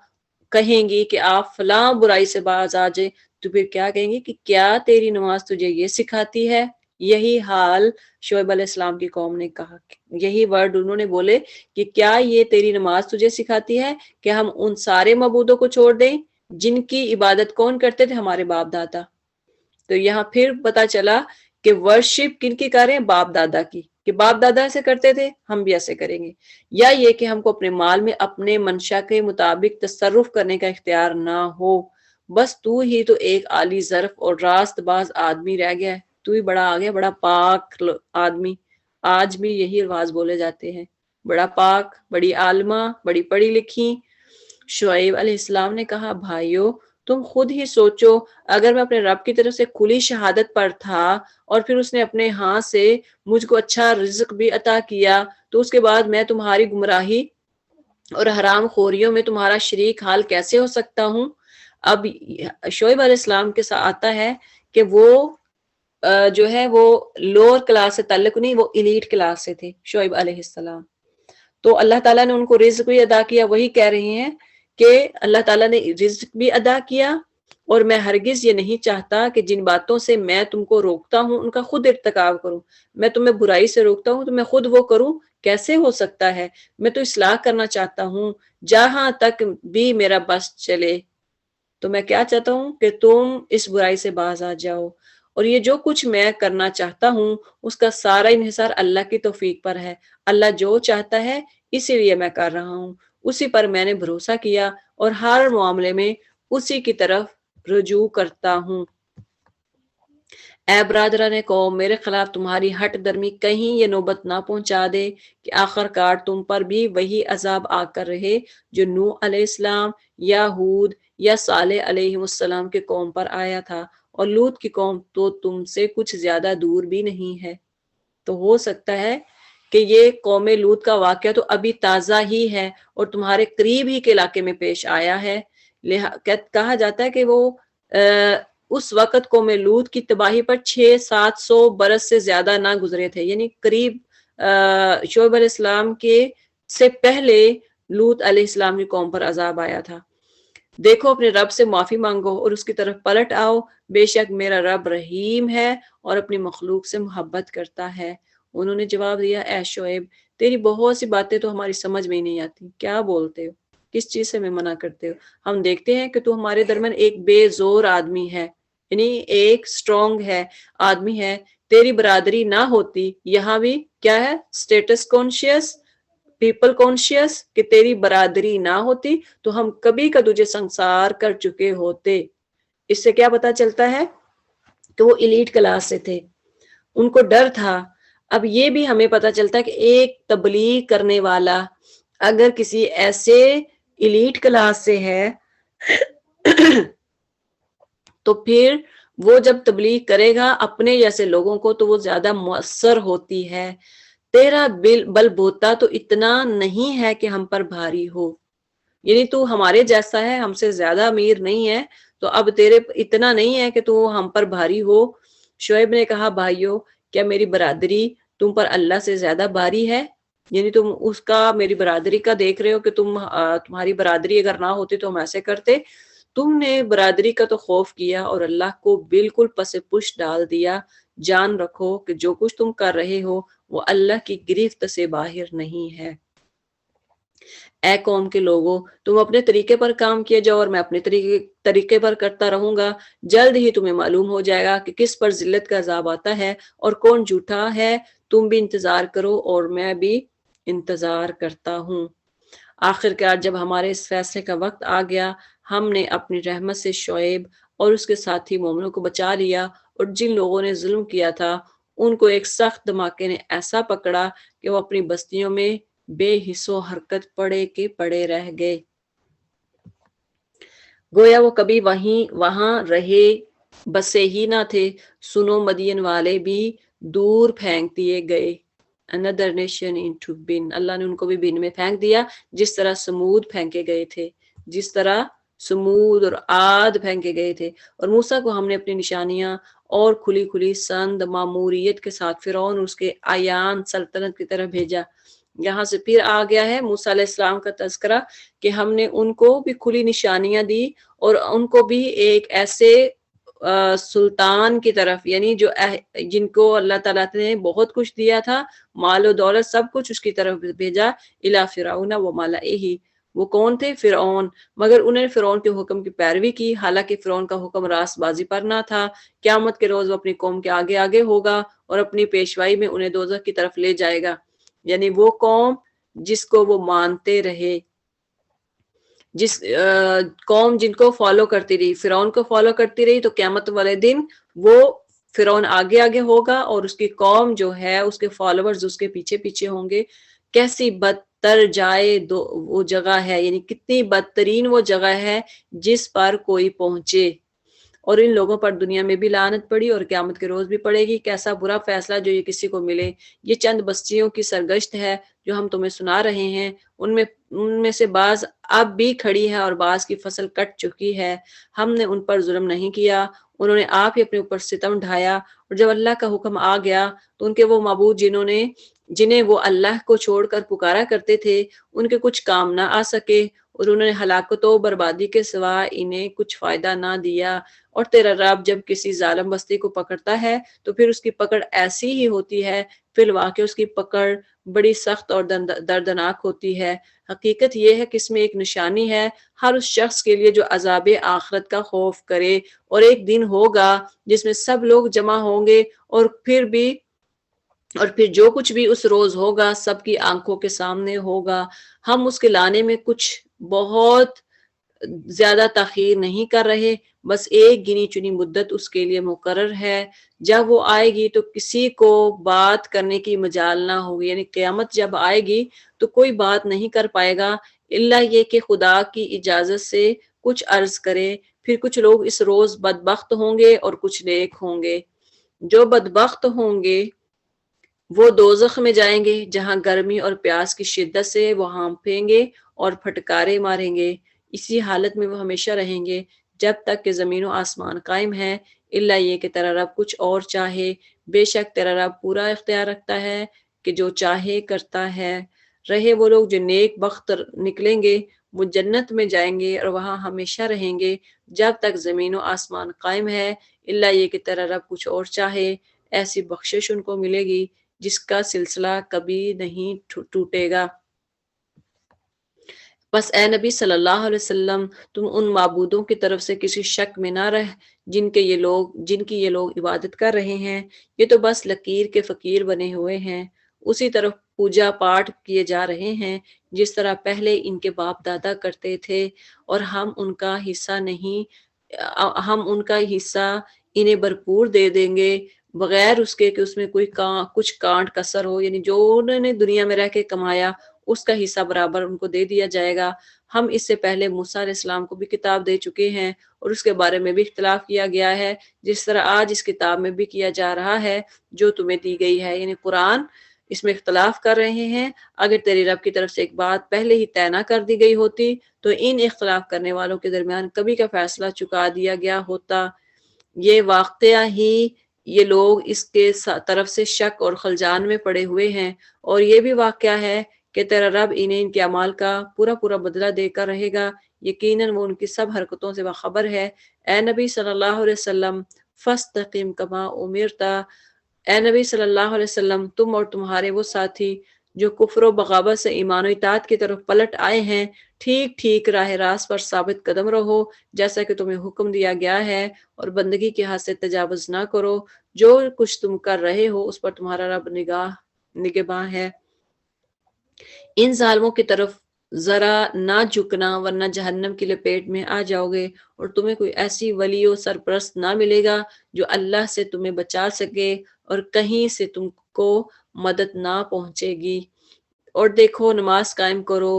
کہیں گی کہ آپ فلاں برائی سے باز آ جائیں، تو پھر کیا کہیں گی کہ کیا تیری نماز تجھے یہ سکھاتی ہے؟ یہی حال شعیب علیہ السلام کی قوم نے کہا، یہی ورڈ انہوں نے بولے کہ کیا یہ تیری نماز تجھے سکھاتی ہے کہ ہم ان سارے معبودوں کو چھوڑ دیں جن کی عبادت کون کرتے تھے؟ ہمارے باپ دادا۔ تو یہاں پھر پتا چلا کہ ورشپ کن کی کر رہے ہیں؟ باپ دادا کی، کہ باپ دادا ایسے کرتے تھے ہم بھی ایسے کریں گے، یا یہ کہ ہم کو اپنے مال میں اپنے منشا کے مطابق تصرف کرنے کا اختیار نہ ہو، بس تو ہی تو ایک عالی ظرف اور راست باز آدمی رہ گیا ہے، تو ہی بڑا آگیا، بڑا پاک آدمی۔ آج بھی یہی الفاظ بولے جاتے ہیں، بڑا پاک، بڑی عالمہ، بڑی پڑھی لکھی۔ شعیب علیہ السلام نے کہا، بھائیو تم خود ہی سوچو، اگر میں اپنے رب کی طرف سے کھلی شہادت پر تھا اور پھر اس نے اپنے ہاں سے مجھ کو اچھا رزق بھی عطا کیا، تو اس کے بعد میں تمہاری گمراہی اور حرام خوریوں میں تمہارا شریک حال کیسے ہو سکتا ہوں؟ اب شعیب علیہ السلام کے ساتھ آتا ہے کہ وہ جو ہے وہ لوور کلاس سے تعلق نہیں، وہ ایلیٹ کلاس سے تھے شعیب علیہ السلام۔ تو اللہ تعالیٰ نے ان کو رزق بھی ادا کیا، وہی کہہ رہی ہیں کہ اللہ تعالیٰ نے رزق بھی ادا کیا، اور میں ہرگز یہ نہیں چاہتا کہ جن باتوں سے میں تم کو روکتا ہوں ان کا خود ارتکاب کروں۔ میں تمہیں برائی سے روکتا ہوں تو میں خود وہ کروں، کیسے ہو سکتا ہے؟ میں تو اصلاح کرنا چاہتا ہوں جہاں تک بھی میرا بس چلے۔ تو میں کیا چاہتا ہوں کہ تم اس برائی سے باز آ جاؤ، اور یہ جو کچھ میں کرنا چاہتا ہوں اس کا سارا انحصار اللہ کی توفیق پر ہے۔ اللہ جو چاہتا ہے اسی لیے میں کر رہا ہوں، اسی پر میں نے بھروسہ کیا اور ہر معاملے میں اسی کی طرف رجوع کرتا ہوں۔ اے برادران قوم، میرے خلاف تمہاری ہٹ درمی کہیں یہ نوبت نہ پہنچا دے کہ آخر کار تم پر بھی وہی عذاب آ کر رہے جو نوح علیہ السلام یا ہود یا صالح علیہ السلام کے قوم پر آیا تھا، اور لوط کی قوم تو تم سے کچھ زیادہ دور بھی نہیں ہے۔ تو ہو سکتا ہے کہ یہ قوم لوط کا واقعہ تو ابھی تازہ ہی ہے اور تمہارے قریب ہی کے علاقے میں پیش آیا ہے۔ کہا جاتا ہے کہ وہ اس وقت قوم لوط کی تباہی پر 600-700 برس سے زیادہ نہ گزرے تھے، یعنی قریب شعیب علیہ السلام کے سے پہلے لوط علیہ السلام کی قوم پر عذاب آیا تھا۔ دیکھو اپنے رب سے معافی مانگو اور اس کی طرف پلٹ آؤ، بے شک میرا رب رحیم ہے اور اپنی مخلوق سے محبت کرتا ہے۔ انہوں نے جواب دیا، اے شعیب تیری بہت سی باتیں تو ہماری سمجھ میں ہی نہیں آتی، کیا بولتے ہو؟ کس چیز سے ہمیں منع کرتے ہو؟ ہم دیکھتے ہیں کہ تو ہمارے درمیان ایک بے زور آدمی ہے، یعنی ایک سٹرونگ ہے آدمی ہے، تیری برادری نہ ہوتی، یہاں بھی کیا ہے؟ سٹیٹس کانشیس، پیپل کانشیس، کہ تیری برادری نہ ہوتی تو ہم کبھی کا تجھے سنسار کر چکے ہوتے۔ اس سے کیا پتا چلتا ہے کہ وہ ایلیٹ کلاس سے تھے، ان کو ڈر تھا۔ اب یہ بھی ہمیں پتا چلتا ہے کہ ایک تبلیغ کرنے والا اگر کسی ایسے ایلیٹ کلاس سے ہے تو پھر وہ جب تبلیغ کرے گا اپنے جیسے لوگوں کو تو وہ زیادہ مؤثر ہوتی ہے۔ تیرا بل بوتا تو اتنا نہیں ہے کہ ہم پر بھاری ہو، یعنی تو ہمارے جیسا ہے، ہم سے زیادہ امیر نہیں ہے، تو اب تیرے اتنا نہیں ہے کہ تو ہم پر بھاری ہو۔ شعیب نے کہا، بھائیو کیا میری برادری تم پر اللہ سے زیادہ باری ہے؟ یعنی تم اس کا، میری برادری کا دیکھ رہے ہو کہ تمہاری برادری اگر نہ ہوتی تو ہم ایسے کرتے. تم نے برادری کا تو خوف کیا اور اللہ کو بالکل پس پش ڈال دیا. جان رکھو کہ جو کچھ تم کر رہے ہو وہ اللہ کی گرفت سے باہر نہیں ہے. اے قوم کے لوگوں، تم اپنے طریقے پر کام کیے جاؤ اور میں اپنے طریقے پر کرتا رہوں گا. جلد ہی تمہیں معلوم ہو جائے گا کہ کس پر ذلت کا عذاب آتا ہے اور کون جھوٹا ہے. تم بھی انتظار کرو اور میں بھی انتظار کرتا ہوں. آخر کار جب ہمارے اس فیصلے کا وقت آ گیا، ہم نے اپنی رحمت سے شعیب اور اس کے ساتھی مومنوں کو بچا لیا، اور جن لوگوں نے ظلم کیا تھا ان کو ایک سخت دھماکے نے ایسا پکڑا کہ وہ اپنی بستیوں میں بے حس و حرکت پڑے کے پڑے رہ گئے. گویا وہ کبھی وہاں رہے بسے ہی نہ تھے. سنو، مدین والے بھی دور پھینک دیے گئے. another nation into bin. اللہ نے ان کو بھی بن میں پھینک دیا، جس طرح سمود پھینکے گئے تھے، جس طرح سمود اور عاد پھینکے گئے تھے. اور موسیٰ کو ہم نے اپنی نشانیاں اور کھلی کھلی سند ماموریت کے ساتھ فرعون اور اس کے آیان سلطنت کی طرف بھیجا. یہاں سے پھر آ گیا ہے موسیٰ علیہ السلام کا تذکرہ کہ ہم نے ان کو بھی کھلی نشانیاں دی اور ان کو بھی ایک ایسے سلطان کی طرف، یعنی جو جن کو اللہ تعالیٰ نے بہت کچھ دیا تھا، مال و دولت سب کچھ اس کی طرف بھیجا. الی فرعون و ملئہ. وہ کون تھے؟ فرعون. مگر انہوں نے فرعون کے حکم کی پیروی کی، حالانکہ فرعون کا حکم راست بازی پر نہ تھا. قیامت کے روز وہ اپنی قوم کے آگے آگے ہوگا اور اپنی پیشوائی میں انہیں دوزخ کی طرف لے جائے گا. یعنی وہ قوم جس کو وہ مانتے رہے، جس قوم جن کو فالو کرتی رہی، فرعون کو فالو کرتی رہی، تو قیامت والے دن وہ فرعون آگے آگے ہوگا اور اس کی قوم جو ہے، اس کے فالوورز اس کے پیچھے پیچھے ہوں گے. کیسی بدتر جائے وہ جگہ ہے، یعنی کتنی بدترین وہ جگہ ہے جس پر کوئی پہنچے. اور ان لوگوں پر دنیا میں بھی لعنت پڑی اور قیامت کے روز بھی پڑے گی. کیسا برا فیصلہ جو یہ کسی کو ملے. یہ چند بستیوں کی سرگشت ہے جو ہم تمہیں سنا رہے ہیں. ان میں سے بعض اب بھی کھڑی ہے اور بعض کی فصل کٹ چکی ہے. ہم نے ان پر ظلم نہیں کیا، انہوں نے آپ ہی اپنے اوپر ستم ڈھایا. اور جب اللہ کا حکم آ گیا تو ان کے وہ معبود جنہیں وہ اللہ کو چھوڑ کر پکارا کرتے تھے، ان کے کچھ کام نہ آ سکے اور انہوں نے ہلاکت و بربادی کے سوا انہیں کچھ فائدہ نہ دیا. اور تیرا رب جب کسی ظالم بستی کو پکڑتا ہے تو پھر اس کی پکڑ ایسی ہی ہوتی ہے، فی الواقع اس کی پکڑ بڑی سخت اور دردناک ہوتی ہے. حقیقت یہ ہے کہ اس میں ایک نشانی ہے ہر اس شخص کے لیے جو عذاب آخرت کا خوف کرے. اور ایک دن ہوگا جس میں سب لوگ جمع ہوں گے اور پھر جو کچھ بھی اس روز ہوگا سب کی آنکھوں کے سامنے ہوگا. ہم اس کے لانے میں کچھ بہت زیادہ تاخیر نہیں کر رہے، بس ایک گنی چنی مدت اس کے لیے مقرر ہے. جب وہ آئے گی تو کسی کو بات کرنے کی مجال نہ ہوگی. یعنی قیامت جب آئے گی تو کوئی بات نہیں کر پائے گا الا یہ کہ خدا کی اجازت سے کچھ عرض کرے. پھر کچھ لوگ اس روز بدبخت ہوں گے اور کچھ نیک ہوں گے. جو بدبخت ہوں گے وہ دوزخ میں جائیں گے جہاں گرمی اور پیاس کی شدت سے وہ ہانپیں گے اور پھٹکارے ماریں گے. اسی حالت میں وہ ہمیشہ رہیں گے جب تک کہ زمین و آسمان قائم ہے، الا یہ کہ تیرا رب کچھ اور چاہے. بے شک تیرا رب پورا اختیار رکھتا ہے کہ جو چاہے کرتا ہے. رہے وہ لوگ جو نیک بخت نکلیں گے وہ جنت میں جائیں گے اور وہاں ہمیشہ رہیں گے جب تک زمین و آسمان قائم ہے، الا یہ کہ تیرا رب کچھ اور چاہے. ایسی بخشش ان کو ملے گی جس کا سلسلہ کبھی نہیں ٹوٹے گا. بس اے نبی صلی اللہ علیہ وسلم، تم ان معبودوں کی طرف سے کسی شک میں نہ رہ جن کی یہ لوگ عبادت کر رہے ہیں. یہ تو بس لکیر کے فقیر بنے ہوئے ہیں، اسی طرف پوجا پاٹ کیے جا رہے ہیں جس طرح پہلے ان کے باپ دادا کرتے تھے. اور ہم ان کا حصہ انہیں بھرپور دے دیں گے بغیر اس کے کہ اس میں کچھ کانٹ کسر ہو. یعنی جو انہوں نے دنیا میں رہ کے کمایا اس کا حصہ برابر ان کو دے دیا جائے گا. ہم اس سے پہلے موسیٰ علیہ السلام کو بھی کتاب دے چکے ہیں اور اس کے بارے میں بھی اختلاف کیا گیا ہے، جس طرح آج اس کتاب میں بھی کیا جا رہا ہے جو تمہیں دی گئی ہے. یعنی قرآن اس میں اختلاف کر رہے ہیں. اگر تیری رب کی طرف سے ایک بات پہلے ہی طے نہ کر دی گئی ہوتی تو ان اختلاف کرنے والوں کے درمیان کبھی کا فیصلہ چکا دیا گیا ہوتا. یہ واقعہ ہی یہ لوگ اس کے طرف سے شک اور خلجان میں پڑے ہوئے ہیں، اور یہ بھی واقعہ ہے کہ تیرا رب انہیں ان کے اعمال کا پورا پورا بدلہ دے کر رہے گا، یقیناً وہ ان کی سب حرکتوں سے باخبر ہے۔ اے نبی صلی اللہ علیہ وسلم فاستقم کما امرتا، اے نبی صلی اللہ علیہ وسلم تم اور تمہارے وہ ساتھی جو کفر و بغاوت سے ایمان و اطاعت کی طرف پلٹ آئے ہیں، ٹھیک ٹھیک راہ راست پر ثابت قدم رہو جیسا کہ تمہیں حکم دیا گیا ہے، اور بندگی کے حد سے تجاوز نہ کرو، جو کچھ تم کر رہے ہو اس پر تمہارا رب نگہباں ہے۔ ان ظالموں کی طرف ذرا نہ جھکنا ورنہ جہنم کی لپیٹ میں آ جاؤ گے، اور تمہیں کوئی ایسی ولی و سرپرست نہ ملے گا جو اللہ سے تمہیں بچا سکے، اور کہیں سے تم کو مدد نہ پہنچے گی۔ اور دیکھو نماز قائم کرو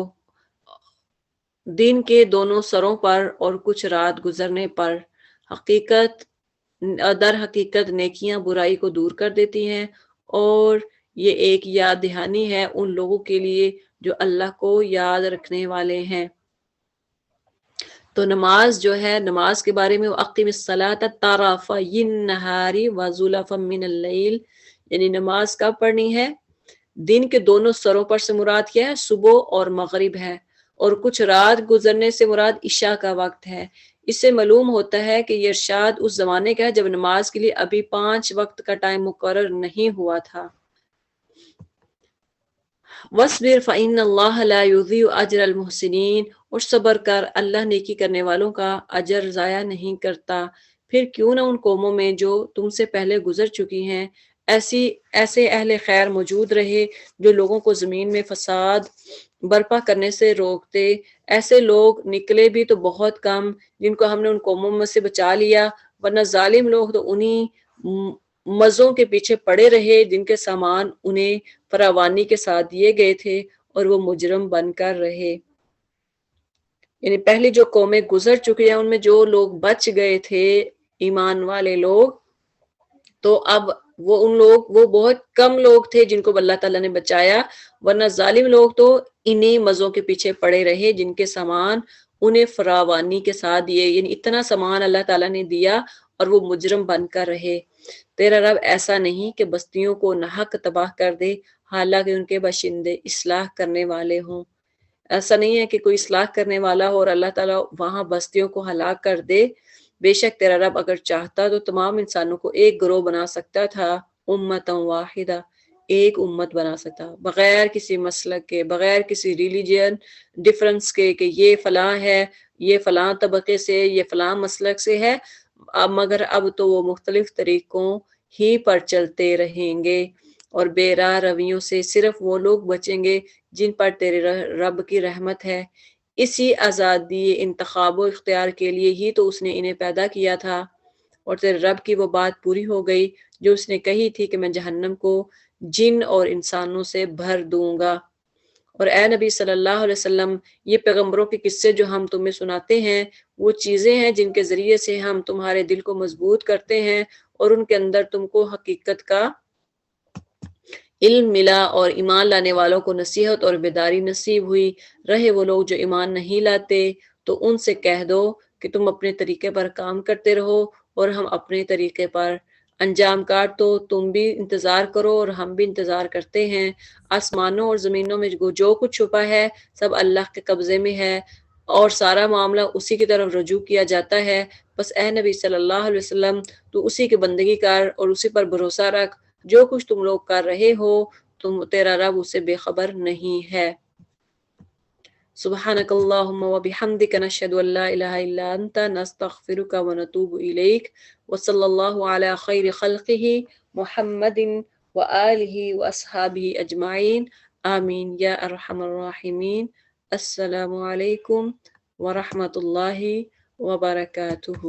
دن کے دونوں سروں پر اور کچھ رات گزرنے پر، در حقیقت نیکیاں برائی کو دور کر دیتی ہیں، اور یہ ایک یاد دہانی ہے ان لوگوں کے لیے جو اللہ کو یاد رکھنے والے ہیں۔ تو نماز جو ہے، نماز کے بارے میں وَأَقِمِ الصَّلَاةَ طَرَفَيِ النَّهَارِ وَزُلَفًا مِّنَ اللَّيْلِ، یعنی نماز کب پڑھنی ہے؟ دن کے دونوں سروں پر سے مراد کیا ہے؟ صبح اور مغرب ہے، اور کچھ رات گزرنے سے مراد عشاء کا وقت ہے۔ اس سے معلوم ہوتا ہے کہ یہ ارشاد اس زمانے کا ہے جب نماز کے لیے ابھی 5 وقت کا ٹائم مقرر نہیں ہوا تھا۔ وَاصْبِرْ فَإِنَّ اللَّهَ لَا يُضِيعُ أَجْرَ الْمُحْسِنِينَ، اور صبر کر، اللہ نیکی کرنے والوں کا اجر ضائع نہیں کرتا۔ پھر کیوں نہ ان قوموں میں جو تم سے پہلے گزر چکی ہیں ایسے اہل خیر موجود رہے جو لوگوں کو زمین میں فساد برپا کرنے سے روکتے، ایسے لوگ نکلے بھی تو بہت کم جن کو ہم نے ان قوموں میں سے بچا لیا، ورنہ ظالم لوگ تو انہی مزوں کے پیچھے پڑے رہے جن کے سامان انہیں فراوانی کے ساتھ دیے گئے تھے، اور وہ مجرم بن کر رہے۔ یعنی پہلی جو قومیں گزر چکی ہیں ان میں جو لوگ بچ گئے تھے ایمان والے لوگ، تو اب وہ بہت کم لوگ تھے جن کو اللہ تعالیٰ نے بچایا، ورنہ ظالم لوگ تو انہی مزوں کے پیچھے پڑے رہے جن کے سامان انہیں فراوانی کے ساتھ دیے، یعنی اتنا سامان اللہ تعالیٰ نے دیا اور وہ مجرم بن کر رہے۔ تیرا رب ایسا نہیں کہ بستیوں کو ناحق تباہ کر دے حالانکہ ان کے باشندے اصلاح کرنے والے ہوں۔ ایسا نہیں ہے کہ کوئی اصلاح کرنے والا ہو اور اللہ تعالیٰ وہاں بستیوں کو ہلاک کر دے۔ بے شک تیرا رب اگر چاہتا تو تمام انسانوں کو ایک گروہ بنا سکتا تھا، امتاً واحدہ، ایک امت بنا سکتا، بغیر کسی مسلک کے، بغیر کسی ریلیجن ڈیفرنس کے کہ یہ فلاں ہے، یہ فلاں طبقے سے، یہ فلاں مسلک سے ہے، مگر اب تو وہ مختلف طریقوں ہی پر چلتے رہیں گے، اور بے راہ رویوں سے صرف وہ لوگ بچیں گے جن پر تیرے رب کی رحمت ہے۔ اسی آزادی انتخاب و اختیار کے لیے ہی تو اس نے انہیں پیدا کیا تھا، اور تیرے رب کی وہ بات پوری ہو گئی جو اس نے کہی تھی کہ میں جہنم کو جن اور انسانوں سے بھر دوں گا۔ اور اے نبی صلی اللہ علیہ وسلم، یہ پیغمبروں کے قصے جو ہم تمہیں سناتے ہیں وہ چیزیں ہیں جن کے ذریعے سے ہم تمہارے دل کو مضبوط کرتے ہیں، اور ان کے اندر تم کو حقیقت کا علم ملا، اور ایمان لانے والوں کو نصیحت اور بیداری نصیب ہوئی۔ رہے وہ لوگ جو ایمان نہیں لاتے تو ان سے کہہ دو کہ تم اپنے طریقے پر کام کرتے رہو اور ہم اپنے طریقے پر، انجام کار تو تم بھی انتظار کرو اور ہم بھی انتظار کرتے ہیں۔ آسمانوں اور زمینوں میں جو کچھ چھپا ہے سب اللہ کے قبضے میں ہے، اور سارا معاملہ اسی کی طرف رجوع کیا جاتا ہے۔ بس اے نبی صلی اللہ علیہ وسلم تو اسی کی بندگی کر اور اسی پر بھروسہ رکھ، جو کچھ تم لوگ کر رہے ہو تیرا رب اسے بے خبر نہیں ہے۔ سبحانک اللہم و بحمدک نشہد ان لا الہ الا انت نستغفرک و نتوب الیک، وصلی اللہ علی خیر خلقہ محمد و آلہ و اصحابہ اجمعین، آمین یا ارحم الراحمین۔ السلام علیکم ورحمۃ اللہ وبرکاتہ۔